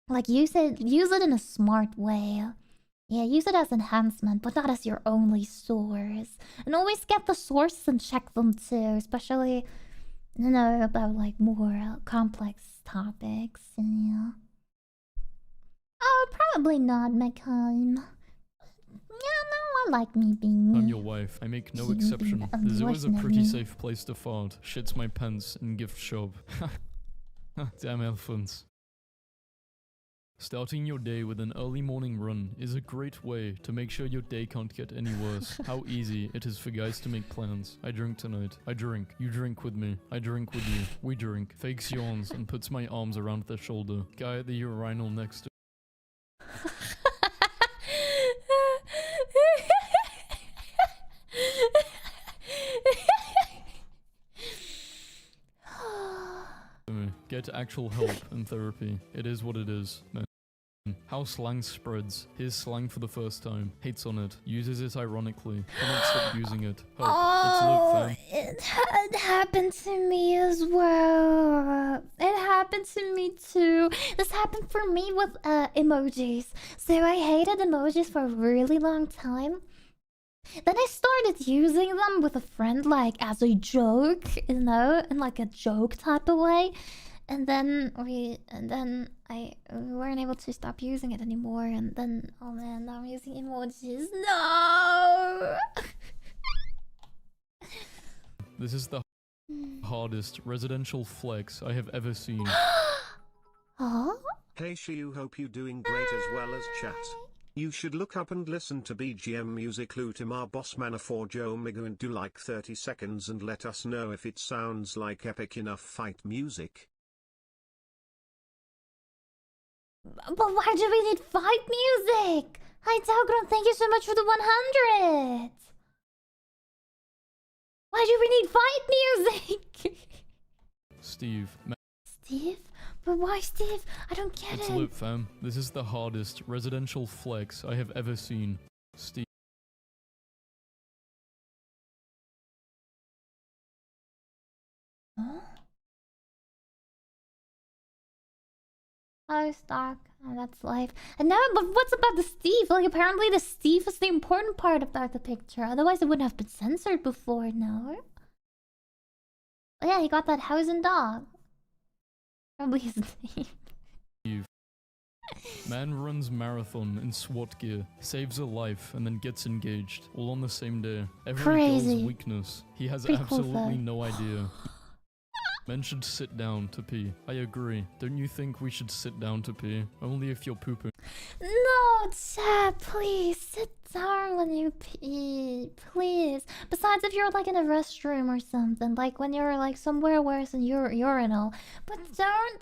[SPEAKER 2] Like, use it in a smart way. Yeah, use it as enhancement, but not as your only source. And always get the sources and check them too, especially, you know, about like more complex topics. Yeah. Oh, probably not, McCoy. Yeah, no, I like me being me.
[SPEAKER 5] I'm your wife. I make no exception. There's always a pretty safe place to fart. Shits my pants in gift shop. Damn elephants. Starting your day with an early morning run is a great way to make sure your day can't get any worse. How easy it is for guys to make plans. I drink tonight. I drink. You drink with me. I drink with you. We drink. Fakes yawns and puts my arms around their shoulder. Guy at the urinal next to me. Get actual help and therapy. It is what it is, man. How slang spreads. Here's slang for the first time. Hates on it. Uses it ironically. Cannot stop using it. Help.
[SPEAKER 2] Oh,
[SPEAKER 5] it's
[SPEAKER 2] it happened to me as well. It happened to me too. This happened for me with emojis. So I hated emojis for a really long time. Then I started using them with a friend, like as a joke, you know, in like a joke type of way. And then we weren't able to stop using it anymore. And then, oh man, now I'm using emojis. No.
[SPEAKER 5] This is the hardest residential flex I have ever seen.
[SPEAKER 2] Huh?
[SPEAKER 6] Hey Shiu, hope you doing great as well as chat. You should look up and listen to BGM music Lutimar Bossman for Joe Migu and do like 30 seconds and let us know if it sounds like epic enough fight music.
[SPEAKER 2] But why do we need fight music? Hi Talgron, thank you so much for the 100. Why do we need fight music?
[SPEAKER 5] Steve.
[SPEAKER 2] Steve? But why Steve? I don't get
[SPEAKER 5] It's
[SPEAKER 2] it.
[SPEAKER 5] lit, fam. This is the hardest residential flex I have ever seen. Steve.
[SPEAKER 2] Huh? Oh, stock. Oh, that's life. And now, but what's about the Steve? Like, apparently the Steve is the important part about the picture. Otherwise, it wouldn't have been censored before, no? Oh, yeah, he got that house and dog. Probably his name.
[SPEAKER 5] Steve. Man runs marathon in SWAT gear, saves a life, and then gets engaged, all on the same day. Every
[SPEAKER 2] Crazy.
[SPEAKER 5] girl's weakness. He has
[SPEAKER 2] Pretty cool
[SPEAKER 5] absolutely
[SPEAKER 2] fact.
[SPEAKER 5] no idea. Men should sit down to pee. I agree. Don't you think we should sit down to pee? Only if you're pooping.
[SPEAKER 2] No, chat, please sit down when you pee, please. Besides, if you're like in a restroom or something, like when you're like somewhere where it's a urinal, but don't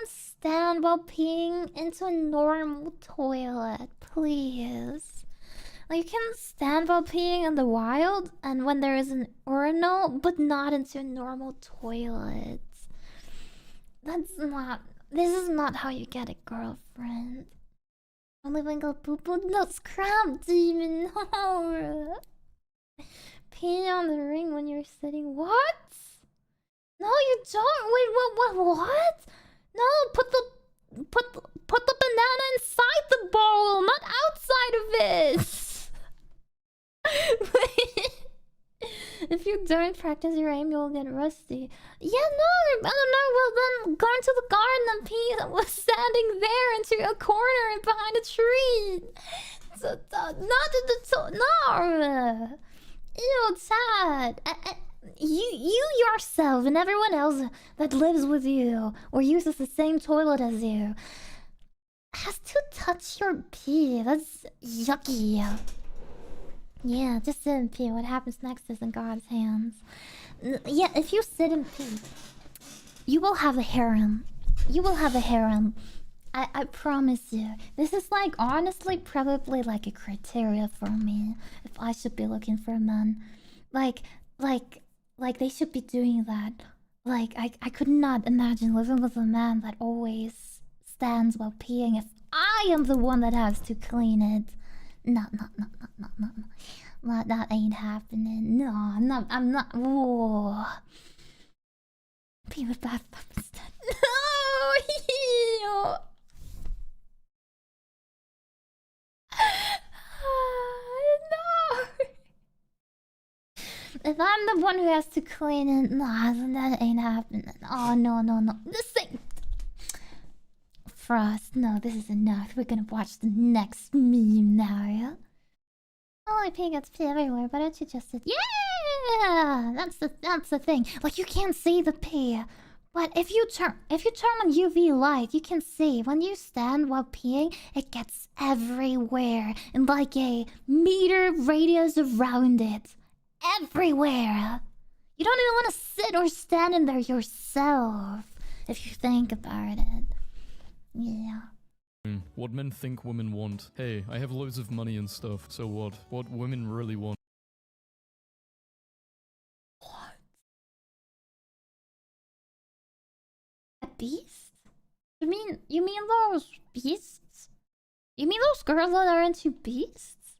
[SPEAKER 2] stand while peeing into a normal toilet, please. Like, you can stand while peeing in the wild, and when there is an urinal, but not into a normal toilet. That's not. This is not how you get a girlfriend. Only when go poo poo. No, scrap demon. No. Pee on the ring when you're sitting. What? No, you don't. Wait, what? No, put the banana inside the bowl, not outside of it. If you don't practice your aim, you'll get rusty. Yeah, no, I don't know. Well, then go into the garden and pee that was standing there into a corner and behind a tree. So, not in the no. Ew, it's sad. You yourself and everyone else that lives with you or uses the same toilet as you has to touch your pee. That's yucky. Yeah, just sit and pee. What happens next is in God's hands. Yeah, if you sit and pee, you will have a harem. You will have a harem. I promise you. This is like, honestly, probably like a criteria for me. If I should be looking for a man. Like they should be doing that. Like, I could not imagine living with a man that always stands while peeing if I am the one that has to clean it. No. That ain't happening. No, I'm not. Whoa. Pee with bathtub instead. No! No! If I'm the one who has to clean it, nah, that ain't happening. Oh, no. This thing. Frost, no, this is enough. We're gonna watch the next meme now, yeah? Oh, pee gets pee everywhere, but don't you just... Yeah! That's the thing. Like, you can't see the pee. But if you turn on UV light, you can see. When you stand while peeing, it gets everywhere. In like a meter radius around it. Everywhere. You don't even want to sit or stand in there yourself. If you think about it. Yeah.
[SPEAKER 5] What men think women want. Hey, I have loads of money and stuff, so what? What women really want.
[SPEAKER 2] What? A beast? You mean those beasts? You mean those girls that are into beasts?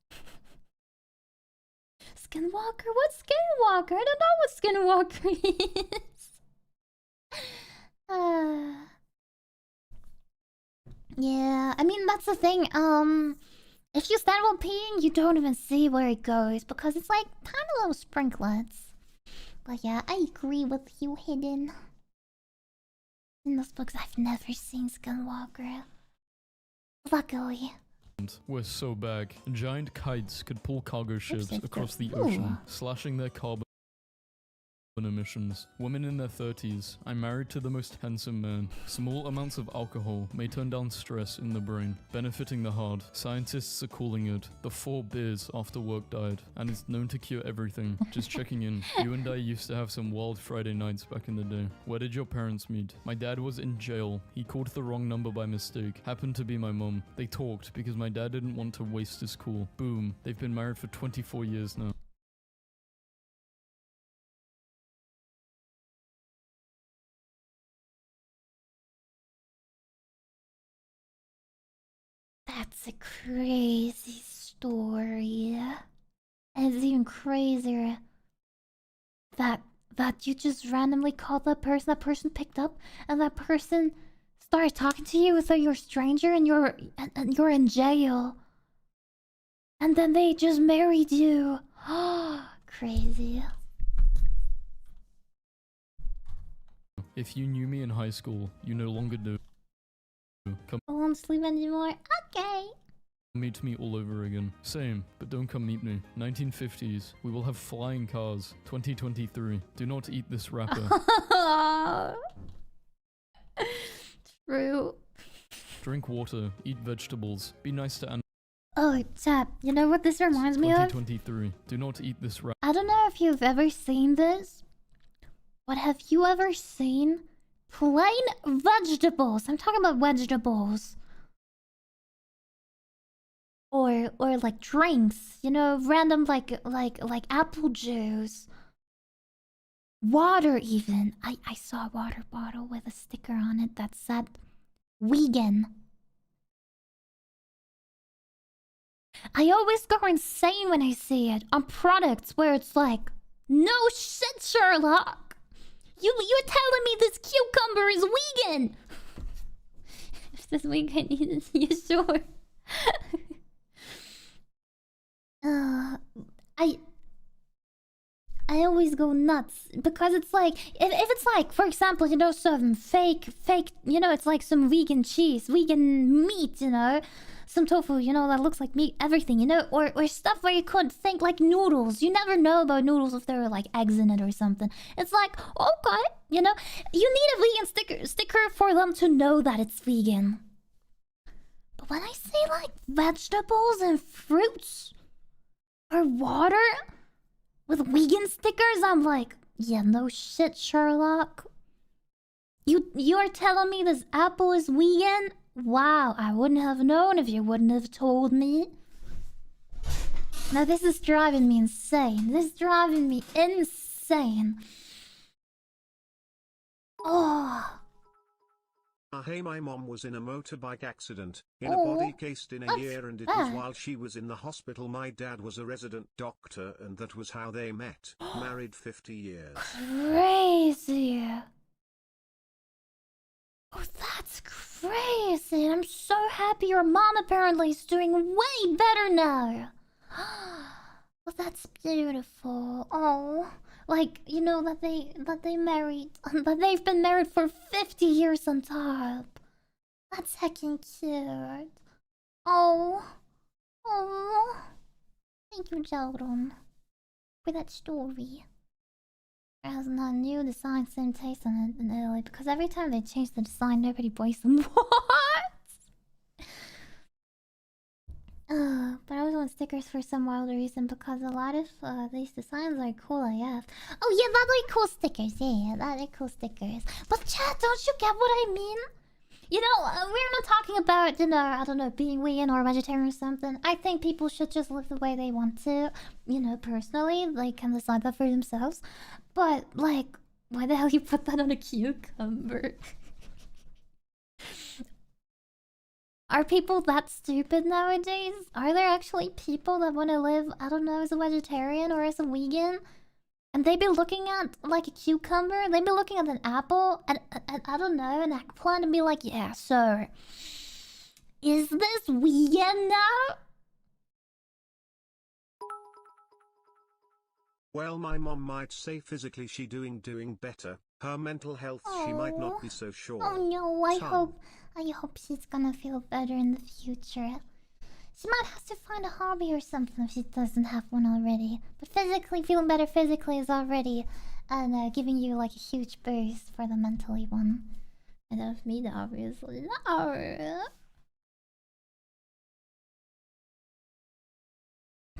[SPEAKER 2] Skinwalker? What's Skinwalker? I don't know what Skinwalker is. Yeah, I mean, that's the thing. If you stand while peeing, you don't even see where it goes because it's like tiny little sprinklets. But yeah, I agree with you, Hidden. In those books, I've never seen Skinwalker. Luckily.
[SPEAKER 5] We're so big. Giant kites could pull cargo ships across the
[SPEAKER 2] Ooh.
[SPEAKER 5] ocean, slashing their carbon emissions. Women in their 30s. I'm married to the most handsome man. Small amounts of alcohol may turn down stress in the brain, benefiting the heart. Scientists are calling it the 4 beers after work diet, and it's known to cure everything. Just checking in. You and I used to have some wild Friday nights back in the day. Where did your parents meet? My dad was in jail. He called the wrong number by mistake. Happened to be my mom. They talked because my dad didn't want to waste his cool. Boom. They've been married for 24 years now.
[SPEAKER 2] That's a crazy story. And it's even crazier that you just randomly called that person picked up, and that person started talking to you as though you're a stranger and you're in jail. And then they just married you. Crazy.
[SPEAKER 5] If you knew me in high school, you no longer do. Come
[SPEAKER 2] I won't sleep anymore. Okay.
[SPEAKER 5] meet me all over again. Same, but don't come meet me. 1950s. We will have flying cars. 2023. Do not eat this wrapper.
[SPEAKER 2] True.
[SPEAKER 5] Drink water. Eat vegetables. Be nice to animals.
[SPEAKER 2] Oh, chat. You know what this reminds me of?
[SPEAKER 5] 2023. Do not eat this wrapper.
[SPEAKER 2] I don't know if you've ever seen this, but have you ever seen plain vegetables? I'm talking about vegetables. or like drinks, you know, random like apple juice, water even. I saw a water bottle with a sticker on it that said vegan. I always go insane when I see it on products where it's like, no shit, Sherlock. You're telling me this cucumber is vegan? If this vegan, you sure? I always go nuts because it's like if it's like, for example, you know, some fake, you know, it's like some vegan cheese, vegan meat, you know, some tofu, you know, that looks like meat, everything, you know, or stuff where you could think like noodles. You never know about noodles if there are like eggs in it or something. It's like, okay, you know, you need a vegan sticker for them to know that it's vegan. But when I say like vegetables and fruits or water with vegan stickers, I'm like, yeah, no shit, Sherlock. You are telling me this apple is vegan? Wow, I wouldn't have known if you wouldn't have told me. Now this is driving me insane. This is driving me insane. Oh.
[SPEAKER 6] Hey, my mom was in a motorbike accident, in a body cased in a year, and it was while she was in the hospital. My dad was a resident doctor, and that was how they met. Married 50 years.
[SPEAKER 2] Crazy. Oh, that's crazy. I'm so happy your mom apparently is doing way better now. Well, that's beautiful. Oh. Like, you know, that they married, that they've been married for 50 years on top. That's heckin' cute. Oh. Oh. Thank you, Jordan, for that story. As not new design, same taste on it in Italy, because every time they change the design, nobody buys them. What? But I always want stickers for some wild reason because a lot of these designs are cool AF. Oh yeah, that are cool stickers. Yeah, that are cool stickers. But chat, don't you get what I mean? You know, we're not talking about, you know, I don't know, being vegan or vegetarian or something. I think people should just live the way they want to. You know, personally, they can decide that for themselves. But like, why the hell you put that on a cucumber? Are people that stupid nowadays? Are there actually people that want to live, I don't know, as a vegetarian or as a vegan? And they be looking at, like, a cucumber? They be looking at an apple and I don't know, an eggplant and be like, yeah, sir. Is this vegan now?
[SPEAKER 6] Well, my mom might say physically she doing better. Her mental health, she might not be so sure.
[SPEAKER 2] Oh no, I hope she's gonna feel better in the future. She might have to find a hobby or something if she doesn't have one already. But physically, feeling better physically is already giving you like a huge boost for the mentally one. I don't mean obviously. No.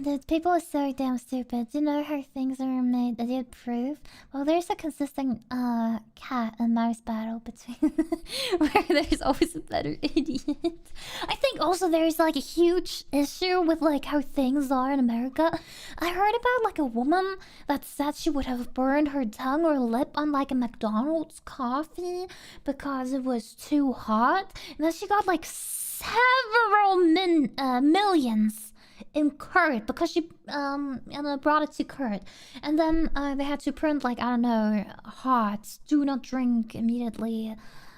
[SPEAKER 2] Dude, people are so damn stupid. Do you know how things are made that you prove? Well, there's a consistent cat and mouse battle between where there's always a better idiot. I think also there's like a huge issue with like how things are in America. I heard about like a woman that said she would have burned her tongue or lip on like a McDonald's coffee because it was too hot. And then she got like several millions in Kurt because she brought it to Kurt, and then they had to print like, I don't know, hot, do not drink immediately,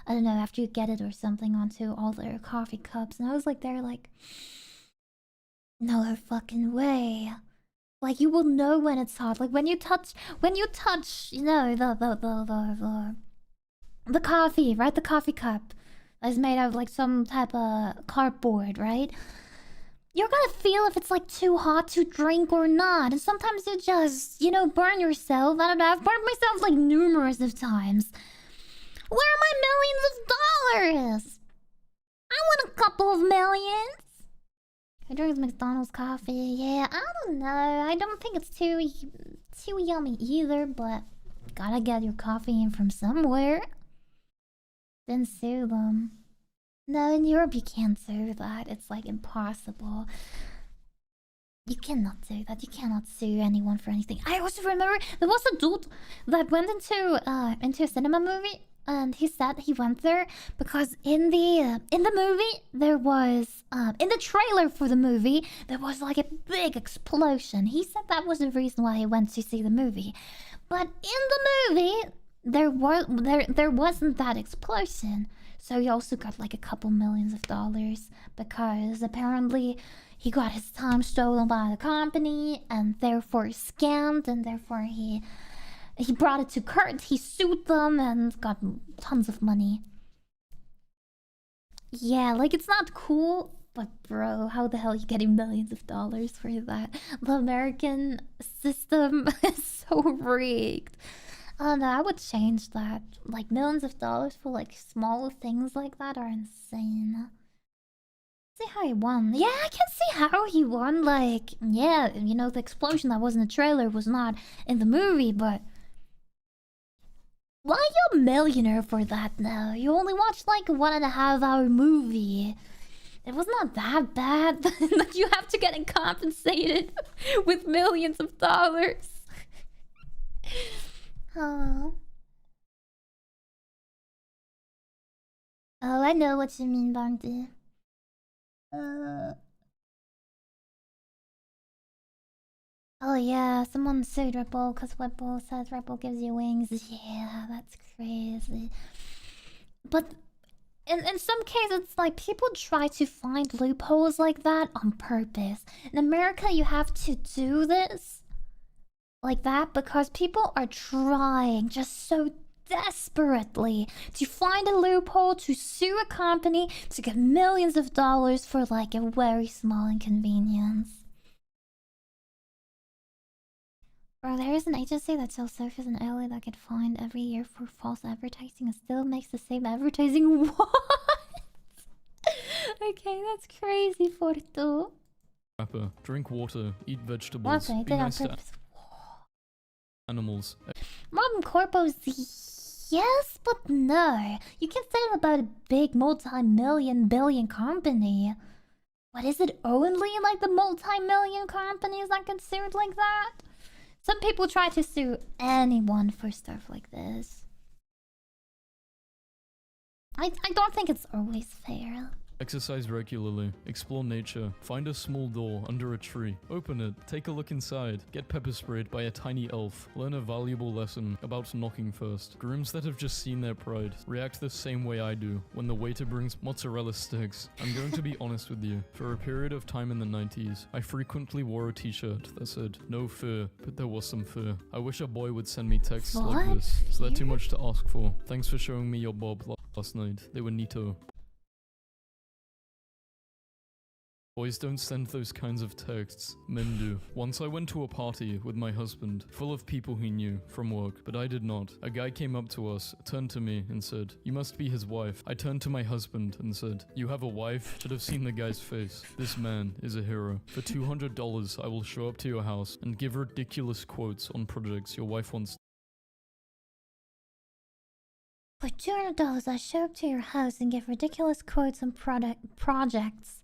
[SPEAKER 2] I don't know, after you get it or something onto all their coffee cups. And I was like, they're like, no fucking way. Like, you will know when it's hot. Like when you touch, you know, the coffee, right? The coffee cup is made out of like some type of cardboard, right? You're gonna feel if it's like too hot to drink or not. And sometimes you just, you know, burn yourself. I don't know, I've burned myself like numerous of times. Where are my millions of dollars? I want a couple of millions. Who drinks McDonald's coffee? Yeah, I don't know. I don't think it's too yummy either, but gotta get your coffee in from somewhere. Then sue them. No, in Europe you can't do that. It's like impossible. You cannot do that. You cannot sue anyone for anything. I also remember there was a dude that went into a cinema movie, and he said he went there because in the movie there was in the trailer for the movie there was like a big explosion. He said that was the reason why he went to see the movie, but in the movie there wasn't that explosion. So he also got like a couple millions of dollars because apparently he got his time stolen by the company and therefore scammed, and therefore he brought it to court. He sued them and got tons of money. Yeah, like it's not cool, but bro, how the hell are you getting millions of dollars for that? The American system is so rigged. Oh no, I would change that. Like millions of dollars for like small things like that are insane. See how he won. Yeah, I can see how he won. Like, yeah, you know, the explosion that was in the trailer was not in the movie, but why are you a millionaire for that now? You only watched like a 1.5-hour movie. It was not that bad that you have to get compensated with millions of dollars. Oh, I know what you mean, Bounty. Oh yeah, someone sued Ripple because Ripple says Ripple gives you wings. Yeah, that's crazy. But in some cases, it's like people try to find loopholes like that on purpose. In America, you have to do this like that because people are trying just so desperately to find a loophole to sue a company to get millions of dollars for like a very small inconvenience. Bro, there is an agency that sells surface and early that get fined every year for false advertising and still makes the same advertising. What? Okay, that's crazy, Fortu.
[SPEAKER 5] Rapper, drink water, eat vegetables,
[SPEAKER 2] What? I
[SPEAKER 5] be
[SPEAKER 2] did on
[SPEAKER 5] nice to
[SPEAKER 2] purpose.
[SPEAKER 5] animals.
[SPEAKER 2] Modern corpos, yes, but no. You can say it about a big multi-million billion company. What is it only like the multi-million companies that get sued like that? Some people try to sue anyone for stuff like this. I don't think it's always fair.
[SPEAKER 5] Exercise regularly, explore nature, find a small door under a tree, open it, take a look inside, get pepper sprayed by a tiny elf, learn a valuable lesson about knocking first. Grooms that have just seen their pride react the same way I do when the waiter brings mozzarella sticks. I'm going to be honest with you, for a period of time in the 90s, I frequently wore a t-shirt that said, no fear, but there was some fear. I wish a boy would send me texts like this. Is that too much to ask for? Thanks for showing me your bob last night. They were neato. Boys don't send those kinds of texts, men do. Once I went to a party with my husband, full of people he knew from work, but I did not. A guy came up to us, turned to me and said, you must be his wife. I turned to my husband and said, you have a wife? Should have seen the guy's face. This man is a hero. For $200, I will show up to your house and give ridiculous quotes on projects your wife wants.
[SPEAKER 2] For $200, I show up to your house and give ridiculous quotes on projects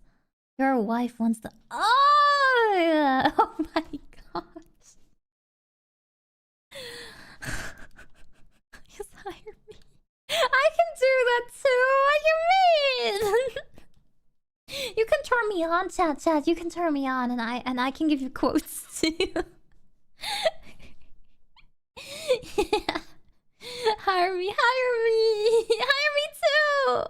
[SPEAKER 2] your wife wants to. Oh, yeah. Oh my gosh. Just hire me. I can do that too. What do you mean? You can turn me on, chat. You can turn me on, and I can give you quotes too. Yeah. Hire me too.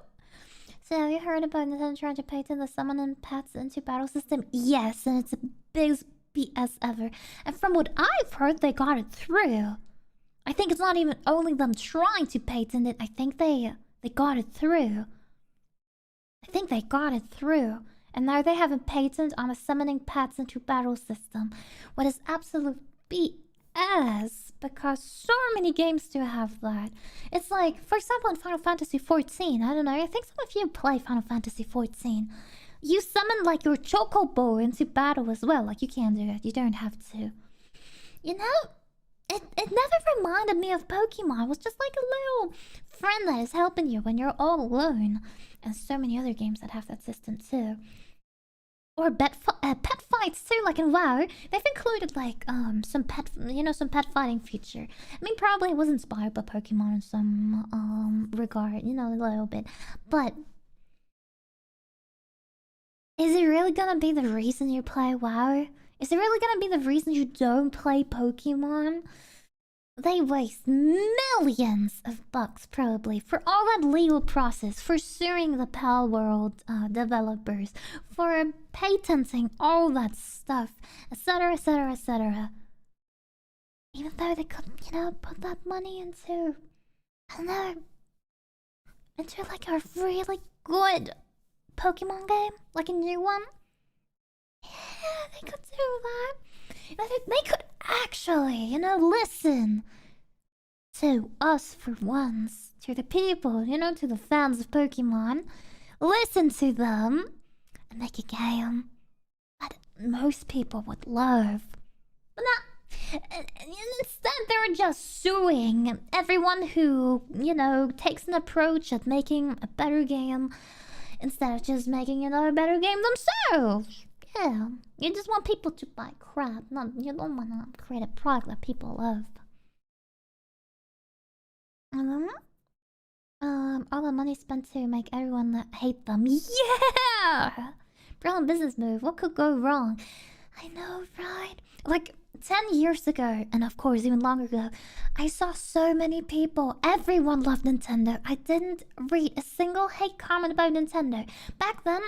[SPEAKER 2] So have you heard about Nintendo trying to patent the summon and pets into battle system? Yes, and it's the biggest BS ever. And from what I've heard, they got it through. I think it's not even only them trying to patent it. I think they got it through. And now they have a patent on a summoning pets into battle system. What is absolute BS, because so many games do have that. It's like, for example, in Final Fantasy 14, I don't know, I think some of you play Final Fantasy 14. You summon like your chocobo into battle as well. Like, you can do it, you don't have to. You know? it never reminded me of Pokemon. It was just like a little friend that is helping you when you're all alone. And so many other games that have that system too. Or pet fights too, like in WoW. They've included like some some pet fighting feature. I mean, probably it was inspired by Pokemon in some regard, a little bit. But is it really gonna be the reason you play WoW? Is it really gonna be the reason you don't play Pokemon? They waste millions of bucks probably for all that legal process, for suing the Pal World developers, for patenting all that stuff, etc, etc, etc. Even though they could, put that money into, I don't know, into like a really good Pokemon game, like a new one. Yeah, they could do that. They could actually, listen to us for once, to the people, to the fans of Pokemon. Listen to them and make a game that most people would love. But not. Instead, they're just suing everyone who, takes an approach at making a better game instead of just making another better game themselves. Yeah, you just want people to buy crap. You don't want to create a product that people love. All the money spent to make everyone hate them. Yeah! Brilliant business move. What could go wrong? I know, right? Like 10 years ago, and of course even longer ago, I saw so many people. Everyone loved Nintendo. I didn't read a single hate comment about Nintendo. Back then,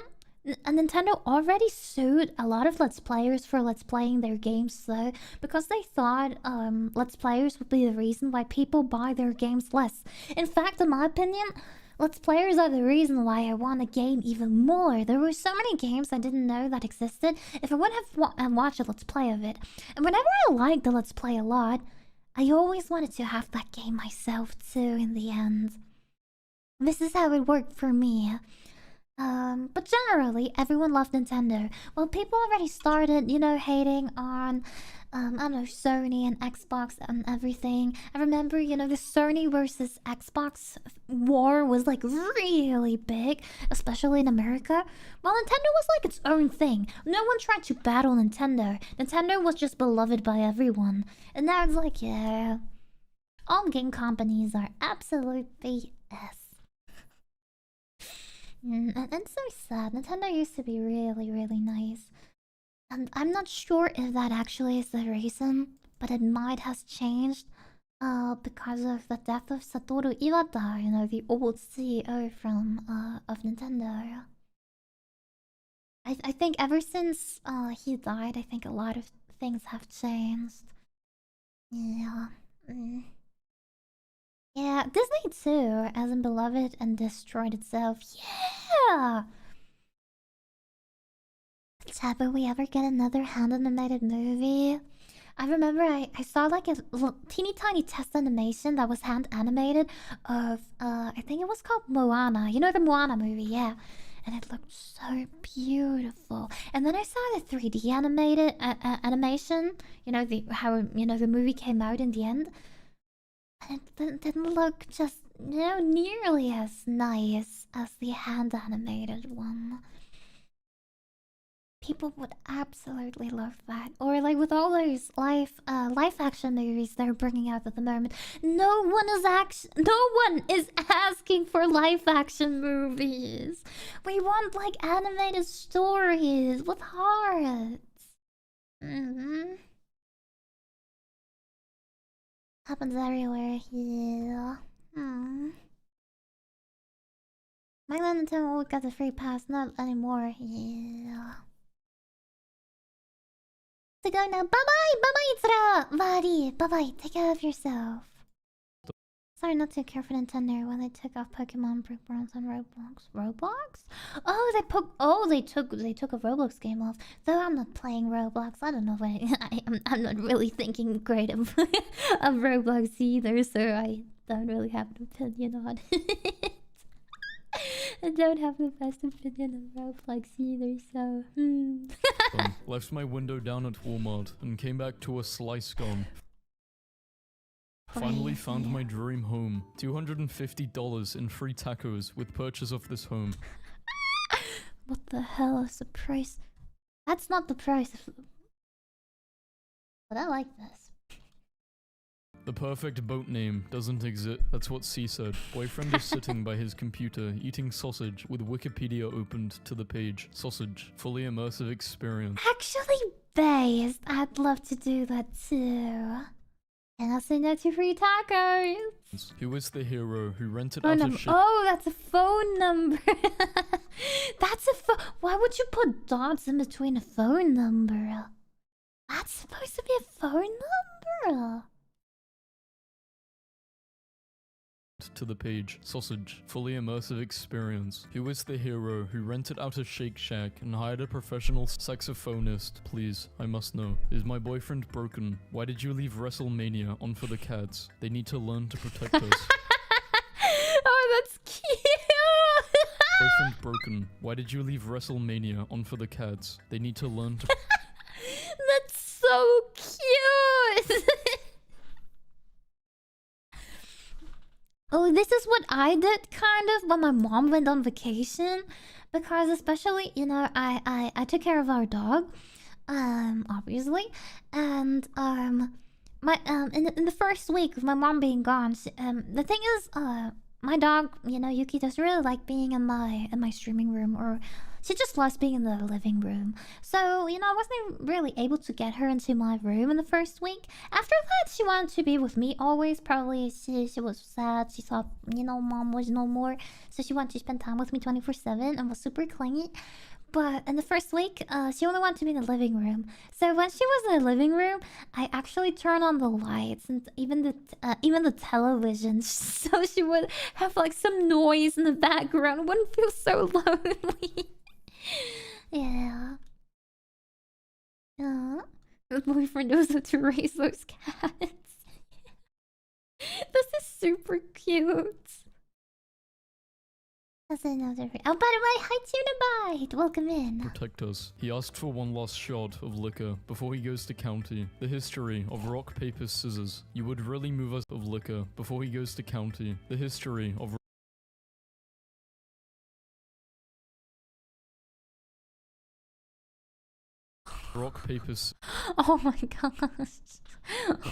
[SPEAKER 2] Nintendo already sued a lot of Let's Players for Let's Playing their games slow because they thought Let's Players would be the reason why people buy their games less. In fact, in my opinion, Let's Players are the reason why I want a game even more. There were so many games I didn't know that existed if I wouldn't have watched a Let's Play of it. And whenever I liked the Let's Play a lot, I always wanted to have that game myself too in the end. This is how it worked for me. But generally, everyone loved Nintendo. Well, people already started, hating on, I don't know, Sony and Xbox and everything. I remember, the Sony versus Xbox war was like really big, especially in America. While Nintendo was like its own thing. No one tried to battle Nintendo. Nintendo was just beloved by everyone. And now it's like, yeah, all game companies are absolute BS. And it's so sad. Nintendo used to be really, really nice. And I'm not sure if that actually is the reason, but it might has changed because of the death of Satoru Iwata, the old CEO from of Nintendo. I think ever since he died, I think a lot of things have changed. Yeah. Yeah, Disney too, as in Beloved and destroyed itself. Yeah! Chat, will we ever get another hand-animated movie? I remember I saw like a teeny tiny test animation that was hand-animated of, I think it was called Moana. You know the Moana movie, yeah. And it looked so beautiful. And then I saw the 3D animated animation. How the movie came out in the end. And it didn't look just, nearly as nice as the hand-animated one. People would absolutely love that. Or like with all those live-action movies they're bringing out at the moment, no one is asking for live-action movies. We want like animated stories with hearts. Happens everywhere here. My Nintendo will get the free pass, not anymore. Yeah. To go now. Bye bye! Bye bye, Itsura! Vadi! Bye bye. Take care of yourself. Sorry not to care for Nintendo when they took off Pokemon Brick Bronze on Roblox. Roblox? Oh, they took a Roblox game off. Though I'm not playing Roblox. I don't know what I'm not really thinking great of Roblox either, so I don't really have an opinion on it. I don't have the best opinion of Roblox either, so
[SPEAKER 5] Left my window down at Walmart and came back to a slice gone. Finally found my dream home. $250 in free tacos with purchase of this home.
[SPEAKER 2] What the hell is the price? That's not the price. But I like this.
[SPEAKER 5] The perfect boat name doesn't exist. That's what C said. Boyfriend is sitting by his computer eating sausage with Wikipedia opened to the page. Sausage. Fully immersive experience.
[SPEAKER 2] Actually, based. I'd love to do that too. And I'll send out 2 free tacos.
[SPEAKER 5] Who is the hero who rented
[SPEAKER 2] Phone
[SPEAKER 5] out
[SPEAKER 2] number.
[SPEAKER 5] a ship?
[SPEAKER 2] Oh, that's a phone number. That's a phone. Why would you put dots in between a phone number? That's supposed to be a phone number.
[SPEAKER 5] To the page. Sausage. Fully immersive experience. Who is the hero who rented out a Shake Shack and hired a professional saxophonist? Please, I must know. Is my boyfriend broken? Why did you leave WrestleMania on for the cats? They need to learn to protect us.
[SPEAKER 2] Oh, that's cute.
[SPEAKER 5] Boyfriend broken. Why did you leave WrestleMania on for the cats? They need to learn to...
[SPEAKER 2] That's so cute. Oh, this is what I did kind of when my mom went on vacation, because especially, you know, I took care of our dog, obviously, and my in the first week of my mom being gone, the thing is, my dog, you know, Yuki doesn't really like being in my streaming room, or she just loves being in the living room. So, you know, I wasn't really able to get her into my room in the first week. After that, she wanted to be with me always. Probably she was sad. She thought, you know, mom was no more. So she wanted to spend time with me 24/7 and was super clingy. But in the first week, she only wanted to be in the living room. So when she was in the living room, I actually turned on the lights and even the television, so she would have like some noise in the background. It wouldn't feel so lonely. Yeah. My boyfriend knows how to raise those cats. This is super cute. That's another. Oh, by the way, hi Tunabite! Welcome in.
[SPEAKER 5] Protect us. He asked for one last shot of liquor before he goes to county. The history of rock, paper, scissors. You would really move us of liquor before he goes to county. The history of rock, paper,
[SPEAKER 2] Oh my gosh.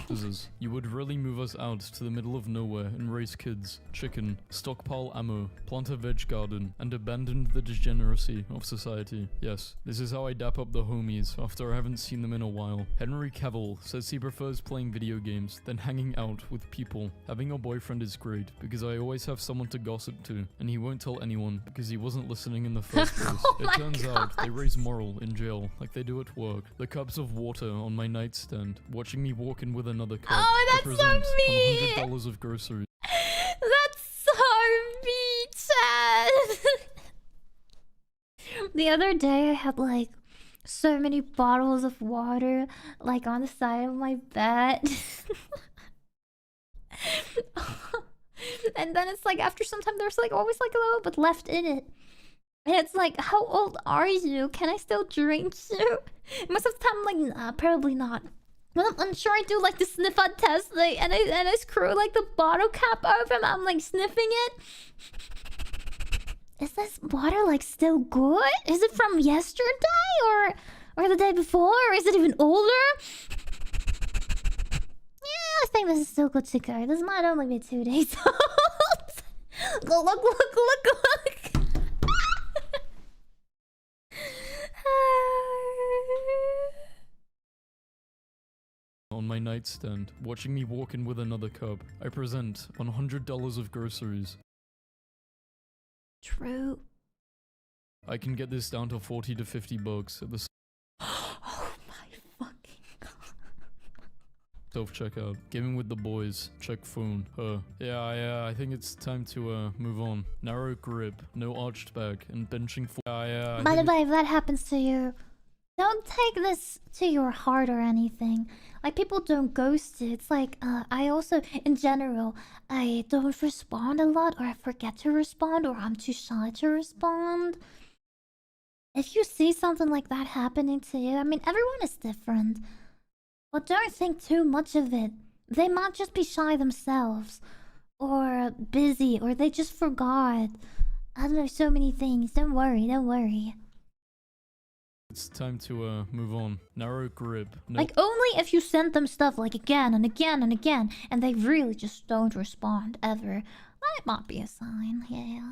[SPEAKER 5] scissors. You would really move us out to the middle of nowhere and raise kids, chicken, stockpile ammo, plant a veg garden, and abandon the degeneracy of society. Yes, this is how I dap up the homies after I haven't seen them in a while. Henry Cavill says he prefers playing video games than hanging out with people. Having a boyfriend is great because I always have someone to gossip to, and he won't tell anyone because he wasn't listening in the first place.
[SPEAKER 2] Oh
[SPEAKER 5] It
[SPEAKER 2] my
[SPEAKER 5] turns out they raise moral in jail like they do at work. The cups of water on my nightstand, watching me walk in with another cup.
[SPEAKER 2] Oh, that's so
[SPEAKER 5] represents
[SPEAKER 2] mean.
[SPEAKER 5] $100 of groceries.
[SPEAKER 2] That's so mean, Chad. The other day I had like so many bottles of water like on the side of my bed. And then it's like after some time there's like always like a little bit left in it. And it's like, how old are you? Can I still drink you? Most of the time I'm like, nah, probably not. When I'm unsure, I do like the sniff out test, like, and I screw like the bottle cap open. I'm like sniffing it. Is this water like still good? Is it from yesterday or the day before? Or is it even older? Yeah, I think this is still good to go. This might only be 2 days old. Go look.
[SPEAKER 5] On my nightstand, watching me walk in with another cup. I present $100 of groceries.
[SPEAKER 2] True.
[SPEAKER 5] I can get this down to 40 to 50 bucks at the
[SPEAKER 2] Oh my fucking god.
[SPEAKER 5] self-checkout. Gaming with the boys. Check phone. Yeah, I think it's time to move on. Narrow grip, no arched back, and benching for
[SPEAKER 2] By the way, if that happens to you, don't take this to your heart or anything. Like, people don't ghost you. It's like, I also, in general, I don't respond a lot, or I forget to respond, or I'm too shy to respond. If you see something like that happening to you, I mean, everyone is different. But don't think too much of it. They might just be shy themselves, or busy, or they just forgot. I don't know, so many things. Don't worry, don't worry.
[SPEAKER 5] It's time to move on. Narrow grip. No.
[SPEAKER 2] Like, only if you send them stuff like again and again and again, and they really just don't respond ever. That might be a sign, yeah.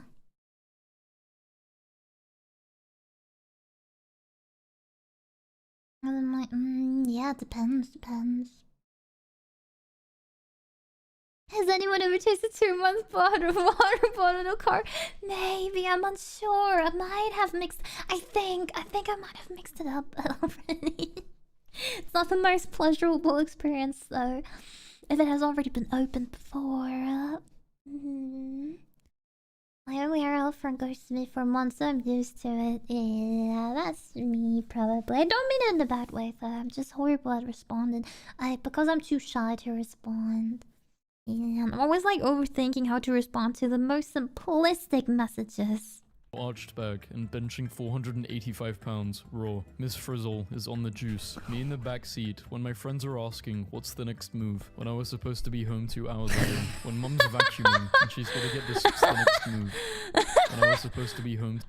[SPEAKER 2] And I'm like, yeah, depends. Has anyone ever tasted 2 months water bottle in a car? Maybe, I'm unsure. I might have mixed. I think I might have mixed it up already. It's not the most pleasurable experience though. If it has already been opened before. My only girlfriend ghosted me for months, so I'm used to it. Yeah, that's me probably. I don't mean it in a bad way though. I'm just horrible at responding. Because I'm too shy to respond. Yeah, I'm always like overthinking how to respond to the most simplistic messages.
[SPEAKER 5] Arched back and benching 485 pounds raw. Miss Frizzle is on the juice. Me in the back seat when my friends are asking what's the next move when I was supposed to be home 2 hours ago. When mum's vacuuming and she's gotta get this the next move when I was supposed to be home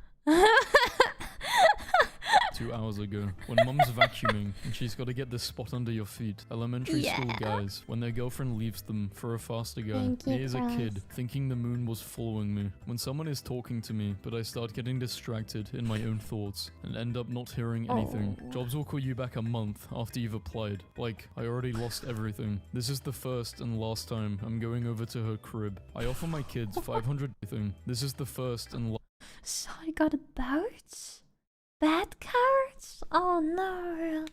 [SPEAKER 5] 2 hours ago. When mum's vacuuming and she's got to get this spot under your feet. Elementary school guys, when their girlfriend leaves them for a faster guy. Me as a kid, thinking the moon was following me. When someone is talking to me, but I start getting distracted in my own thoughts and end up not hearing anything. Jobs will call you back a month after you've applied. Like, I already lost everything. This is the first and last time I'm going over to her crib. I offer my kids 500 thing. This is the first and last.
[SPEAKER 2] So I got a bout? Bad cards? Oh no.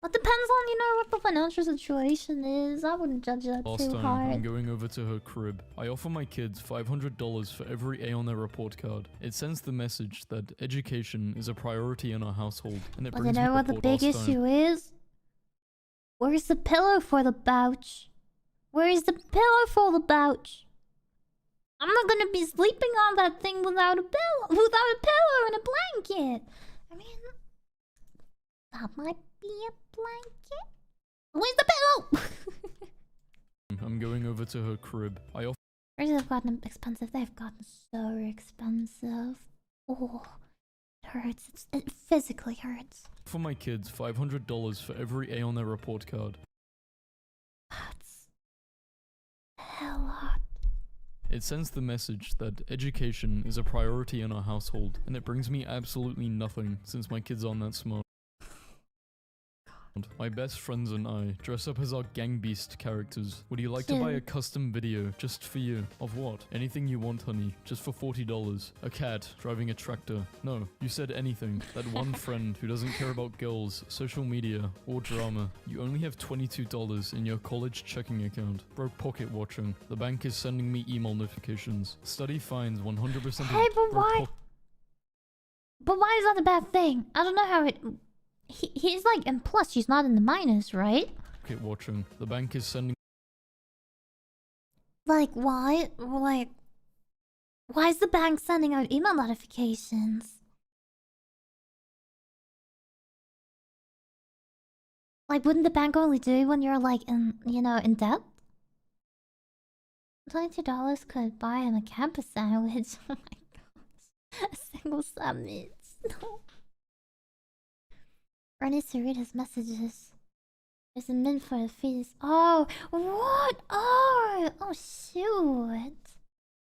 [SPEAKER 2] It depends on, what the financial situation is. I wouldn't judge that too hard.
[SPEAKER 5] I'm going over to her crib. I offer my kids $500 for every A on their report card. It sends the message that education is a priority in our household. And it brings me
[SPEAKER 2] what the big issue is? Where's the pillow for the pouch? Where's the pillow for the pouch? I'm not gonna be sleeping on that thing without a pillow and a blanket. I mean, that might be a blanket. Where's the pillow?
[SPEAKER 5] I'm going over to her crib.
[SPEAKER 2] They've gotten expensive. They've gotten so expensive. Oh, it hurts. It physically hurts.
[SPEAKER 5] For my kids, $500 for every A on their report card.
[SPEAKER 2] That's a lot.
[SPEAKER 5] It sends the message that education is a priority in our household, and it brings me absolutely nothing since my kids aren't that smart. My best friends and I dress up as our gang beast characters. Would you like to buy a custom video just for you? Of what? Anything you want, honey, just for $40. A cat driving a tractor. No, you said anything. That one friend who doesn't care about girls, social media, or drama. You only have $22 in your college checking account. Broke pocket watching. The bank is sending me email notifications. Study finds 100%
[SPEAKER 2] Hey, but why? But why is that a bad thing? I don't know how it... He's like, and plus she's not in the minus, right?
[SPEAKER 5] Pocket watching. The bank is sending...
[SPEAKER 2] Like, why? Like, why is the bank sending out email notifications? Like, wouldn't the bank only do when you're like in, in debt? $22 could buy him a campus sandwich. Oh my gosh. A single sandwich. No. I need to read his messages. There's a min for the fees. Oh, what? Oh, shoot.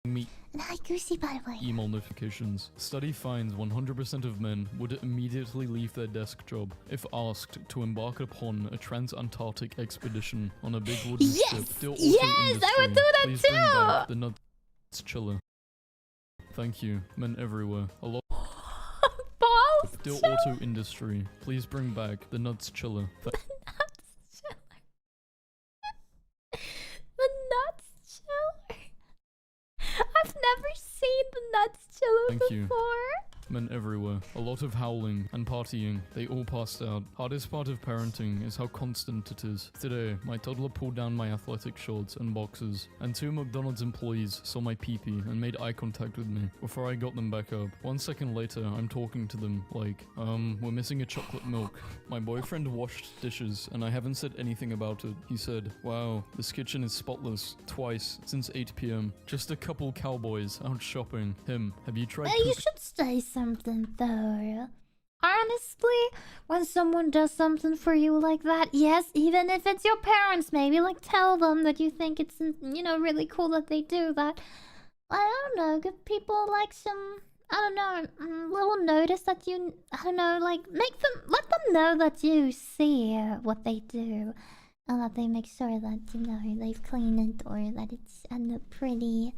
[SPEAKER 5] Me.
[SPEAKER 2] And hi, Goosey, by the way.
[SPEAKER 5] Email notifications. Study finds 100% of men would immediately leave their desk job if asked to embark upon a trans-Antarctic expedition on a big wooden ship.
[SPEAKER 2] Yes, I would do that.
[SPEAKER 5] Please bring back the nuts chiller. Thank you, men everywhere. A lot. Still auto industry. Please bring back the nuts chiller.
[SPEAKER 2] The nuts chiller. The nuts chiller. I've never seen the nuts chiller before.
[SPEAKER 5] men everywhere. A lot of howling and partying. They all passed out. Hardest part of parenting is how constant it is. Today, my toddler pulled down my athletic shorts and boxers, and 2 McDonald's employees saw my pee-pee and made eye contact with me before I got them back up. 1 second later, I'm talking to them like, we're missing a chocolate milk. My boyfriend washed dishes, and I haven't said anything about it. He said, wow, this kitchen is spotless. Twice since 8 p.m. Just a couple cowboys out shopping. Him, have you tried
[SPEAKER 2] You should say something though. Honestly, when someone does something for you like that, yes, even if it's your parents, maybe like tell them that you think it's, you know, really cool that they do that. I don't know, give people like some, I don't know, little notice that you, I don't know, like let them know that you see what they do. And that they make sure that, you know, they've cleaned it or that it's pretty.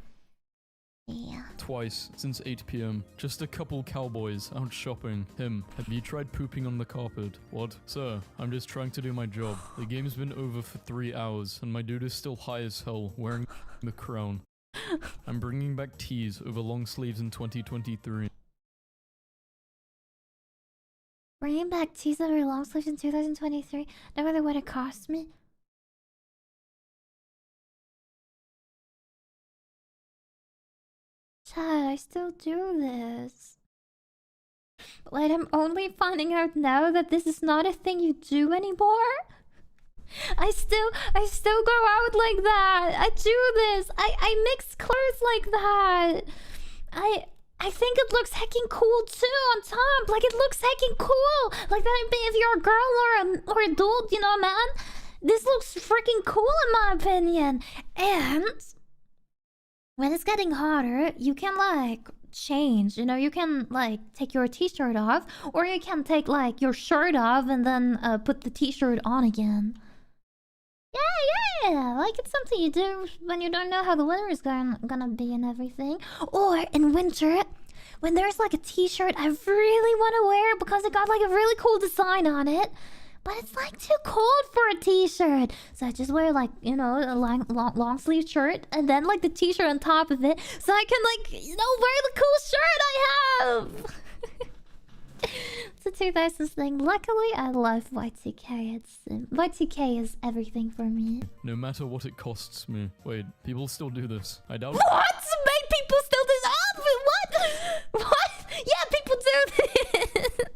[SPEAKER 2] Yeah.
[SPEAKER 5] Twice since 8 p.m. Just a couple cowboys out shopping. Him, have you tried pooping on the carpet? What? Sir, I'm just trying to do my job. The game's been over for 3 hours, and my dude is still high as hell, wearing the crown. I'm bringing back tees over long sleeves in 2023.
[SPEAKER 2] Bringing back tees over long sleeves in 2023? No matter what it cost me? Chad, I still do this. Wait, I'm only finding out now that this is not a thing you do anymore? I still go out like that. I do this. I mix clothes like that. I think it looks heckin' cool too on top. Like it looks heckin' cool. Like that if you're a girl or a dude, you know, man. This looks freaking cool in my opinion. And when it's getting hotter, you can like change, you know, you can like take your t-shirt off, or you can take like your shirt off and then put the t-shirt on again. Yeah, like it's something you do when you don't know how the weather is gonna be and everything. Or in winter, when there's like a t-shirt I really want to wear because it got like a really cool design on it, but it's like too cold for a t-shirt. So I just wear like, you know, a long sleeve shirt and then like the t-shirt on top of it so I can like, you know, wear the cool shirt I have. It's a 2000s thing. Luckily, I love Y2K. Y2K is everything for me.
[SPEAKER 5] No matter what it costs me. Wait, people still do this. I doubt.
[SPEAKER 2] What? Make people still do this? Oh, what? What? Yeah, people do this.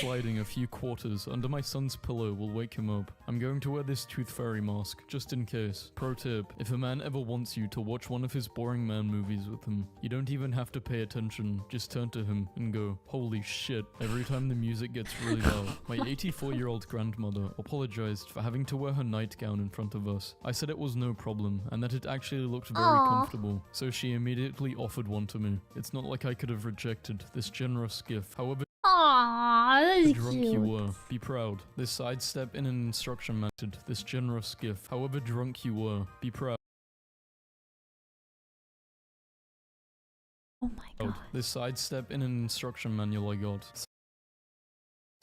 [SPEAKER 5] Sliding a few quarters under my son's pillow will wake him up. I'm going to wear this tooth fairy mask, just in case. Pro tip, if a man ever wants you to watch one of his boring man movies with him, you don't even have to pay attention. Just turn to him and go, holy shit, every time the music gets really loud. My 84-year-old grandmother apologized for having to wear her nightgown in front of us. I said it was no problem, and that it actually looked very comfortable, so she immediately offered one to me. It's not like I could have rejected this generous gift. However,
[SPEAKER 2] Aww, that's
[SPEAKER 5] drunk
[SPEAKER 2] cute.
[SPEAKER 5] you were, be proud. This sidestep in an instruction manual, this generous gift. However drunk you were, be proud.
[SPEAKER 2] Oh my god.
[SPEAKER 5] This sidestep in an instruction manual I got.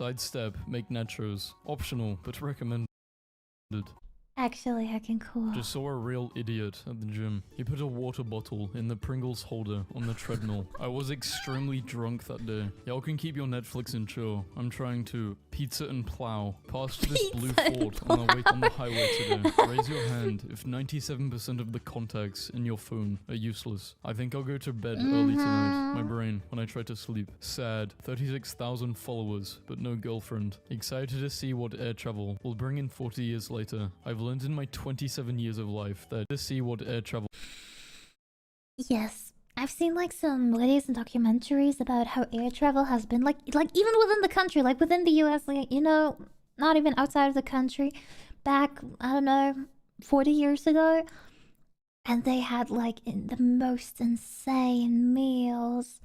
[SPEAKER 5] Sidestep, make nachos. Optional, but recommended.
[SPEAKER 2] Actually, heckin' cool.
[SPEAKER 5] Just saw a real idiot at the gym. He put a water bottle in the Pringles holder on the treadmill. I was extremely drunk that day. Y'all can keep your Netflix and chill. I'm trying to pizza and plow past this blue Ford on the highway today. Raise your hand if 97% of the contacts in your phone are useless. I think I'll go to bed early tonight. My brain, when I try to sleep. Sad. 36,000 followers, but no girlfriend. Excited to see what air travel will bring in 40 years later. I've learned in my 27 years of life that to see what air travel.
[SPEAKER 2] Yes, I've seen like some videos and documentaries about how air travel has been like even within the country, like within the US, like, you know, not even outside of the country. Back, I don't know, 40 years ago, and they had like the most insane meals,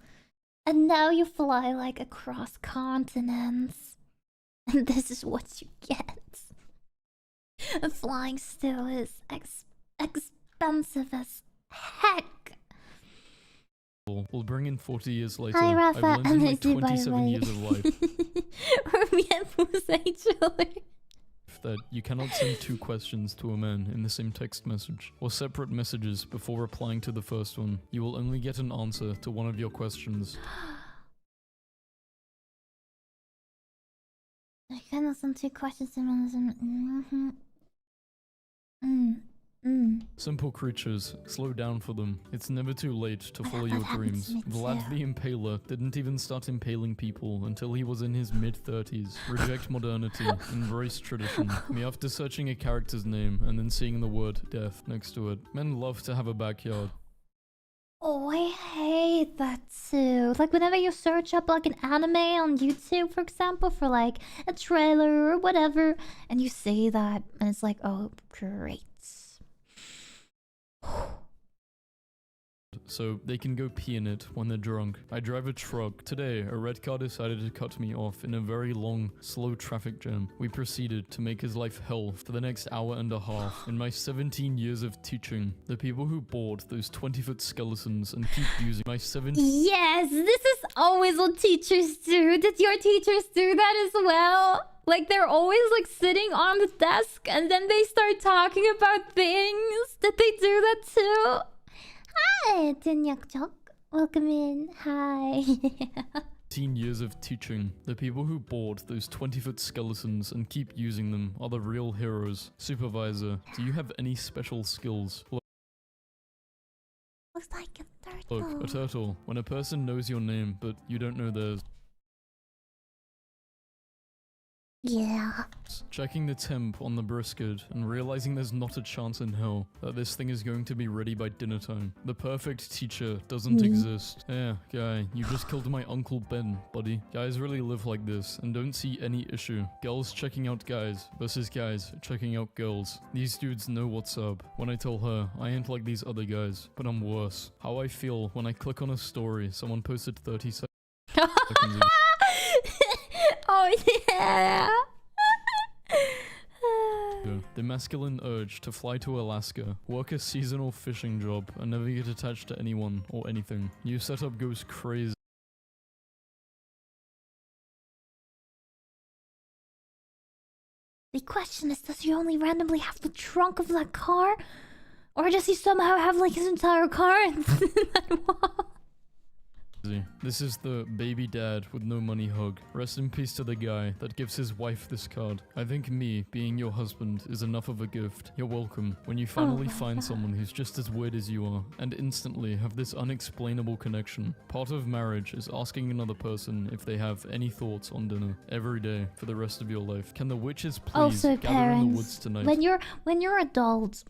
[SPEAKER 2] and now you fly like across continents, and this is what you get. And flying still is expensive as heck.
[SPEAKER 5] Will bring in 40 years later.
[SPEAKER 2] Hi, Rafa.
[SPEAKER 5] I've learned in my
[SPEAKER 2] And
[SPEAKER 5] 27 years of life.
[SPEAKER 2] Or bien vous
[SPEAKER 5] life that you cannot send 2 questions to a man in the same text message, or separate messages before replying to the first one. You will only get an answer to one of your questions.
[SPEAKER 2] I cannot send 2 questions to one.
[SPEAKER 5] Simple creatures, slow down for them. It's never too late to follow your dreams. Vlad the Impaler didn't even start impaling people until he was in his mid-30s. Reject modernity, embrace tradition. Me after searching a character's name and then seeing the word death next to it. Men love to have a backyard.
[SPEAKER 2] Oh, I hate that too. Like whenever you search up like an anime on YouTube, for example, for like a trailer or whatever, and you see that, and it's like, oh, great.
[SPEAKER 5] So they can go pee in it when they're drunk. I drive a truck. Today, a red car decided to cut me off in a very long, slow traffic jam. We proceeded to make his life hell for the next hour and a half. In my 17 years of teaching, the people who bought those 20-foot skeletons and keep using my 17...
[SPEAKER 2] Yes, this is always what teachers do. Did your teachers do that as well? Like they're always like sitting on the desk and then they start talking about things. Did they do that too? Hi, Tinyakchok. Welcome in. Hi.
[SPEAKER 5] 15 years of teaching. The people who bought those 20-foot skeletons and keep using them are the real heroes. Supervisor, do you have any special skills?
[SPEAKER 2] Looks like a turtle.
[SPEAKER 5] Look, a turtle. When a person knows your name, but you don't know theirs.
[SPEAKER 2] Yeah.
[SPEAKER 5] Checking the temp on the brisket and realizing there's not a chance in hell that this thing is going to be ready by dinner time. The perfect teacher doesn't exist. Yeah, guy, you just killed my Uncle Ben, buddy. Guys really live like this and don't see any issue. Girls checking out guys versus guys checking out girls. These dudes know what's up. When I tell her, I ain't like these other guys, but I'm worse. How I feel when I click on a story someone posted 30 seconds ago.
[SPEAKER 2] Oh yeah.
[SPEAKER 5] The masculine urge to fly to Alaska, work a seasonal fishing job, and never get attached to anyone or anything. New setup goes crazy.
[SPEAKER 2] The question is, does he only randomly have the trunk of that car? Or does he somehow have like his entire car in that wall?
[SPEAKER 5] This is the baby dad with no money hug. Rest in peace to the guy that gives his wife this card. I think me being your husband is enough of a gift. You're welcome. When you finally find someone who's just as weird as you are and instantly have this unexplainable connection. Part of marriage is asking another person if they have any thoughts on dinner every day for the rest of your life. Can the witches please
[SPEAKER 2] Also,
[SPEAKER 5] gather in the woods tonight?
[SPEAKER 2] When you're adults,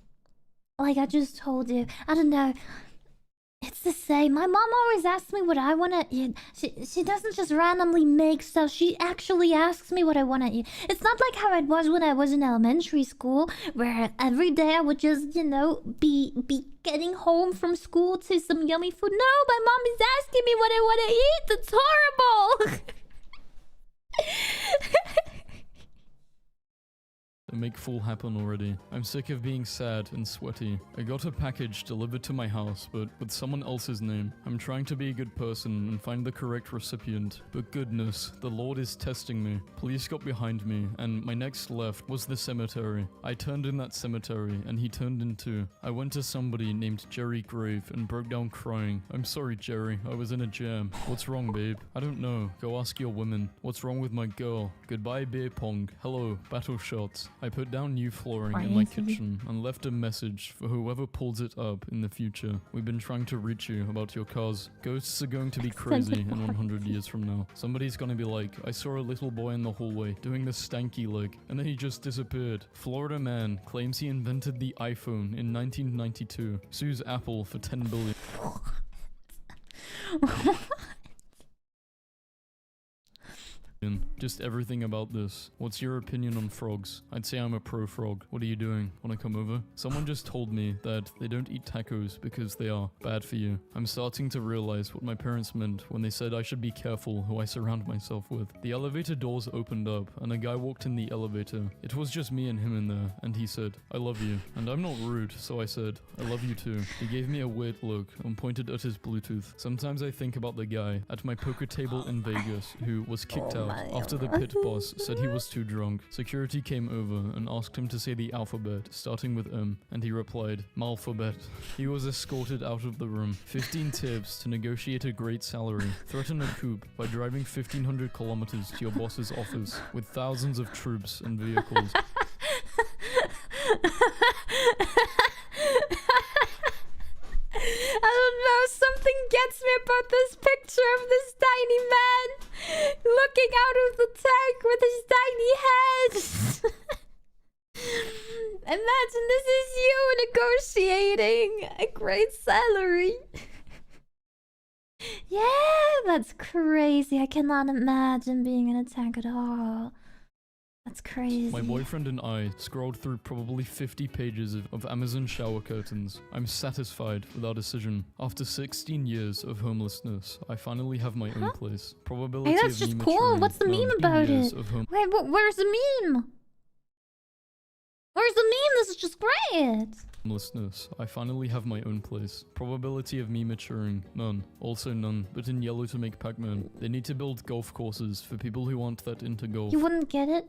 [SPEAKER 2] like I just told you, I don't know. It's the same. My mom always asks me what I want to eat. She doesn't just randomly make stuff. She actually asks me what I want to eat. It's not like how it was when I was in elementary school, where every day I would just, you know, be getting home from school to some yummy food. No, my mom is asking me what I want to eat. That's horrible.
[SPEAKER 5] Make fool happen already. I'm sick of being sad and sweaty. I got a package delivered to my house, but with someone else's name. I'm trying to be a good person and find the correct recipient. But goodness, the Lord is testing me. Police got behind me, and my next left was the cemetery. I turned in that cemetery, and he turned in too. I went to somebody named Jerry Grave and broke down crying. I'm sorry, Jerry. I was in a jam. What's wrong, babe? I don't know. Go ask your women. What's wrong with my girl? Goodbye, beer pong. Hello, battle shots. I put down new flooring in my kitchen and left a message for whoever pulls it up in the future. We've been trying to reach you about your cars. Ghosts are going to be crazy in 100 years from now. Somebody's gonna be like, I saw a little boy in the hallway doing the stanky leg, and then he just disappeared. Florida man claims he invented the iPhone in 1992. Sues Apple for $10 billion. Just everything about this. What's your opinion on frogs? I'd say I'm a pro frog. What are you doing? Wanna come over? Someone just told me that they don't eat tacos because they are bad for you. I'm starting to realize what my parents meant when they said I should be careful who I surround myself with. The elevator doors opened up and a guy walked in the elevator. It was just me and him in there, and he said, I love you. And I'm not rude, so I said, I love you too. He gave me a weird look and pointed at his Bluetooth. Sometimes I think about the guy at my poker table in Vegas who was kicked out after After the pit boss said he was too drunk, security came over and asked him to say the alphabet, starting with M, and he replied, Malphabet. He was escorted out of the room. 15 tips to negotiate a great salary. Threaten a coup by driving 1,500 kilometers to your boss's office with thousands of troops and vehicles.
[SPEAKER 2] I don't know, something gets me about this picture of this tiny man looking out of the tank with his tiny head. Imagine this is you negotiating a great salary. Yeah, that's crazy. I cannot imagine being in a tank at all. That's crazy.
[SPEAKER 5] My boyfriend and I scrolled through probably 50 pages of Amazon shower curtains. I'm satisfied with our decision. After 16 years of homelessness, I finally have my own place. Probability
[SPEAKER 2] Hey, that's
[SPEAKER 5] of
[SPEAKER 2] just
[SPEAKER 5] me
[SPEAKER 2] cool.
[SPEAKER 5] maturing,
[SPEAKER 2] What's the meme about
[SPEAKER 5] years
[SPEAKER 2] it?
[SPEAKER 5] of home-
[SPEAKER 2] Wait, where's the meme? Where's the meme? This is just great.
[SPEAKER 5] Homelessness. I finally have my own place. Probability of me maturing. None. Also none, but in yellow to make Pac-Man. They need to build golf courses for people who aren't that into golf.
[SPEAKER 2] You wouldn't get it?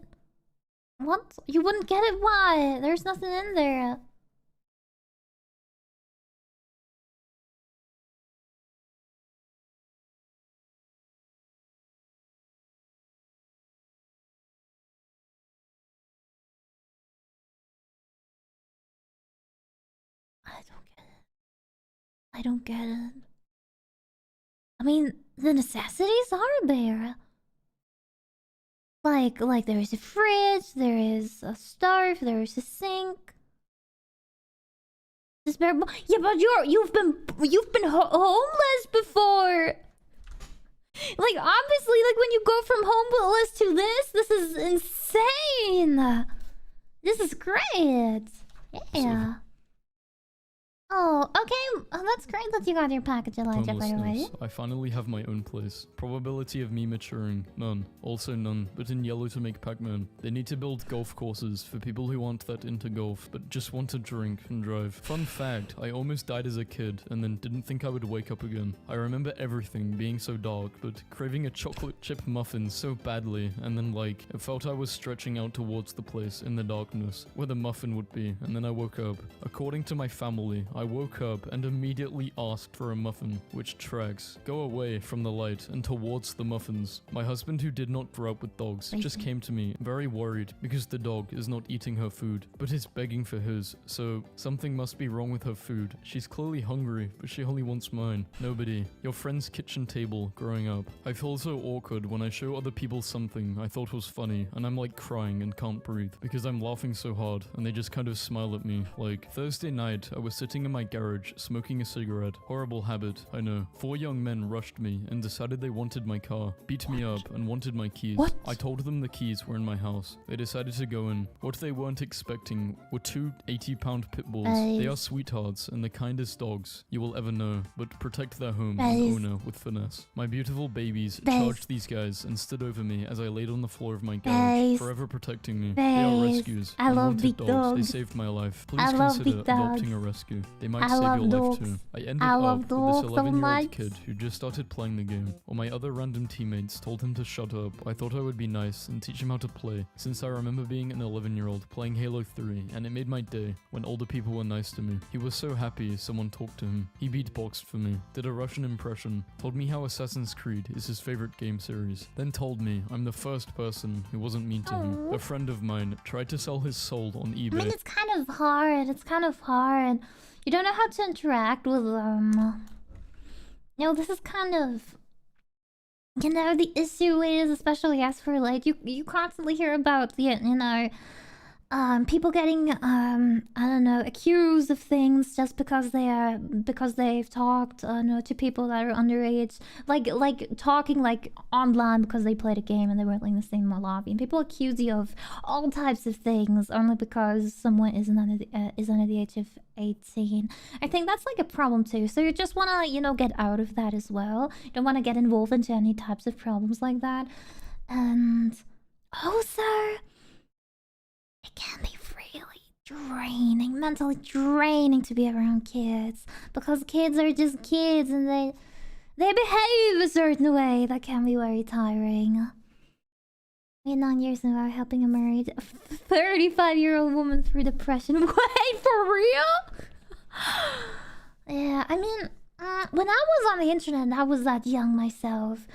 [SPEAKER 2] What? You wouldn't get it? Why? There's nothing in there. I don't get it. I don't get it. I mean, the necessities are there. Like there is a fridge, there is a stove, there is a sink. Yeah, but you've been homeless before. Like obviously, like when you go from homeless to this is insane. This is great. Yeah. Oh, okay. Oh, that's great that you got your package, Elijah, by the way.
[SPEAKER 5] Homelessness. I finally have my own place. Probability of me maturing. None. Also none, but in yellow to make Pac-Man. They need to build golf courses for people who aren't that into golf, but just want to drink and drive. Fun fact, I almost died as a kid and then didn't think I would wake up again. I remember everything being so dark, but craving a chocolate chip muffin so badly, and then like, it felt I was stretching out towards the place in the darkness, where the muffin would be, and then I woke up. According to my family, I woke up and immediately asked for a muffin, which tracks. Go away from the light and towards the muffins. My husband, who did not grow up with dogs, just came to me, very worried because the dog is not eating her food, but is begging for his, so something must be wrong with her food. She's clearly hungry, but she only wants mine. Nobody. Your friend's kitchen table growing up. I feel so awkward when I show other people something I thought was funny, and I'm like crying and can't breathe because I'm laughing so hard, and they just kind of smile at me. Like, Thursday night, I was sitting in my garage smoking a cigarette. Horrible habit, I know. 4 young men rushed me and decided they wanted my car, beat me up, and wanted my keys.
[SPEAKER 2] What?
[SPEAKER 5] I told them the keys were in my house. They decided to go in. What they weren't expecting were 2 80-pound pit bulls. They are sweethearts and the kindest dogs you will ever know, but protect their home and owner with finesse. My beautiful babies charged these guys and stood over me as I laid on the floor of my garage, forever protecting me. They are rescues.
[SPEAKER 2] I love
[SPEAKER 5] Unwanted
[SPEAKER 2] big dogs.
[SPEAKER 5] They saved my life. Please
[SPEAKER 2] I love
[SPEAKER 5] consider
[SPEAKER 2] big dogs.
[SPEAKER 5] adopting a rescue. They might
[SPEAKER 2] I
[SPEAKER 5] save
[SPEAKER 2] love
[SPEAKER 5] your life
[SPEAKER 2] dogs.
[SPEAKER 5] too. I ended
[SPEAKER 2] I love
[SPEAKER 5] up with
[SPEAKER 2] dogs
[SPEAKER 5] this
[SPEAKER 2] so
[SPEAKER 5] 11-year-old
[SPEAKER 2] much.
[SPEAKER 5] kid who just started playing the game. While my other random teammates told him to shut up, I thought I would be nice and teach him how to play, since I remember being an 11-year-old playing Halo 3, and it made my day when older people were nice to me. He was so happy someone talked to him. He beatboxed for me, did a Russian impression, told me how Assassin's Creed is his favorite game series, then told me I'm the first person who wasn't mean to him. A friend of mine tried to sell his soul on eBay.
[SPEAKER 2] I mean, it's kind of hard. It's kind of hard. You don't know how to interact with them. You know, this is kind of... You know, the issue is, especially as for, like, you constantly hear about, the, you know... people getting I don't know, accused of things just because they've talked to people that are underage, like talking like online because they played a game and they weren't like in the same lobby, and people accuse you of all types of things only because someone is under the age of 18. I think that's like a problem too. So you just want to, you know, get out of that as well. You don't want to get involved into any types of problems like that. And also, it can be really draining, mentally draining to be around kids, because kids are just kids and they behave a certain way that can be very tiring. 9 years in a row helping a married 35-year-old woman through depression. Wait, for real? Yeah, I mean, when I was on the internet, I was that young myself.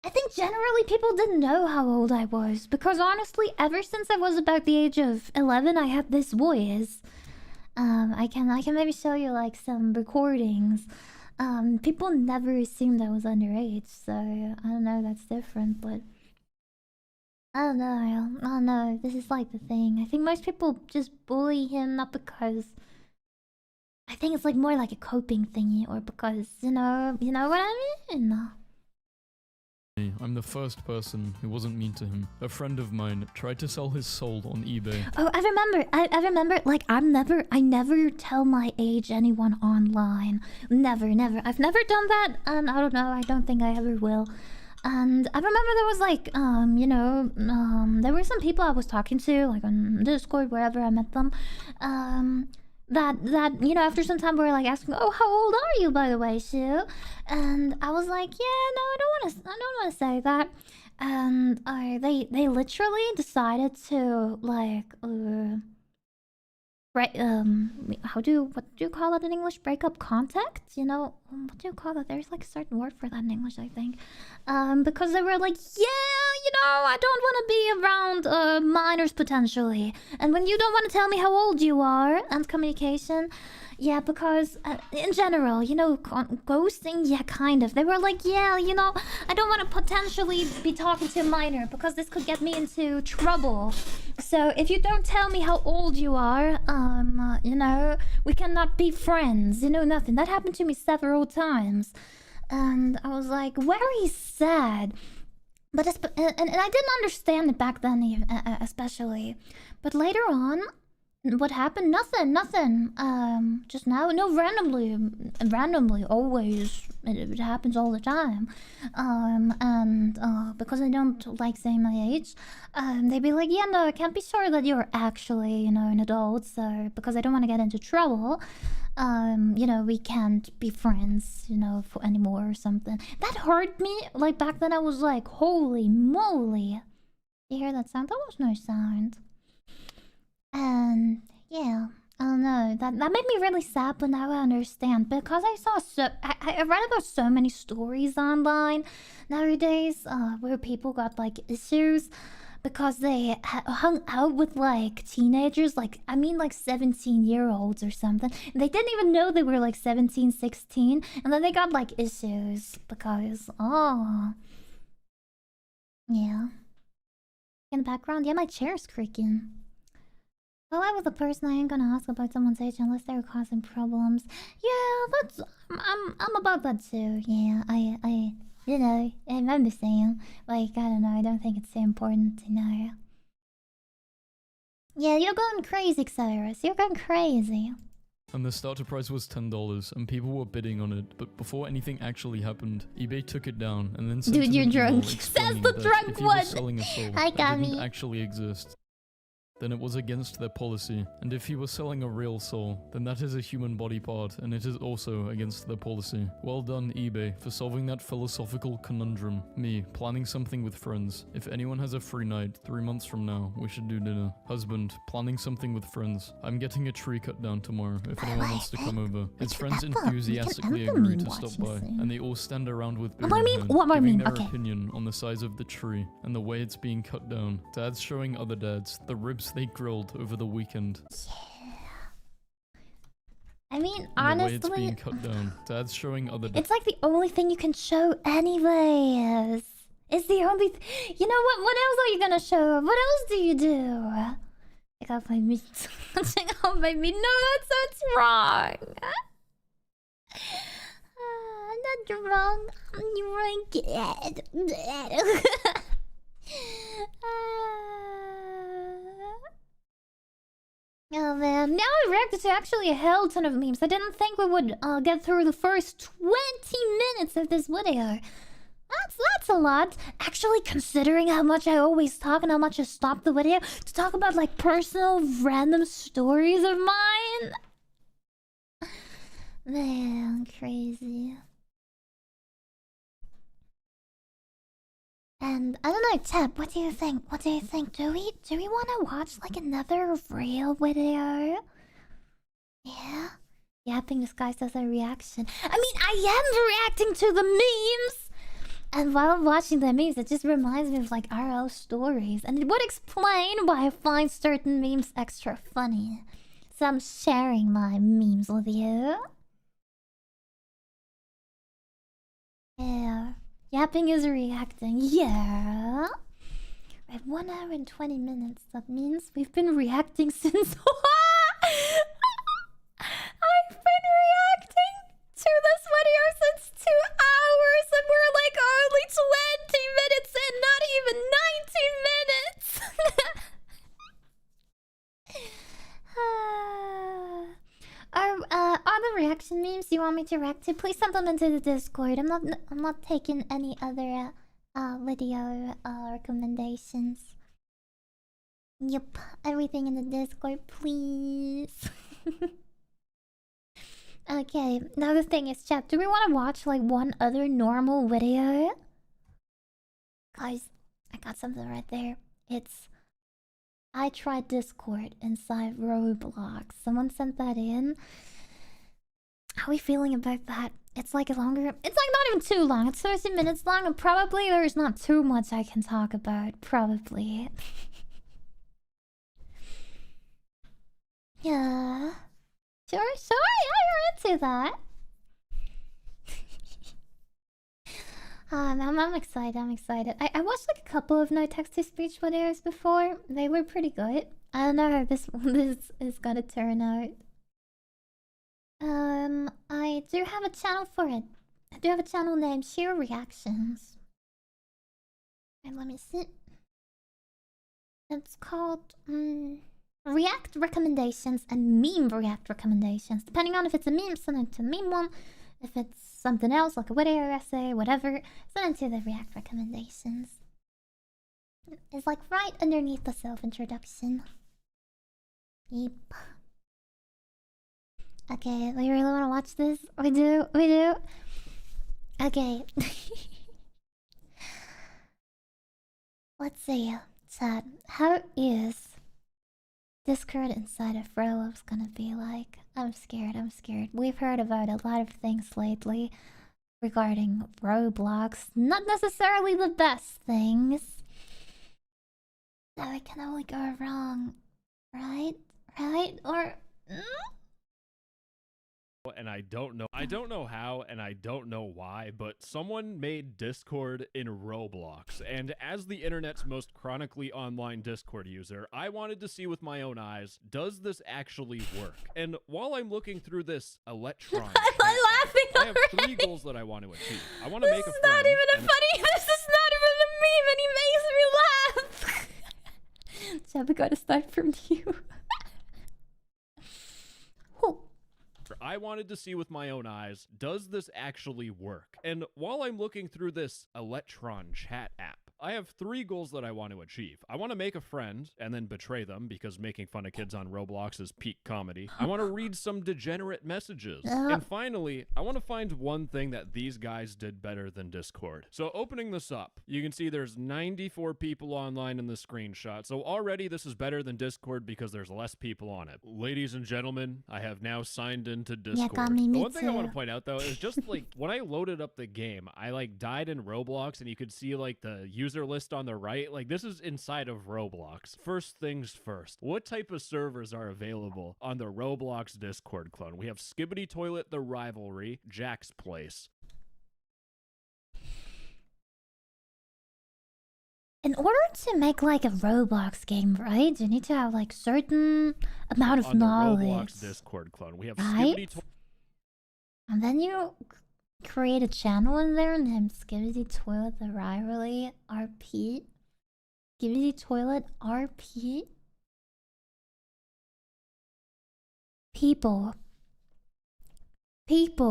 [SPEAKER 2] I think generally people didn't know how old I was because honestly, ever since I was about the age of 11, I had this voice. I can maybe show you like some recordings. People never assumed I was underage, so I don't know. That's different, but I don't know. I don't know. This is like the thing. I think most people just bully him not because. I think it's like more like a coping thingy, or because you know what I mean.
[SPEAKER 5] I'm the first person who wasn't mean to him. A friend of mine tried to sell his soul on eBay.
[SPEAKER 2] Oh, I remember. I remember. Like, I never tell my age anyone online. Never. I've never done that, and I don't know. I don't think I ever will. And I remember there was like, there were some people I was talking to, like on Discord, wherever I met them, that after some time we were like asking, oh, how old are you, by the way, Sue? And I was like, yeah, no, I don't want to say that. And they literally decided to like what do you call it in English? Break up contact? What do you call it? There's like a certain word for that in English, I think. Because they were like, yeah, I don't want to be around minors potentially. And when you don't want to tell me how old you are and communication, yeah, because in general, ghosting, yeah, kind of. They were like, yeah, I don't want to potentially be talking to a minor because this could get me into trouble. So if you don't tell me how old you are, we cannot be friends. Nothing. That happened to me several times. And I was like, very sad. But and I didn't understand it back then, especially. But later on, what happened? Nothing. Just now, no, randomly, always. It happens all the time. And because I don't like saying my age, they'd be like, yeah, no, I can't be sure that you're actually, an adult. So because I don't want to get into trouble, we can't be friends, for anymore or something. That hurt me. Like back then, I was like, holy moly! You hear that sound? That was no sound. And yeah, I don't know. That made me really sad, but now I understand because I saw I read about so many stories online nowadays, where people got like issues because they hung out with like teenagers, like 17-year-olds or something. They didn't even know they were like 17, 16, and then they got like issues because yeah. In the background, yeah, my chair's creaking. Well, I was the person I ain't gonna ask about someone's age unless they're causing problems. Yeah, I'm about that too. Yeah, I I'm the same. Like, I don't know, I don't think it's so important to know. Yeah, you're going crazy, Cyrus. You're going crazy.
[SPEAKER 5] And the starter price was $10, and people were bidding on it, but before anything actually happened, eBay took it down, and then sent
[SPEAKER 2] Dude, you're
[SPEAKER 5] an email
[SPEAKER 2] drunk.
[SPEAKER 5] explaining
[SPEAKER 2] Says the
[SPEAKER 5] that
[SPEAKER 2] drunk
[SPEAKER 5] if you
[SPEAKER 2] one.
[SPEAKER 5] were selling a soul
[SPEAKER 2] Hi,
[SPEAKER 5] that didn't
[SPEAKER 2] Gami.
[SPEAKER 5] actually exist, then it was against their policy. And if you were selling a real soul, then that is a human body part, and it is also against their policy. Well done, eBay, for solving that philosophical conundrum. Me, planning something with friends. If anyone has a free night, 3 months from now, we should do dinner. Husband, planning something with friends. I'm getting a tree cut down tomorrow, if anyone wants to come over. His friends enthusiastically agree to stop by, and they all stand around with
[SPEAKER 2] What more
[SPEAKER 5] giving
[SPEAKER 2] meme?
[SPEAKER 5] their
[SPEAKER 2] Okay.
[SPEAKER 5] opinion on the size of the tree, and the way it's being cut down. Dads showing other dads the ribs they grilled over the weekend.
[SPEAKER 2] I mean,
[SPEAKER 5] And the way it's
[SPEAKER 2] honestly,
[SPEAKER 5] being cut down. Dad's showing other
[SPEAKER 2] it's like the only thing you can show anyways. It's the only you know what else are you gonna show? What else do you do? Take off my meat. Take off my meat. No, that sounds wrong. Not wrong. You're wrong. Oh man, now I reacted to actually a hell ton of memes. I didn't think we would get through the first 20 minutes of this video. That's a lot. Actually, considering how much I always talk and how much I stop the video to talk about like personal random stories of mine. Man, crazy. And I don't know, Tab, what do you think? What do you think? Do we wanna watch like another real video? Yeah? Yapping disguised as a reaction. I mean, I am reacting to the memes! And while I'm watching the memes, it just reminds me of like RL stories. And it would explain why I find certain memes extra funny. So I'm sharing my memes with you. Yeah. Yapping is reacting. Yeah. We have 1 hour and 20 minutes. That means we've been reacting since. I've been reacting to this video since 2 hours, and we're like only 20 minutes in, not even 90 minutes. Are the reaction memes you want me to react to? Please send them into the Discord. I'm not taking any other video recommendations. Yep, everything in the Discord, please. Okay, now the thing is, chat, do we want to watch like one other normal video? Guys, I got something right there. It's I tried Discord inside Roblox. Someone sent that in. How are we feeling about that? It's like longer. It's like not even too long. It's 30 minutes long, and probably there's not too much I can talk about. Probably. Yeah. Sure, yeah, you're into that. I'm excited, I watched like a couple of no text-to-speech videos before. They were pretty good. I don't know how this is gonna turn out. I do have a channel for it. I do have a channel named Sheer Reactions. And let me see. It's called, React Recommendations and Meme React Recommendations. Depending on if it's a meme, send it to meme one. If it's something else, like a video essay, whatever, send it to the React Recommendations. It's like right underneath the self-introduction. Yep. Okay, we really want to watch this? We do. Okay. Let's see. Chat, how is Discord inside of Roblox gonna be like? I'm scared. We've heard about a lot of things lately regarding Roblox. Not necessarily the best things. So it can only go wrong. Right? Or...
[SPEAKER 7] And I don't know how, and I don't know why, but someone made Discord in Roblox, and as the internet's most chronically online Discord user, I wanted to see with my own eyes, does this actually work? And while I'm looking through this Electron
[SPEAKER 2] I'm laughing
[SPEAKER 7] I have
[SPEAKER 2] already.
[SPEAKER 7] 3 goals that I want to achieve. I want to make a friend.
[SPEAKER 2] This is not even a funny. This is not even a meme, and he makes me laugh. So we gotta start from you.
[SPEAKER 7] I wanted to see with my own eyes, does this actually work? And while I'm looking through this Electron chat app, I have 3 goals that I want to achieve. I want to make a friend and then betray them because making fun of kids on Roblox is peak comedy. I want to read some degenerate messages. And finally, I want to find one thing that these guys did better than Discord. So opening this up, you can see there's 94 people online in the screenshot. So already this is better than Discord because there's less people on it. Ladies and gentlemen, I have now signed into Discord.
[SPEAKER 2] Yeah, me
[SPEAKER 7] The one thing I
[SPEAKER 2] too.
[SPEAKER 7] want to point out though is just like when I loaded up the game, I like died in Roblox and you could see like the user list on the right. Like this is inside of Roblox. First things first, what type of servers are available on the Roblox Discord clone? We have Skibbity Toilet, The Rivalry, Jack's Place.
[SPEAKER 2] In order to make like a Roblox game, right, you need to have like certain amount of
[SPEAKER 7] On
[SPEAKER 2] knowledge.
[SPEAKER 7] the Roblox Discord clone, we have
[SPEAKER 2] Right?
[SPEAKER 7] Skibbity Toilet.
[SPEAKER 2] And then you create a channel in there named Skibbity Toilet The Rivalry RP. Skibbity Toilet RP. People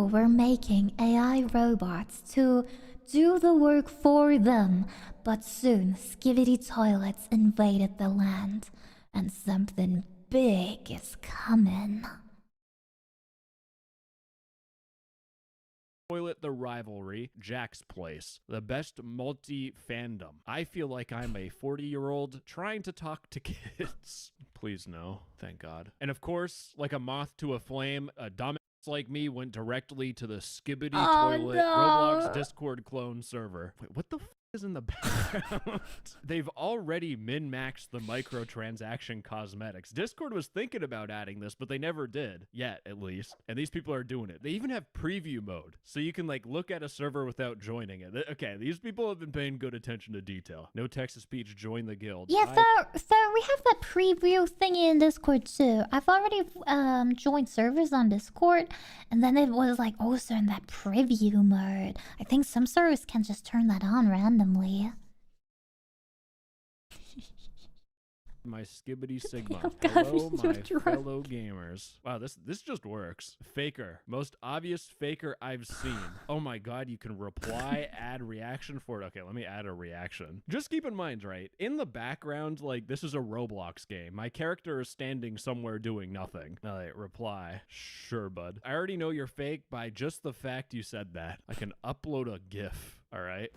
[SPEAKER 2] were making AI robots to do the work for them, but soon Skibbity Toilets invaded the land, and something big is coming.
[SPEAKER 7] Toilet the Rivalry, Jack's Place, the best multi-fandom. I feel like I'm a 40-year-old trying to talk to kids. Please no. Thank God. And of course, like a moth to a flame, a dumbass like me went directly to the Skibbity Toilet Roblox Discord clone server. Wait, what the f is in the background? They've already min-maxed the microtransaction cosmetics. Discord was thinking about adding this, but they never did. Yet, at least. And these people are doing it. They even have preview mode, so you can like look at a server without joining it. Okay, these people have been paying good attention to detail. No text-to-speech, join the guild.
[SPEAKER 2] Yeah, so we have that preview thingy in Discord too. I've already joined servers on Discord, and then it was like also in that preview mode. I think some servers can just turn that on randomly.
[SPEAKER 7] My Skibbity Sigma.
[SPEAKER 2] Oh God,
[SPEAKER 7] Hello,
[SPEAKER 2] you're
[SPEAKER 7] my
[SPEAKER 2] drunk.
[SPEAKER 7] fellow gamers. Wow, this just works. Faker. Most obvious faker I've seen. Oh my God, you can reply, add reaction for it. Okay, let me add a reaction. Just keep in mind, right? In the background, like, this is a Roblox game. My character is standing somewhere doing nothing. All right, reply. Sure, bud. I already know you're fake by just the fact you said that. I can upload a GIF. All right.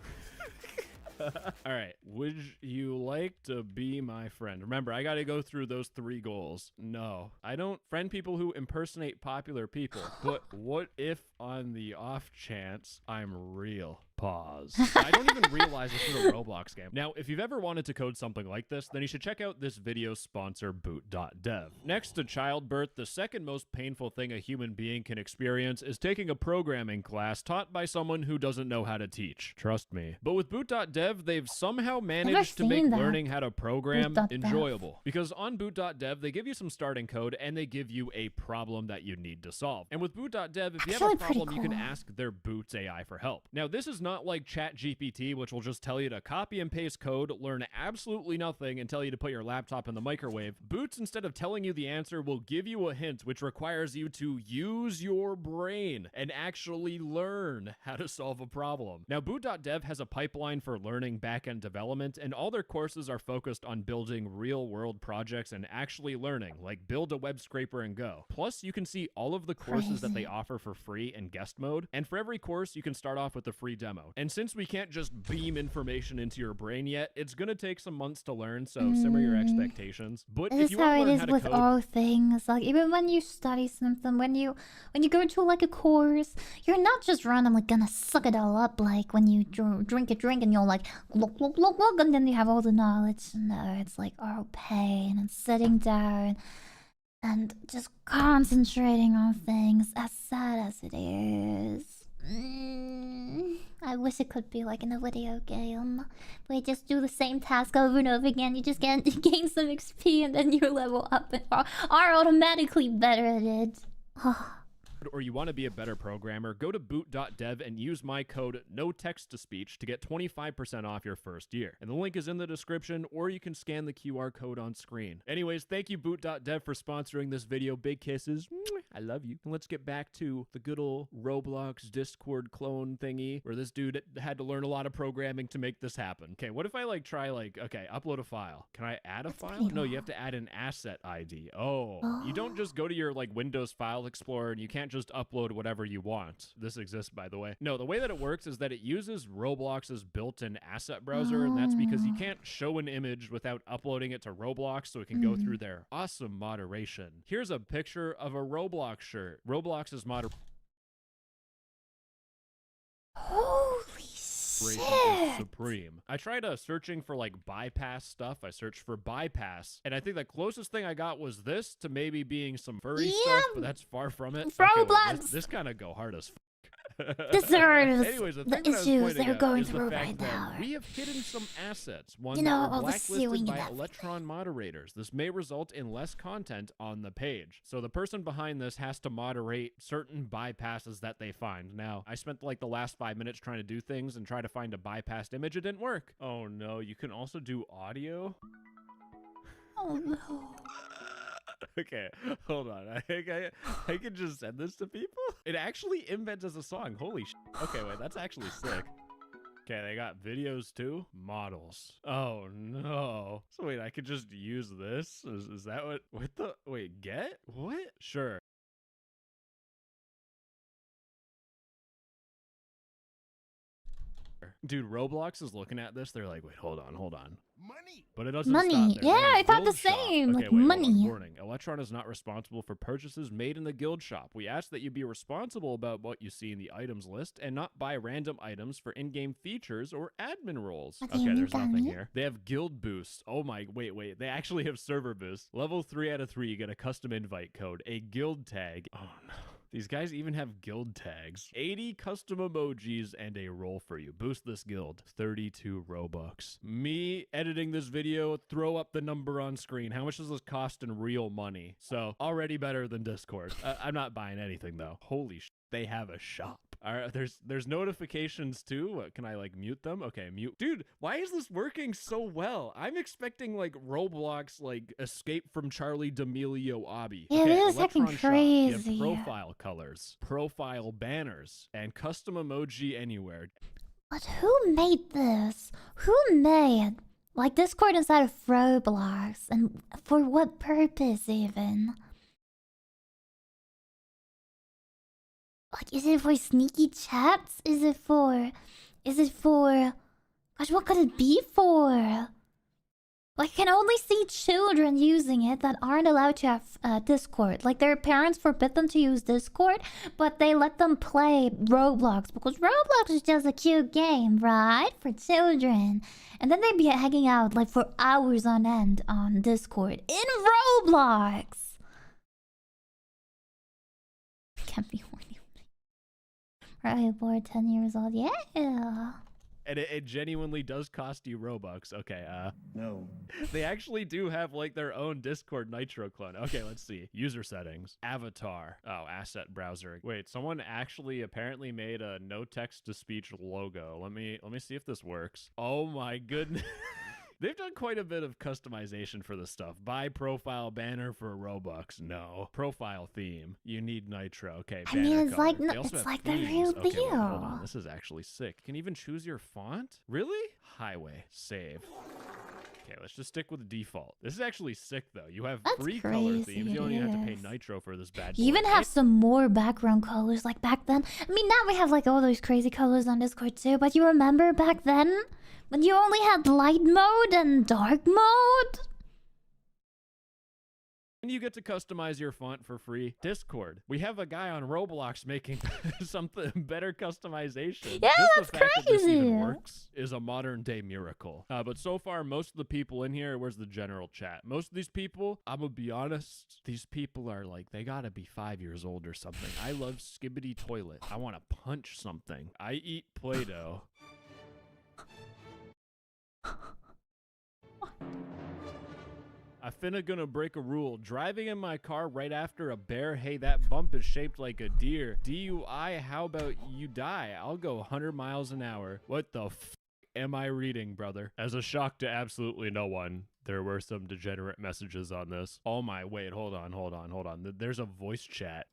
[SPEAKER 7] All right. Would you like to be my friend? Remember, I got to go through those 3 goals. No, I don't friend people who impersonate popular people. But what if on the off chance I'm real? Pause. I don't even realize this is a Roblox game. Now, if you've ever wanted to code something like this, then you should check out this video's sponsor, boot.dev. Next to childbirth, the second most painful thing a human being can experience is taking a programming class taught by someone who doesn't know how to teach. Trust me. But with boot.dev, they've somehow managed to make learning how to program enjoyable. Because on boot.dev, they give you some starting code and they give you a problem that you need to solve. And with boot.dev, if you have a problem, you can ask their Boots AI for help. Now, this is not like ChatGPT, which will just tell you to copy and paste code, learn absolutely nothing, and tell you to put your laptop in the microwave. Boots, instead of telling you the answer, will give you a hint, which requires you to use your brain and actually learn how to solve a problem. Now, boot.dev has a pipeline for learning backend development, and all their courses are focused on building real-world projects and actually learning, like build a web scraper and go. Plus, you can see all of the courses that they offer for free in guest mode, and for every course, you can start off with a free demo. And since we can't just beam information into your brain yet, it's gonna take some months to learn, so simmer your expectations. But if you want to learn how to code...
[SPEAKER 2] This is how it is with all things. Like, even when you study something, when you go to like a course, you're not just randomly gonna suck it all up like when you drink a drink and you're like, look, and then you have all the knowledge. No, it's like all pain and sitting down and just concentrating on things, as sad as it is. I wish it could be like in a video game where you just do the same task over and over again. You just gain some XP and then you level up and are automatically better at it.
[SPEAKER 7] Or you want to be a better programmer, go to boot.dev and use my code NOTEXT-TO-SPEECH to get 25% off your first year. And the link is in the description, or you can scan the QR code on screen. Anyways, thank you boot.dev for sponsoring this video. Big kisses. I love you. And let's get back to the good old Roblox Discord clone thingy, where this dude had to learn a lot of programming to make this happen. Okay, what if I like try like, okay, upload a file. Can I add a file? No, you have to add an asset ID. Oh, you don't just go to your like Windows File Explorer and you can't just upload whatever you want. This exists, by the way. No, the way that it works is that it uses Roblox's built-in asset browser, and that's because you can't show an image without uploading it to Roblox, so it can go through their awesome moderation. Here's a picture of a Roblox shirt. Roblox's moderation is supreme. I tried searching for like bypass stuff. I searched for bypass, and I think the closest thing I got was this to maybe being some furry stuff, but that's far from it.
[SPEAKER 2] Roblox!
[SPEAKER 7] Okay, this kind of go hard as
[SPEAKER 2] deserves
[SPEAKER 7] Anyways,
[SPEAKER 2] the issues they're going through right now.
[SPEAKER 7] We have hidden some assets. One
[SPEAKER 2] You know,
[SPEAKER 7] that were
[SPEAKER 2] all the
[SPEAKER 7] blacklisted
[SPEAKER 2] suing
[SPEAKER 7] by
[SPEAKER 2] and
[SPEAKER 7] Electron moderators. This may result in less content on the page. So the person behind this has to moderate certain bypasses that they find. Now, I spent like the last 5 minutes trying to do things and try to find a bypassed image. It didn't work. Oh no, you can also do audio?
[SPEAKER 2] Oh no.
[SPEAKER 7] Okay, hold on. I think I can just send this to people. It actually embeds as a song. Holy sh! Okay, wait, that's actually sick. Okay, they got videos too. Models. Oh no. So wait, I could just use this? Is that what the? Wait, get? What? Sure. Dude, Roblox is looking at this. They're like, wait, hold on.
[SPEAKER 3] Money.
[SPEAKER 7] But it doesn't
[SPEAKER 2] Money.
[SPEAKER 7] stop there.
[SPEAKER 2] Yeah,
[SPEAKER 7] They have
[SPEAKER 2] I thought the
[SPEAKER 7] guild shop.
[SPEAKER 2] same,
[SPEAKER 7] Okay,
[SPEAKER 2] like
[SPEAKER 7] wait, hold on.
[SPEAKER 2] money.
[SPEAKER 7] Warning. Electron is not responsible for purchases made in the guild shop. We ask that you be responsible about what you see in the items list and not buy random items for in-game features or admin roles.
[SPEAKER 2] Okay,
[SPEAKER 7] There's nothing
[SPEAKER 2] Danny.
[SPEAKER 7] here. They have guild boosts. Oh my, wait. They actually have server boosts. Level 3 out of 3, you get a custom invite code, a guild tag. Oh no. These guys even have guild tags. 80 custom emojis and a role for you. Boost this guild. 32 Robux. Me editing this video, throw up the number on screen. How much does this cost in real money? So, already better than Discord. I'm not buying anything though. Holy sh**, they have a shop. All right, there's notifications too. What, can I like mute them? Okay, mute. Dude, why is this working so well? I'm expecting like Roblox, like Escape from Charlie D'Amelio obby.
[SPEAKER 2] Yeah,
[SPEAKER 7] Okay,
[SPEAKER 2] this is fucking
[SPEAKER 7] Electron Shop. You have
[SPEAKER 2] crazy.
[SPEAKER 7] profile colors, profile banners, and custom emoji anywhere.
[SPEAKER 2] But who made this? Who made like Discord inside of Roblox, and for what purpose even? Like, is it for sneaky chats? Is it for? Gosh, what could it be for? Like, I can only see children using it that aren't allowed to have Discord. Like, their parents forbid them to use Discord, but they let them play Roblox because Roblox is just a cute game, right? For children. And then they'd be hanging out, like, for hours on end on Discord in Roblox. Can't be horny. Right, bored 10 years old. Yeah.
[SPEAKER 7] And it genuinely does cost you Robux. Okay,
[SPEAKER 8] No.
[SPEAKER 7] they actually do have like their own Discord Nitro clone. Okay, let's see. User settings. Avatar. Oh, asset browser. Wait, someone actually apparently made a no text to speech logo. Let me see if this works. Oh my goodness. They've done quite a bit of customization for this stuff. Buy profile banner for Robux. No. Profile theme. You need Nitro. Okay,
[SPEAKER 2] I mean,
[SPEAKER 7] banner
[SPEAKER 2] it's
[SPEAKER 7] color.
[SPEAKER 2] like
[SPEAKER 7] They also
[SPEAKER 2] it's
[SPEAKER 7] have
[SPEAKER 2] like the
[SPEAKER 7] themes.
[SPEAKER 2] real
[SPEAKER 7] Okay, wait, hold
[SPEAKER 2] deal.
[SPEAKER 7] on. This is actually sick. You can even choose your font? Really? Highway. Save. Okay, let's just stick with default. This is actually sick, though. You have
[SPEAKER 2] That's
[SPEAKER 7] 3 color
[SPEAKER 2] crazy,
[SPEAKER 7] themes. You don't even have to pay
[SPEAKER 2] it is.
[SPEAKER 7] Nitro for this bad
[SPEAKER 2] You even
[SPEAKER 7] boy.
[SPEAKER 2] have some more background colors like back then. I mean, now we have like all those crazy colors on Discord too, but you remember back then when you only had light mode and dark mode?
[SPEAKER 7] And you get to customize your font for free. Discord. We have a guy on Roblox making something better customization.
[SPEAKER 2] Yeah,
[SPEAKER 7] Just
[SPEAKER 2] that's
[SPEAKER 7] the fact that this
[SPEAKER 2] crazy.
[SPEAKER 7] even works is a modern day miracle. But so far, most of the people in here, where's the general chat? Most of these people, I'm gonna be honest, these people are like, they gotta be 5 years old or something. I love Skibbity Toilet. I want to punch something. I eat Play-Doh. I finna gonna break a rule. Driving in my car right after a bear, hey, that bump is shaped like a deer. DUI, how about you die? I'll go 100 miles an hour. What the f am I reading, brother? As a shock to absolutely no one, there were some degenerate messages on this. Oh my, wait, hold on. There's a voice chat.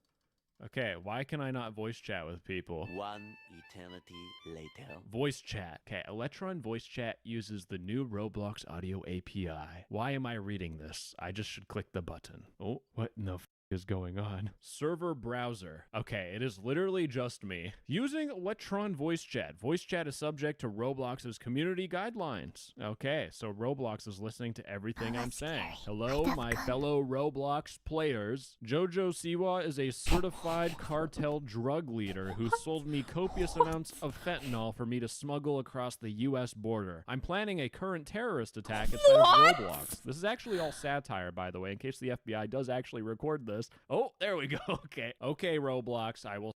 [SPEAKER 7] Okay, why can I not voice chat with people?
[SPEAKER 8] One eternity later.
[SPEAKER 7] Voice chat. Okay, Electron voice chat uses the new Roblox audio API. Why am I reading this? I just should click the button. Oh, what in the f is going on? Server browser. Okay, it is literally just me. Using Electron voice chat. Voice chat is subject to Roblox's community guidelines. Okay, so Roblox is listening to everything I'm
[SPEAKER 2] that's
[SPEAKER 7] saying.
[SPEAKER 2] scary.
[SPEAKER 7] Hello,
[SPEAKER 2] That's
[SPEAKER 7] my
[SPEAKER 2] good.
[SPEAKER 7] fellow Roblox players. Jojo Siwa is a certified cartel drug leader who sold me copious amounts of fentanyl for me to smuggle across the U.S. border. I'm planning a current terrorist attack inside of Roblox. This is actually all satire, by the way, in case the FBI does actually record this. Oh, there we go. Okay. Okay, Roblox, I will.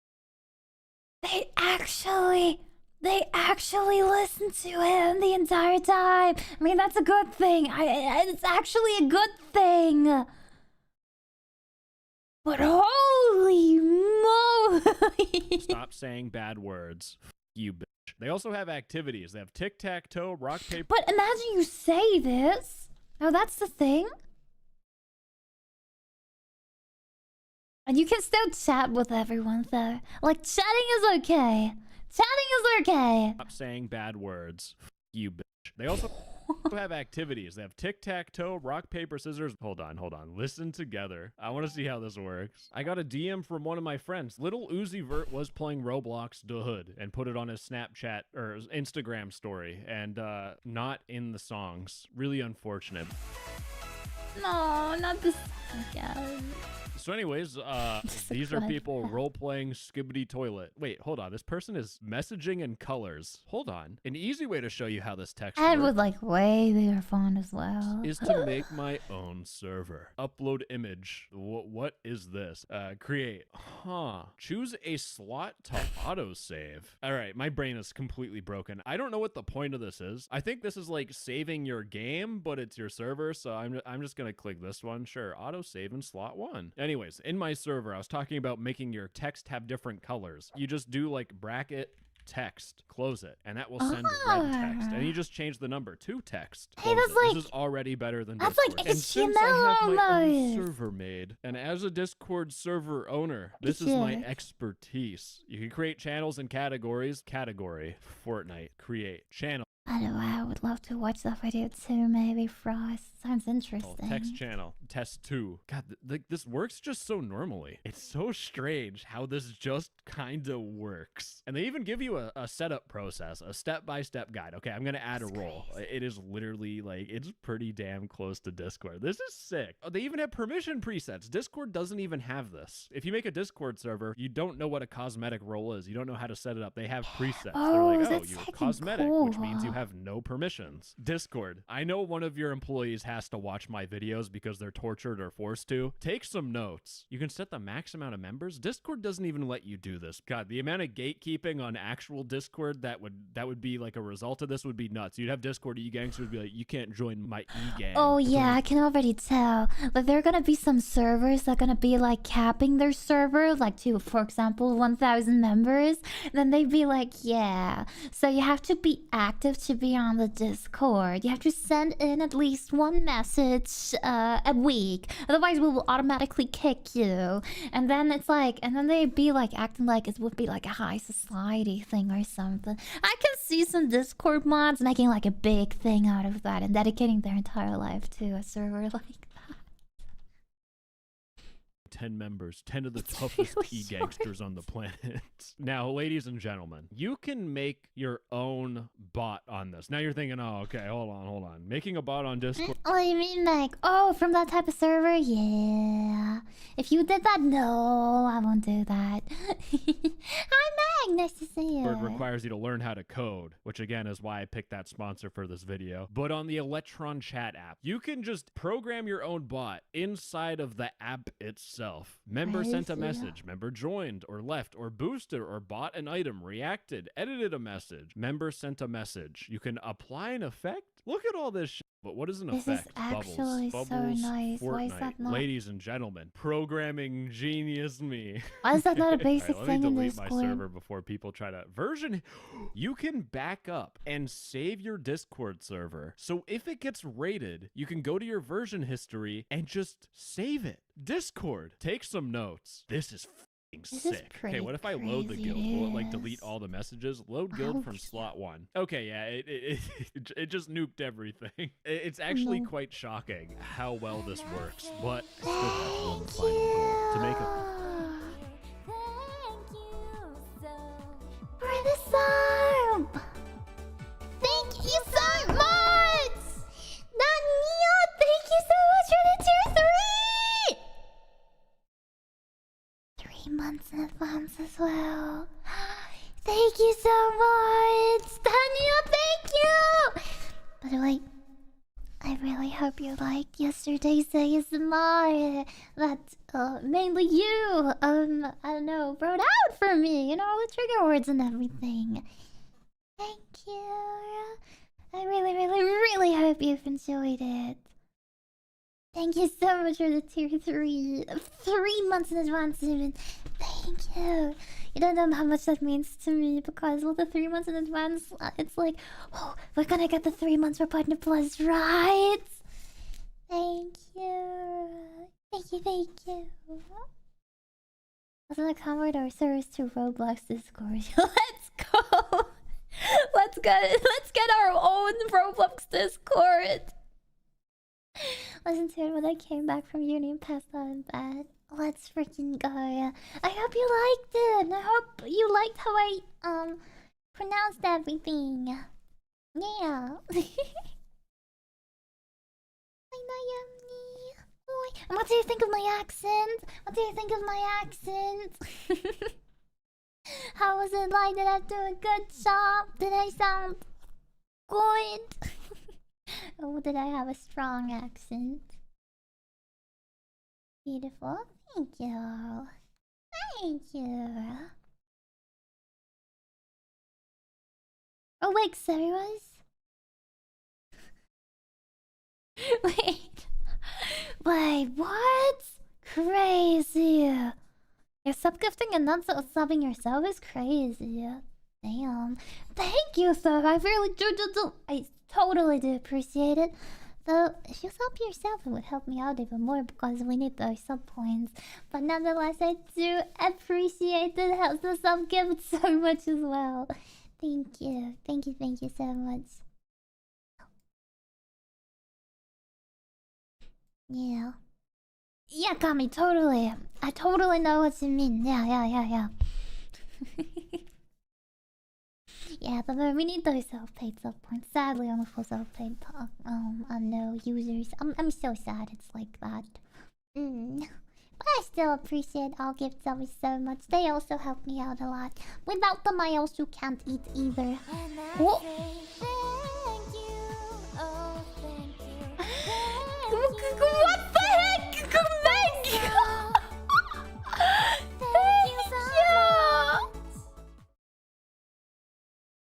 [SPEAKER 2] They actually listened to him the entire time. I mean, that's a good thing. It's actually a good thing. But holy moly!
[SPEAKER 7] Stop saying bad words. F you, bitch. They also have activities. They have tic-tac-toe, rock, paper.
[SPEAKER 2] But imagine you say this. Oh, that's the thing. And you can still chat with everyone, though. Like, chatting is okay. Chatting is okay.
[SPEAKER 7] Stop saying bad words. F you, bitch. They also. have activities. They have tic-tac-toe, rock, paper, scissors. Hold on. Listen together. I want to see how this works. I got a DM from one of my friends. Little Uzi Vert was playing Roblox the Hood and put it on his Snapchat or his Instagram story and not in the songs. Really unfortunate.
[SPEAKER 2] No, not this again.
[SPEAKER 7] So anyways, these are people role-playing Skibbity Toilet. Wait, hold on. This person is messaging in colors. Hold on. An easy way to show you how this text
[SPEAKER 2] And
[SPEAKER 7] works
[SPEAKER 2] with like way bigger font as well.
[SPEAKER 7] is to make my own server. Upload image. What is this? Create. Choose a slot to autosave. All right, my brain is completely broken. I don't know what the point of this is. I think this is like saving your game, but it's your server, so I'm just gonna click this one. Sure, autosave in slot 1. Anyways, in my server, I was talking about making your text have different colors. You just do like bracket text, close it, and that will send red text. And you just change the number to text.
[SPEAKER 2] Hey, that's like,
[SPEAKER 7] this is already better than
[SPEAKER 2] that's
[SPEAKER 7] Discord.
[SPEAKER 2] like
[SPEAKER 7] And since I have my own
[SPEAKER 2] almost.
[SPEAKER 7] server made, and as a Discord server owner, this is my expertise. You can create channels and categories. Category, Fortnite, create, channel.
[SPEAKER 2] I don't know, I would love to watch that video too, maybe, Frost. Sounds interesting.
[SPEAKER 7] Text channel, test 2. God, this works just so normally. It's so strange how this just kind of works. And they even give you a setup process, a step-by-step guide. Okay, I'm going to add a role. It is literally like, it's pretty damn close to Discord. This is sick. Oh, they even have permission presets. Discord doesn't even have this. If you make a Discord server, you don't know what a cosmetic role is. You don't know how to set it up. They have presets. They're like, oh, you're cosmetic, which means you have no permissions. Discord, I know one of your employees has to watch my videos because they're tortured or forced to. Take some notes. You can set the max amount of members. Discord doesn't even let you do this. God, the amount of gatekeeping on actual Discord that would be like a result of this would be nuts. You'd have Discord e-gangsters be like, you can't join my e-gang.
[SPEAKER 2] Oh yeah, I can already tell. Like there are gonna be some servers that are gonna be like capping their server, like to, for example, 1,000 members. Then they'd be like, yeah, so you have to be active to be on the Discord. You have to send in at least one message a week, otherwise we will automatically kick you. And then it's like, and then they'd be like acting like it would be like a high society thing or something. I can see some Discord mods making like a big thing out of that and dedicating their entire life to a server like that.
[SPEAKER 7] 10 members, 10 of the toughest e-gangsters on the planet. Now, ladies and gentlemen, you can make your own bot on this. Now you're thinking, oh, okay, hold on. Making a bot on Discord.
[SPEAKER 2] Oh, you mean like, oh, from that type of server? Yeah. If you did that, no, I won't do that. Hi, Meg. Nice to see you.
[SPEAKER 7] It requires you to learn how to code, which again is why I picked that sponsor for this video. But on the Electron chat app, you can just program your own bot inside of the app itself. Member sent a message, member joined or left or boosted or bought an item, reacted, edited a message, member sent a message. You can apply an effect. Look at all this shit. But what is an effect?
[SPEAKER 2] This is actually
[SPEAKER 7] Bubbles,
[SPEAKER 2] so nice.
[SPEAKER 7] Fortnite.
[SPEAKER 2] Why is that not?
[SPEAKER 7] Ladies and gentlemen, programming genius me.
[SPEAKER 2] Why is that not a basic
[SPEAKER 7] Let
[SPEAKER 2] thing
[SPEAKER 7] me
[SPEAKER 2] in
[SPEAKER 7] delete
[SPEAKER 2] Discord?
[SPEAKER 7] my server before people try to version. You can back up and save your Discord server. So if it gets raided, you can go to your version history and just save it. Discord, take some notes. This is sick. Okay, what if I load the guild? Will it like delete all the messages? Load guild from slot 1. Okay, yeah, it just nuked everything. It's actually quite shocking how well this works, but I still have one final goal to make a.
[SPEAKER 2] For the sub! Thank you so much! Daniel, thank you so much for the tier 3! 3 months in advance as well. Thank you so much! Daniel, thank you! By the way, I really hope you liked yesterday's ASMR. That, mainly you, I don't know, wrote out for me, you know, the trigger words and everything. Thank you. I really, really, really hope you've enjoyed it. Thank you so much for the tier 3. 3 months in advance, even. Thank you. You don't know how much that means to me because with the 3 months in advance, it's like, oh, we're gonna get the 3 months for Partner Plus, right? Thank you. Thank you. Also, gonna convert our service to Roblox Discord. Let's go. Let's let's get our own Roblox Discord. Listen to it when I came back from uni and passed out in bed. Let's freaking go. I hope you liked it. I hope you liked how I pronounced everything. Yeah. And what do you think of my accent? What do you think of my accent? How was it like? Did I do a good job? Did I sound good? Or did I have a strong accent? Beautiful. Thank you. Thank you. Oh wait, serious? Wait. Wait, what? Crazy. You're subgifting and not subbing yourself is crazy. Damn. Thank you, sir. I really do. I totally do appreciate it. Though, if you sub yourself, it would help me out even more because we need those sub points. But nonetheless, I do appreciate the sub gift so much as well. Thank you. Thank you so much. Yeah. Yeah, Kami, totally. I totally know what you mean. Yeah. Yeah, but we need those self-paid sub points. Sadly, I'm a full self-paid no users. I'm so sad it's like that. But I still appreciate all gift subs so much. They also help me out a lot. Without them, I also can't eat either. Oh. What the heck? Thank you!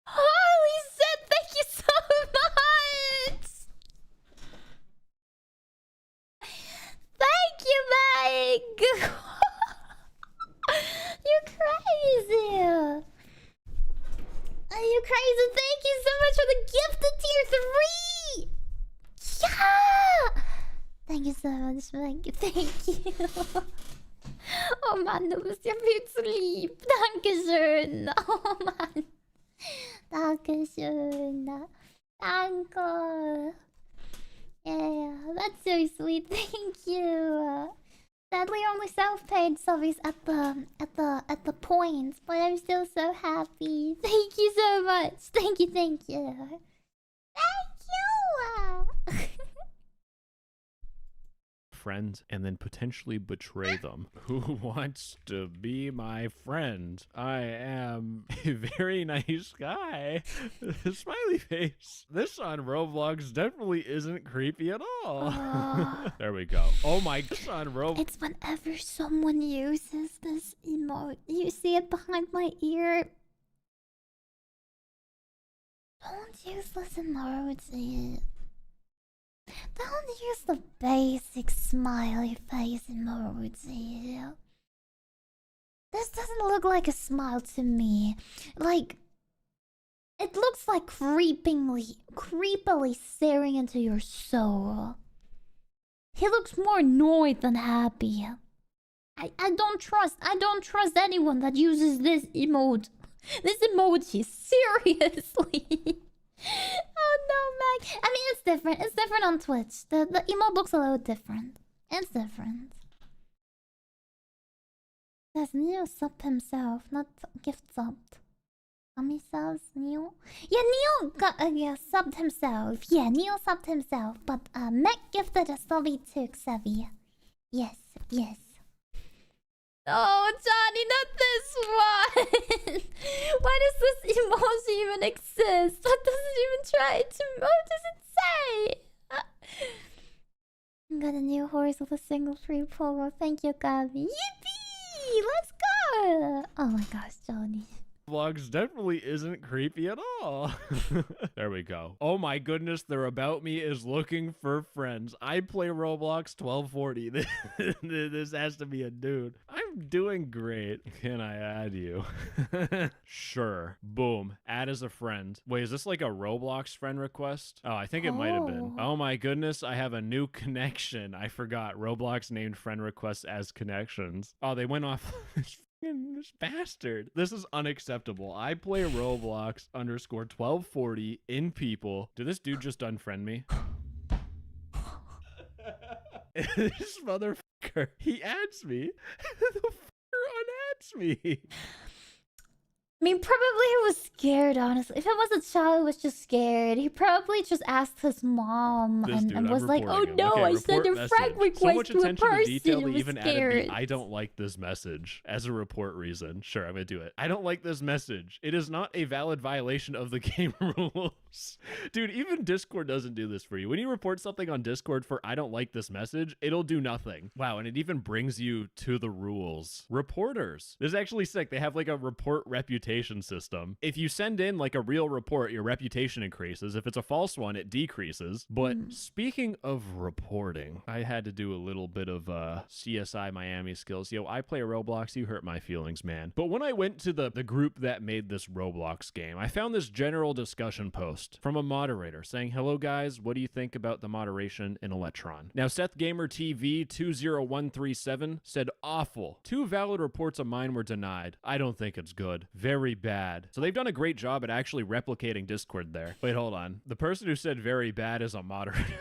[SPEAKER 2] Holy shit, thank you so much! Thank you, Meg! You're crazy! Are you crazy? Thank you so much for the gift to tier 3! Yeah! Thank you so much, Meg. Thank you. Oh Mann, du bist ja viel zu lieb. Dankeschön. Oh Mann. Dankeschön. Danke. Yeah, that's so sweet. Thank you. Sadly, only self-paid subbies at the points, but I'm still so happy. Thank you so much. Thank you. Thank you.
[SPEAKER 7] Friends and then potentially betray them. Who wants to be my friend? I am a very nice guy. Smiley face. This on Roblox definitely isn't creepy at all. There we go. Oh my gosh, on Roblox.
[SPEAKER 2] It's whenever someone uses this emote. You see it behind my ear. Don't use this emoji. Don't use the basic smiley face emoji. This doesn't look like a smile to me. Like, it looks like creepily staring into your soul. He looks more annoyed than happy. I don't trust anyone that uses this emote. This emoji, seriously. Oh no, Meg. I mean, it's different. It's different on Twitch. The emote looks a little different. It's different. Says Neo subbed himself, not gift subbed. Tommy says Neo. Yeah, Neo got subbed himself. Yeah, Neo subbed himself. But Meg gifted a subby to Xavi. Yes. Oh, Johnny, not this one! Why does this emoji even exist? What does it even try to... What does it say? Got a new horse with a single free polo. Thank you, Gabi. Yippee! Let's go! Oh my gosh, Johnny.
[SPEAKER 7] Vlogs definitely isn't creepy at all. There we go. Oh my goodness, their about me is looking for friends. I play Roblox 1240. This has to be a dude. I'm doing great. Can I add you? Sure. Boom. Add as a friend. Wait, is this like a Roblox friend request? Oh, I think it might have been. Oh my goodness, I have a new connection. I forgot. Roblox named friend requests as connections. Oh, they went off This bastard. This is unacceptable. I play Roblox underscore 1240 in people. Did this dude just unfriend me? This motherfucker. He adds me. The fucker unadds me.
[SPEAKER 2] I mean, probably he was scared, honestly. If it was a child who was just scared, he probably just asked his mom
[SPEAKER 7] This dude,
[SPEAKER 2] and was
[SPEAKER 7] I'm
[SPEAKER 2] like, oh
[SPEAKER 7] reporting him.
[SPEAKER 2] no,
[SPEAKER 7] Okay,
[SPEAKER 2] I sent a
[SPEAKER 7] report
[SPEAKER 2] frag
[SPEAKER 7] message.
[SPEAKER 2] request
[SPEAKER 7] So much
[SPEAKER 2] to a
[SPEAKER 7] attention to
[SPEAKER 2] person
[SPEAKER 7] detail
[SPEAKER 2] who
[SPEAKER 7] they
[SPEAKER 2] was
[SPEAKER 7] even added
[SPEAKER 2] scared.
[SPEAKER 7] the I don't like this message as a report reason. Sure, I'm gonna do it. I don't like this message. It is not a valid violation of the game rules. Dude, even Discord doesn't do this for you. When you report something on Discord for I don't like this message, it'll do nothing. Wow, and it even brings you to the rules. Reporters. This is actually sick. They have like a report reputation system. If you send in like a real report, your reputation increases. If it's a false one, it decreases. But speaking of reporting, I had to do a little bit of CSI Miami skills. Yo, I play Roblox. You hurt my feelings, man. But when I went to the group that made this Roblox game, I found this general discussion post from a moderator saying, hello guys, what do you think about the moderation in Electron? Now, Seth Gamer TV 20137 said awful. 2 valid reports of mine were denied. I don't think it's good. Very bad. So they've done a great job at actually replicating Discord there. Wait, hold on. The person who said very bad is a moderator.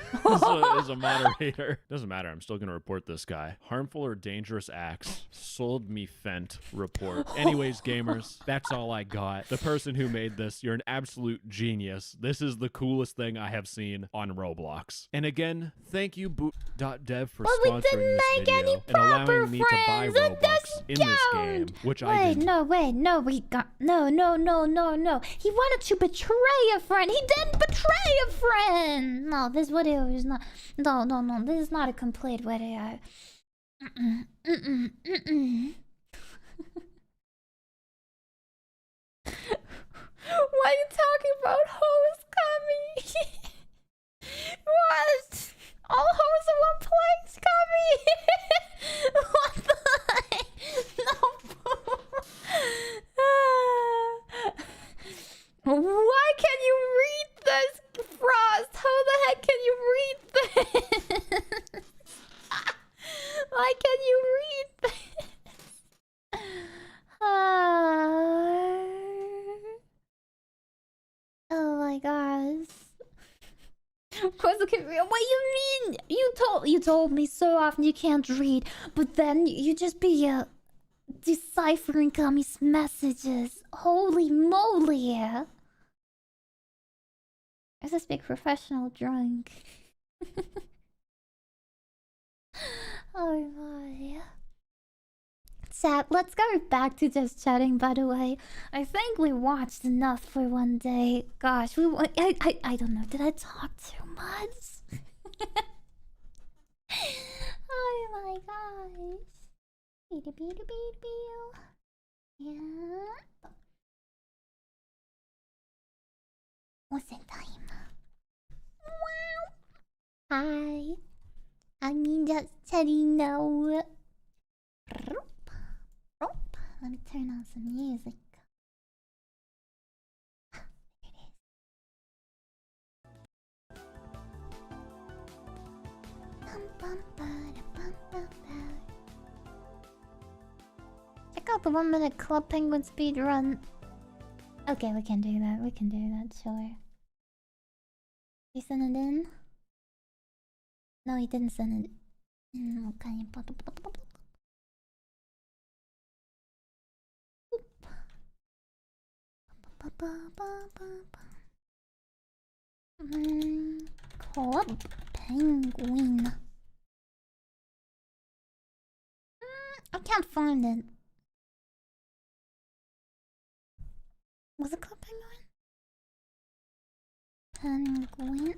[SPEAKER 7] is a moderator. Doesn't matter. I'm still gonna report this guy. Harmful or dangerous acts. Sold me Fent report. Anyways, gamers, that's all I got. The person who made this, you're an absolute genius. This is the coolest thing I have seen on Roblox. And again, thank you boot.dev for sponsoring this video and allowing me to buy Robux in this game, which I did.
[SPEAKER 2] No, we got no. He wanted to betray a friend. He didn't betray a friend. No, this video is not. No. This is not a complete video. Why are you talking about hoes coming? What? All hoes in one place coming? What the heck? No. Why can you read this, Frost? How the heck can you read this? Why can you read this? Oh my gosh. Of course, what you mean? You told me so often you can't read, but then you just be deciphering Kami's messages. Holy moly! Is this big professional drunk? Oh my. Chat, let's go back to just chatting, by the way. I think we watched enough for one day. Gosh, I don't know. Did I talk too much? Oh my gosh. Yeah. What's the time? Wow. Hi. I'm just chatting now. Let me turn on some music. Check out the 1 minute Club Penguin speed run. Okay, we can do that. We can do that, sure. You send it in? No, he didn't send it in. Okay. Club Penguin. I can't find it. Was it Club Penguin? Penguin.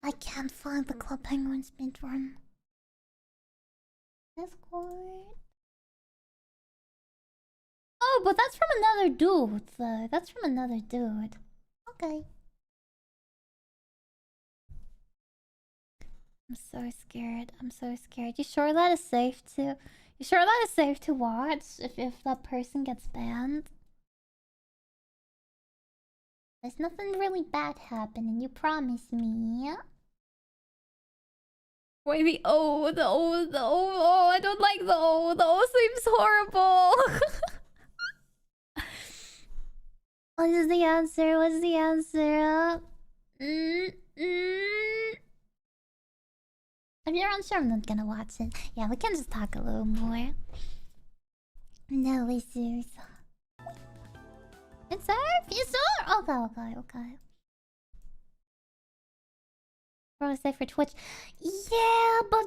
[SPEAKER 2] I can't find the Club Penguin speedrun. Discord. Oh, but that's from another dude. That's from another dude. Okay. I'm so scared. I'm so scared. You sure that is safe to? You sure that is safe to watch if that person gets banned? There's nothing really bad happening. You promise me. Wait, the O, the O, the O. Oh, I don't like the O. The O seems horrible. What is the answer? What's the answer? If you're unsure, I'm not gonna watch it. Yeah, we can just talk a little more. No issues. It's her? Yes, sir? Okay. Pro say for Twitch. Yeah, but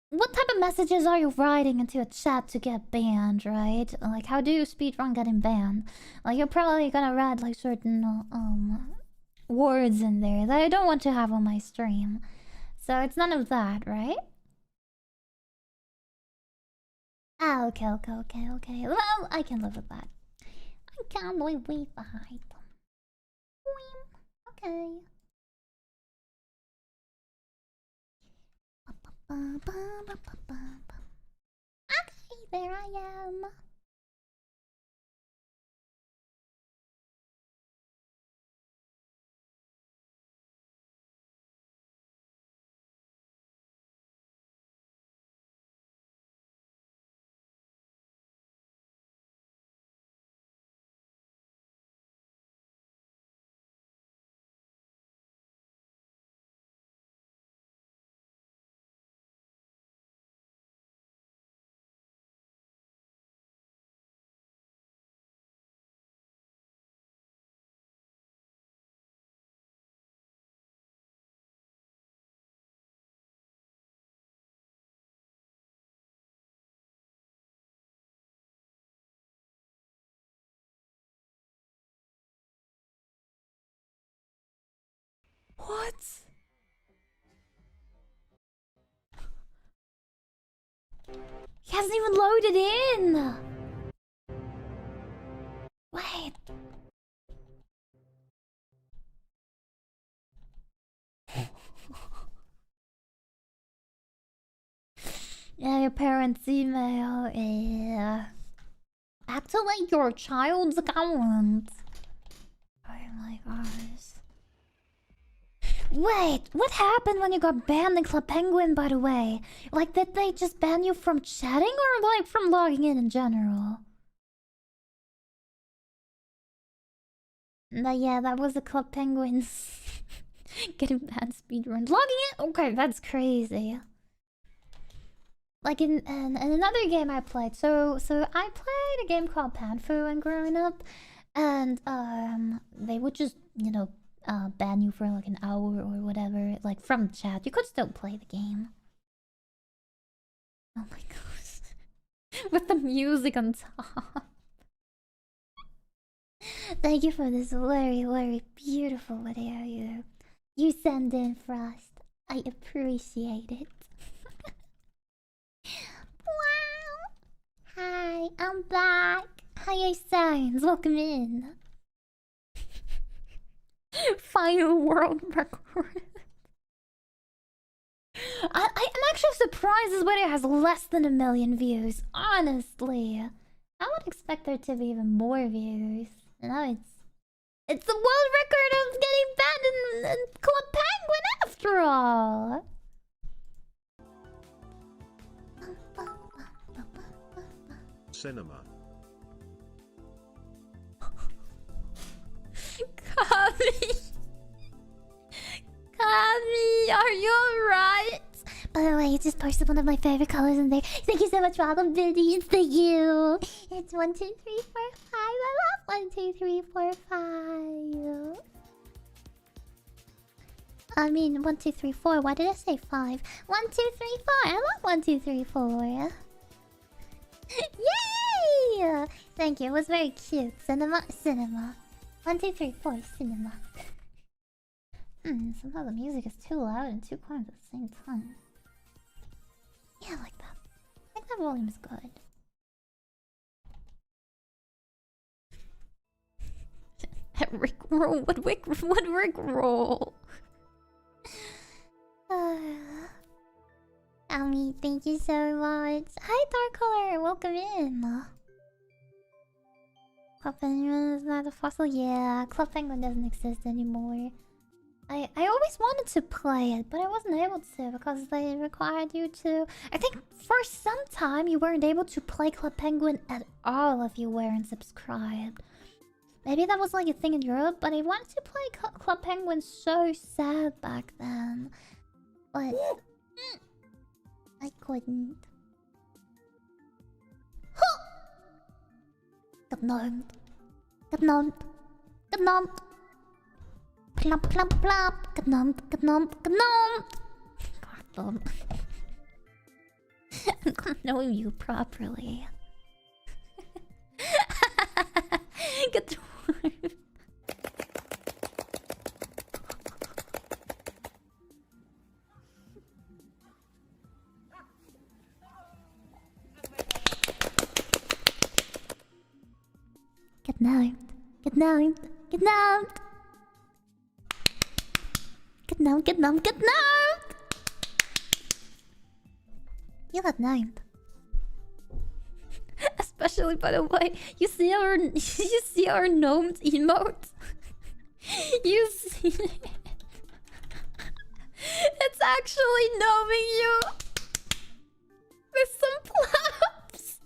[SPEAKER 2] what type of messages are you writing into a chat to get banned, right? Like, how do you speedrun getting banned? Like, you're probably gonna write like certain words in there that I don't want to have on my stream. So it's none of that, right? Ah, okay. Well, I can live with that. I can live with that. Okay. Okay, there I am. What? He hasn't even loaded in! Wait. Yeah, your parents' email is... Activate your child's account. Oh my gosh. Wait, what happened when you got banned in Club Penguin, by the way? Like, did they just ban you from chatting or, like, from logging in general? But yeah, that was the Club Penguins. Getting banned speedrun. Logging in? Okay, that's crazy. Like, in another game I played. So I played a game called Panfu when growing up. And, they would just, you know, ban you for like an hour or whatever, like from chat. You could still play the game. Oh my gosh. With the music on top. Thank you for this very, very beautiful video you send in for us. I appreciate it. Wow. Hi, I'm back. Hi, Sirens. Welcome in. Final world record. I'm actually surprised this video has less than 1 million views. Honestly, I would expect there to be even more views. No, it's the world record of getting banned in Club Penguin after all.
[SPEAKER 6] Cinema.
[SPEAKER 2] Kami, are you alright? By the way, you just posted one of my favorite colors in there. Thank you so much for all the biddies. Thank you. It's 1, 2, 3, 4, 5. I love 1, 2, 3, 4, 5. I mean 1, 2, 3, 4. Why did I say 5? 1, 2, 3, 4. I love 1, 2, 3, 4. Yay! Thank you. It was very cute. Cinema. 1, 2, 3, 4. Cinema. Somehow the music is too loud and too quiet at the same time. Yeah, I like that. I think that volume is good. Rick roll. What Rick roll? Ami, thank you so much. Hi, Dark Color. Welcome in. Club Penguin is not a fossil. Yeah, Club Penguin doesn't exist anymore. I always wanted to play it, but I wasn't able to because they required you to. I think for some time you weren't able to play Club Penguin at all if you weren't subscribed. Maybe that was like a thing in Europe, but I wanted to play Club Penguin so sad back then. But I couldn't. Good night. Good night. Good night. Plump, plump, plump. Good night. Good night. Good night. God, I'm gonna know you properly. Good night. Good night. Good night. Good night. Good night. Good night. Good night. You good night. Especially, by the way, you see our gnomed emote. You see, it's actually gnoming you with some claps.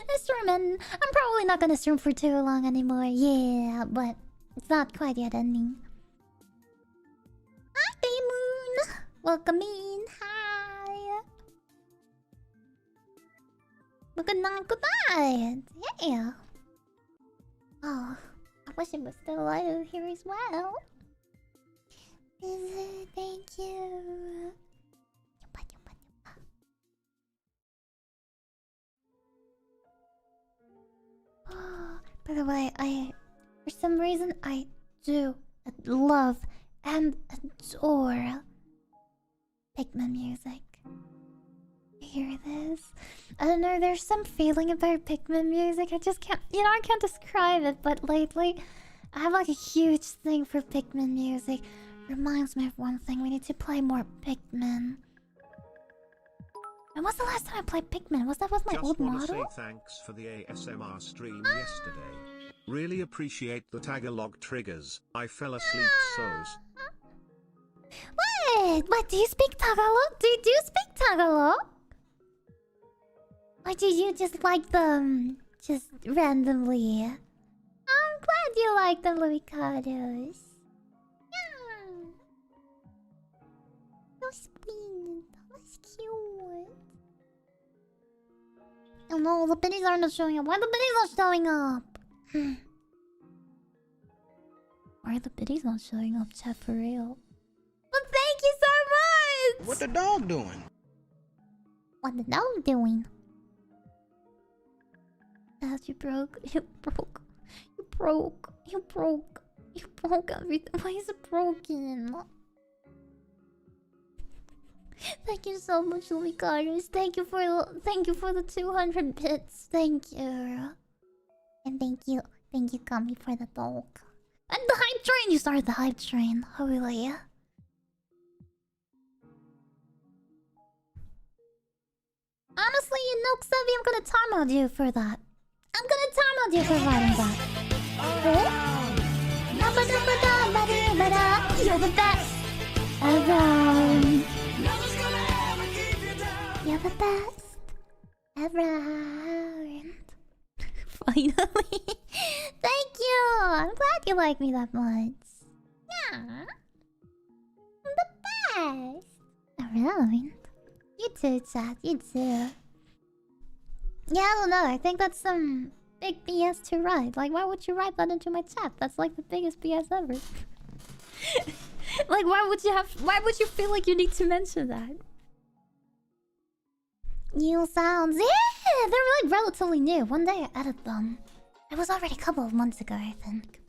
[SPEAKER 2] This stream, and I'm probably not gonna stream for too long anymore. Yeah, but it's not quite yet ending. Hi, Baymoon. Welcome in. Hi. Well, good night, goodbye. Yeah. Oh, I wish it was still light here as well. Thank you. By the way, for some reason, I do love and adore Pikmin music. You hear this? I don't know, there's some feeling about Pikmin music. I just can't, I can't describe it, but lately, I have like a huge thing for Pikmin music. Reminds me of one thing, we need to play more Pikmin. When was the last time I played Pikmin? Was that with my old model?
[SPEAKER 6] Just want to say thanks for the ASMR stream yesterday. Really appreciate the Tagalog triggers. I fell asleep so's.
[SPEAKER 2] What? Do you speak Tagalog? Do you speak Tagalog? Or do you just like them just randomly? I'm glad you like the Luicados. Yeah. So sweet. That's cute. Oh no, the biddies aren't showing up. Why are the biddies not showing up? Why are the biddies not showing up, chat, for real? Well, thank you so much!
[SPEAKER 9] What the dog doing?
[SPEAKER 2] What the dog doing? As you broke. You broke. You broke. You broke. You broke everything. Why is it broken? Thank you so much, Lumicaros. Thank you for the 200 bits. Thank you. And thank you, Kami, for the dog. And the hype train! You started the hype train. Holy. Honestly, you know, Xavi, I'm gonna time out you for that. I'm gonna time out you for writing that. Oh? You're the best around. You're the best around. Finally. Thank you. I'm glad you like me that much. Yeah. I'm the best around. You too, chat. You too. Yeah, I don't know. I think that's some big BS to write. Like, why would you write that into my chat? That's like the biggest BS ever. Like, why would you feel like you need to mention that? New sounds. Yeah, they're like relatively new. One day I added them. It was already a couple of months ago, I think.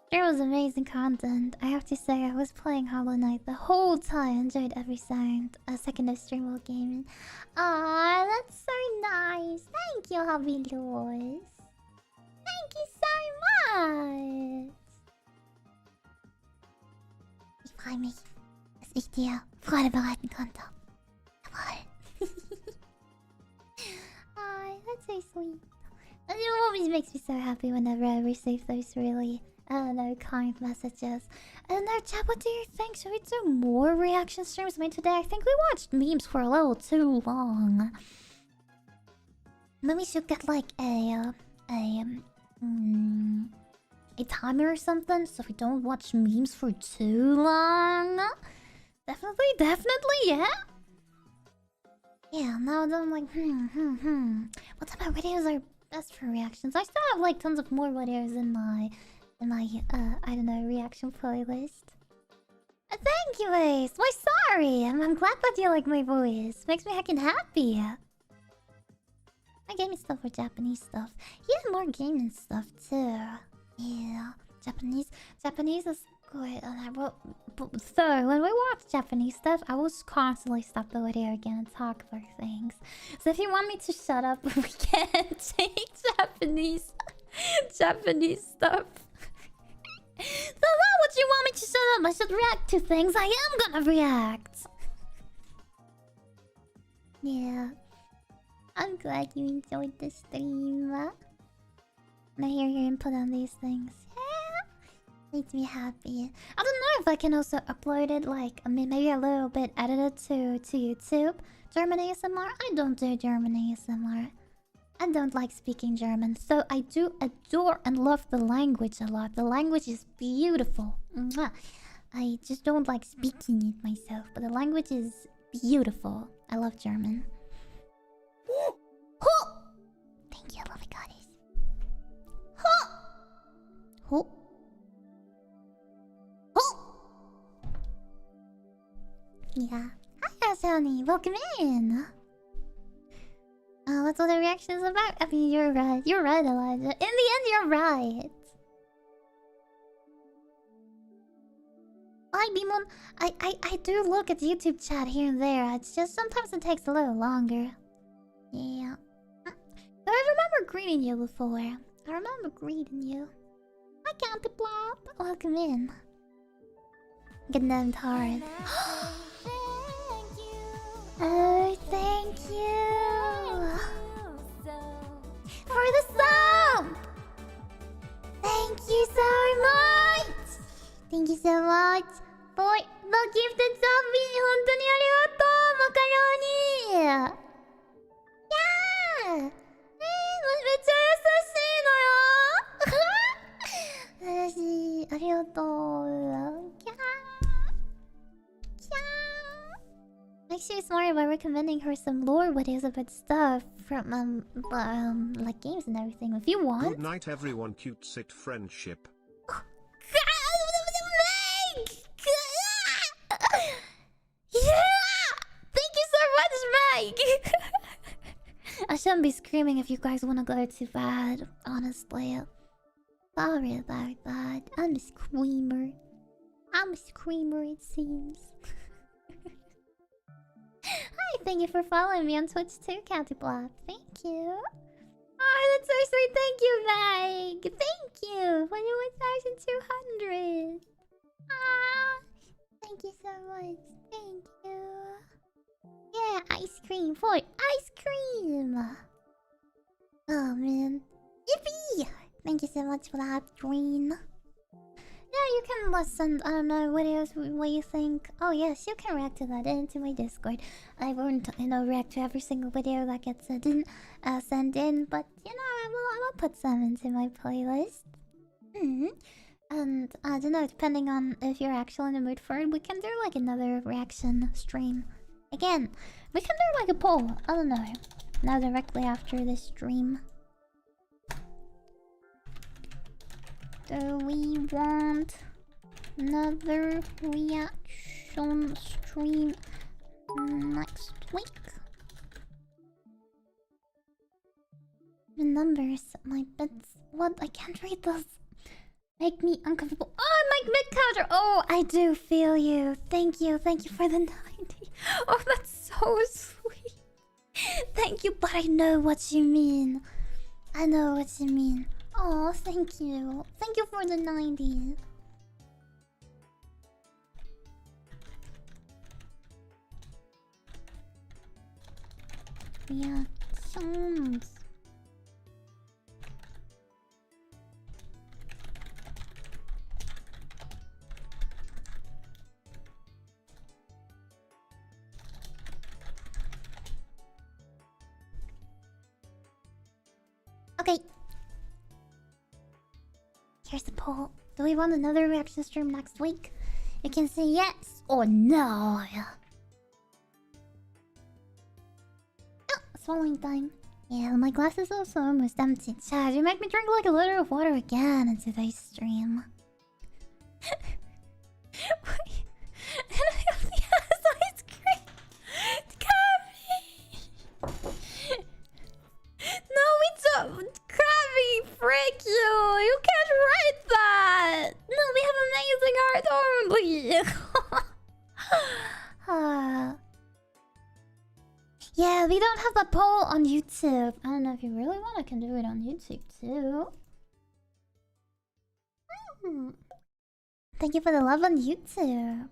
[SPEAKER 2] There was amazing content. I have to say, I was playing Hollow Knight the whole time. Enjoyed every sound. A second of stream while gaming. Aw, that's so nice. Thank you, Hobby Lewis. Thank you so much. Ich freue mich, dass ich dir Freude bereiten konnte. Jawohl. Aw, that's so sweet. And it always makes me so happy whenever I receive those really, I don't know, kind messages. And now, chat, what do you think? Should we do more reaction streams? I mean, today I think we watched memes for a little too long. Maybe we should get like a timer or something so we don't watch memes for too long. Definitely, yeah. Yeah, now I'm like, what type of videos are best for reactions? I still have like tons of more videos in my I don't know, reaction playlist. Thank you, Ace. Why, sorry. I'm glad that you like my voice. Makes me heckin' happy. I gaming stuff or Japanese stuff. Yeah, more gaming stuff too. Yeah, Japanese is good. So when we watch Japanese stuff, I will constantly stop the video again and talk about things. So if you want me to shut up, we can take Japanese stuff. So why would you want me to shut up? I should react to things. I am gonna react. Yeah. I'm glad you enjoyed the stream. And I hear your input on these things. Yeah. Makes me happy. I don't know if I can also upload it, like, I mean, maybe a little bit edited to YouTube. German ASMR? I don't do German ASMR. I don't like speaking German, so I do adore and love the language a lot. The language is beautiful. Mwah. I just don't like speaking it myself, but the language is beautiful. I love German. Thank you, love goddess. Yeah. Hi, Asani. Welcome in. That's what the reaction is about. I mean, you're right. You're right, Elijah. In the end, you're right. Hi, Bimon. I do look at YouTube chat here and there. It's just sometimes it takes a little longer. Yeah. So I remember greeting you before. I remember greeting you. Hi, County Plop. Welcome in. Get named hard. Oh, thank you for the sub. Thank you so much. Thank you so much for the gifted sub. 本当にありがとう、マカロニ。Yeah. めっちゃ優しいのよ。優しい。ありがとう。キャー。Like she's smart by recommending her some lore videos about stuff from like games and everything. If you want.
[SPEAKER 6] Good night, everyone. Cute sit friendship.
[SPEAKER 2] Yeah! Thank you so much, Meg. I shouldn't be screaming if you guys want to go too bad. Honestly, sorry about that. I'm a screamer. It seems. Hi, thank you for following me on Twitch too, County Block. Thank you. Oh, that's so sweet. Thank you, Meg. Thank you. 21,200. Ah, thank you so much. Thank you. Yeah, ice cream for ice cream. Oh, man. Yippee! Thank you so much for that, Green. Yeah, you can listen, I don't know, videos, what you think. Oh yes, you can react to that into my Discord. I won't, react to every single video that gets sent in, but, I will put some into my playlist. And, I don't know, depending on if you're actually in the mood for it, we can do, like, another reaction stream. Again, we can do, like, a poll, I don't know, now directly after this stream. Do we want another reaction stream next week? The numbers, my bits. What? I can't read this. Make me uncomfortable. Oh, my mid counter. Oh, I do feel you. Thank you for the 90. Oh, that's so sweet. Thank you, but I know what you mean. Oh, thank you. Thank you for the 90. Reactions. Okay. Here's the poll. Do we want another reaction stream next week? You can say yes or no. Oh, swallowing time. Yeah, my glass is also almost empty. Chad, you make me drink like a liter of water again in today's stream. Wait. And I have the ass ice cream. Cabby! No, we don't. Cabby, frick you. You can't write that. No, we have amazing art only. Yeah, we don't have a poll on YouTube. I don't know if you really want. I can do it on YouTube too. Thank you for the love on YouTube.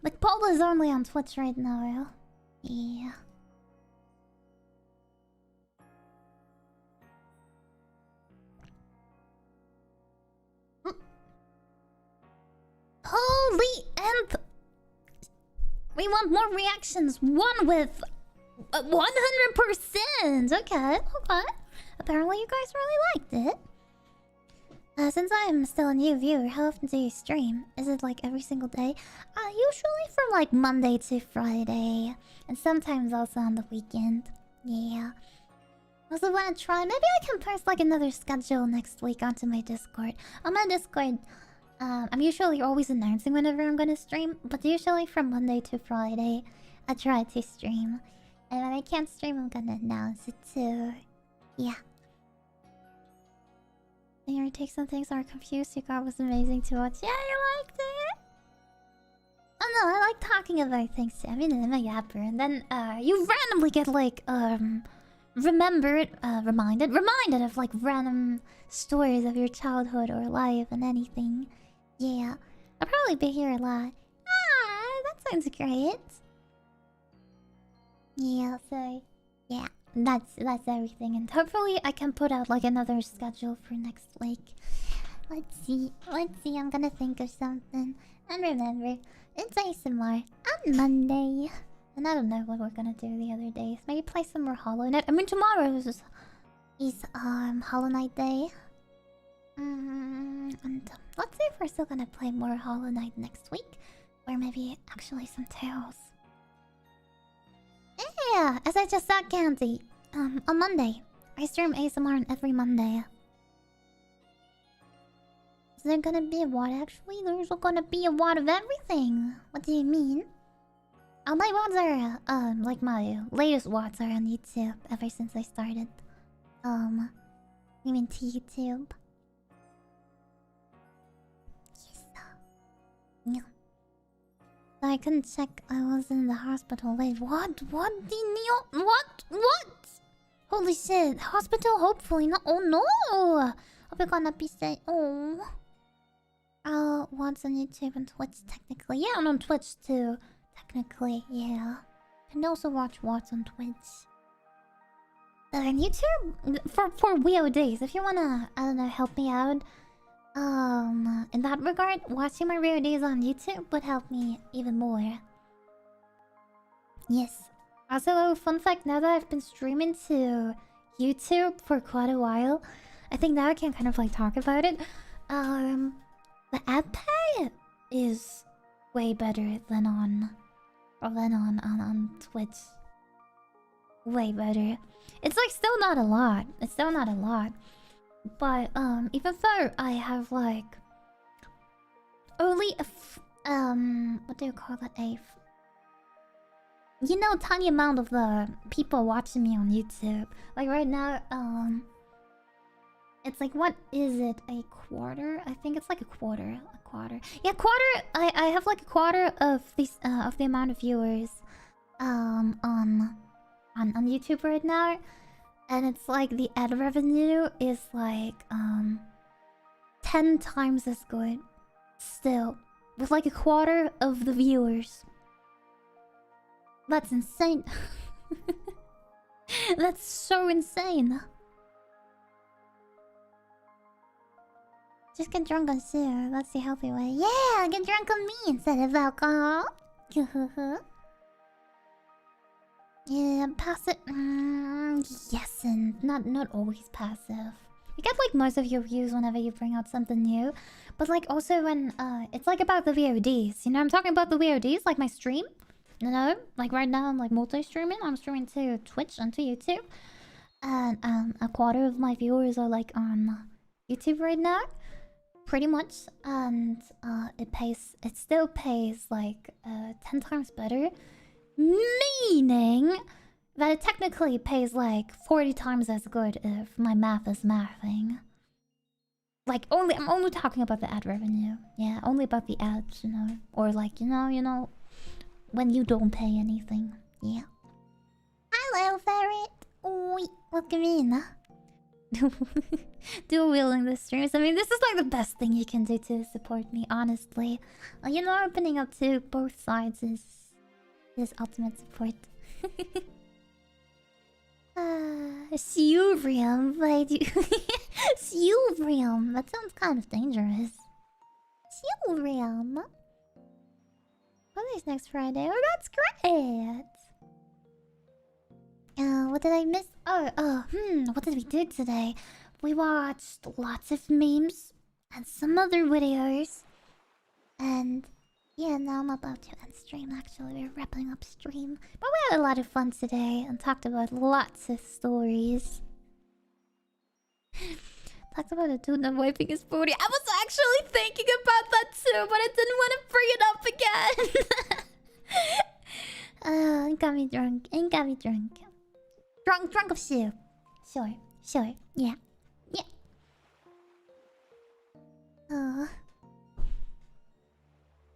[SPEAKER 2] The poll is only on Twitch right now. Yeah. Holy and we want more reactions. One with 100%. Okay. Apparently you guys really liked it. Since I'm still a new viewer, how often do you stream? Is it like every single day? Usually from like Monday to Friday. And sometimes also on the weekend. Yeah. Also wanna try, maybe I can post like another schedule next week onto my Discord. On my Discord, I'm usually always announcing whenever I'm gonna stream. But usually from Monday to Friday, I try to stream. And when I can't stream, I'm gonna announce it too. Yeah. Your takes on things are confused. You got was amazing to watch. Yeah, you liked it. Oh no, I like talking about things too. I mean, I'm a yapper, and then you randomly get like reminded of like random stories of your childhood or life and anything. Yeah, I'll probably be here a lot. That sounds great. Yeah, so yeah. That's everything, and hopefully I can put out like another schedule for next week. Let's see. I'm gonna think of something. And remember, it's ASMR on Monday, and I don't know what we're gonna do the other days. Maybe play some more Hollow Knight. I mean, tomorrow is Hollow Knight day. And let's see if we're still gonna play more Hollow Knight next week, or maybe actually some Tales. Yeah, as I just said, Candy. On Monday. I stream ASMR on every Monday. Is there gonna be a what actually? There's gonna be a what of everything. What do you mean? All my WODs are, like my latest WODs are on YouTube ever since I started. You mean to YouTube? Yes. Yeah. So I couldn't check. I was in the hospital. Wait, what? What? What? Holy shit! Hospital? Hopefully not. Oh no! Hope you're gonna be safe. Oh. What's on YouTube and Twitch technically? Yeah, and on Twitch too. Technically, yeah. And also watch what's on Twitch. On YouTube for VODs. If you wanna, I don't know, help me out. In that regard, watching my VODs on YouTube would help me even more. Yes. Also, fun fact, now that I've been streaming to YouTube for quite a while, I think now I can kind of like talk about it. The ad pay is way better than on Twitch. Way better. It's like still not a lot. But even though I have like only what do you call that? Tiny amount of the people watching me on YouTube. Like right now, it's like, what is it? A quarter? I think it's like a quarter. Yeah, quarter. I have like a quarter of this of the amount of viewers on YouTube right now. And it's like the ad revenue is like 10 times as good still, with like a quarter of the viewers. That's insane. That's so insane. Just get drunk on syrup. That's the healthy way. Yeah, get drunk on me instead of alcohol. Yeah, pass it. Yes, and not always passive. You get like most of your views whenever you bring out something new, but like also when it's like about the VODs. You know, I'm talking about the VODs, like my stream. You know, like right now I'm like multi-streaming. I'm streaming to Twitch and to YouTube, and a quarter of my viewers are like on YouTube right now, pretty much. And it still pays like 10 times better, meaning that it technically pays like 40 times as good if my math is mathing. Like I'm only talking about the ad revenue. Yeah, only about the ads, you know. Or like, you know, when you don't pay anything. Yeah. Hello, ferret. Oi, welcome in. Dual wielding the streams. I mean, this is like the best thing you can do to support me, honestly. You know, opening up to both sides is ultimate support. Silvrium, but Silvrium, that sounds kind of dangerous. Silvrium. What is next Friday? Oh, that's great. What did I miss? What did we do today? We watched lots of memes and some other videos. And yeah, now I'm about to end stream actually. We're wrapping up stream. But we had a lot of fun today and talked about lots of stories. Talked about a dude not wiping his booty. I was actually thinking about that too, but I didn't want to bring it up again. It got me drunk. It got me drunk. Drunk of soup. Sure. Yeah.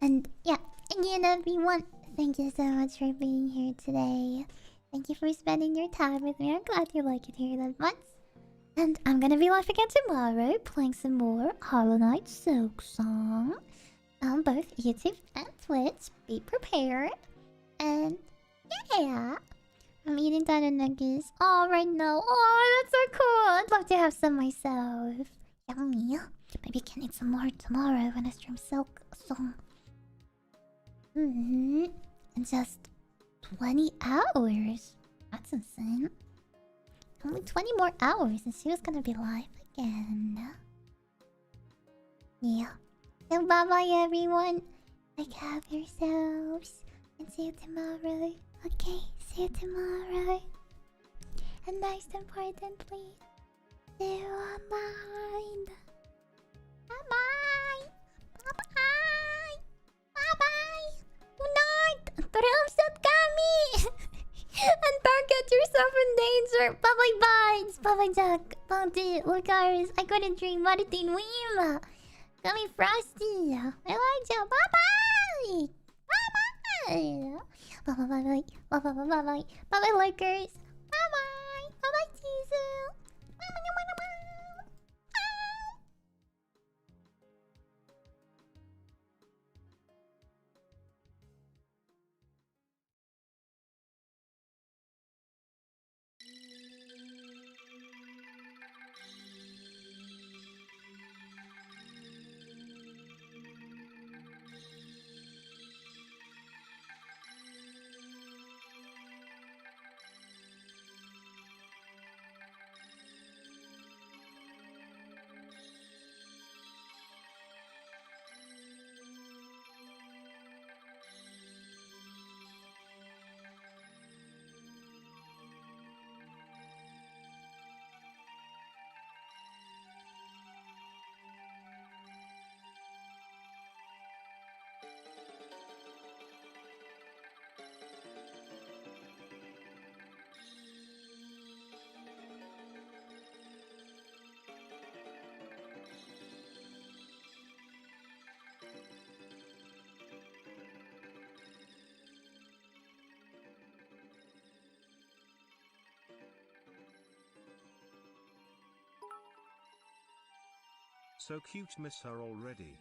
[SPEAKER 2] And yeah, again everyone, thank you so much for being here today. Thank you for spending your time with me. I'm glad you like it here that much. And I'm gonna be live again tomorrow, playing some more Hollow Knight Silk Song on both YouTube and Twitch. Be prepared. And yeah, I'm eating dino nuggets. Oh, right now. Oh, that's so cool. I'd love to have some myself. Yummy. Maybe I can eat some more tomorrow when I stream Silk Song. In just 20 hours. That's insane. Only 20 more hours and she was gonna be live again. Yeah. So bye bye everyone. Take care of yourselves. And see you tomorrow. Okay, see you tomorrow. And most importantly, do a mind. Bye bye. Bye bye. Bye bye. Good night. Drums at Kami. And don't get yourself in danger. Bye bye bites. Bye bye Jack. Bounty. Lucars. I couldn't dream. Martin Weem. Gummy Frosty. Elijah. Bye bye. Bye bye. Bye bye bye bye. Bye bye bye bye bye. Bye bye Lurkers. Bye bye. Bye bye Tizu. Bye bye bye bye.
[SPEAKER 6] So cute, miss her already.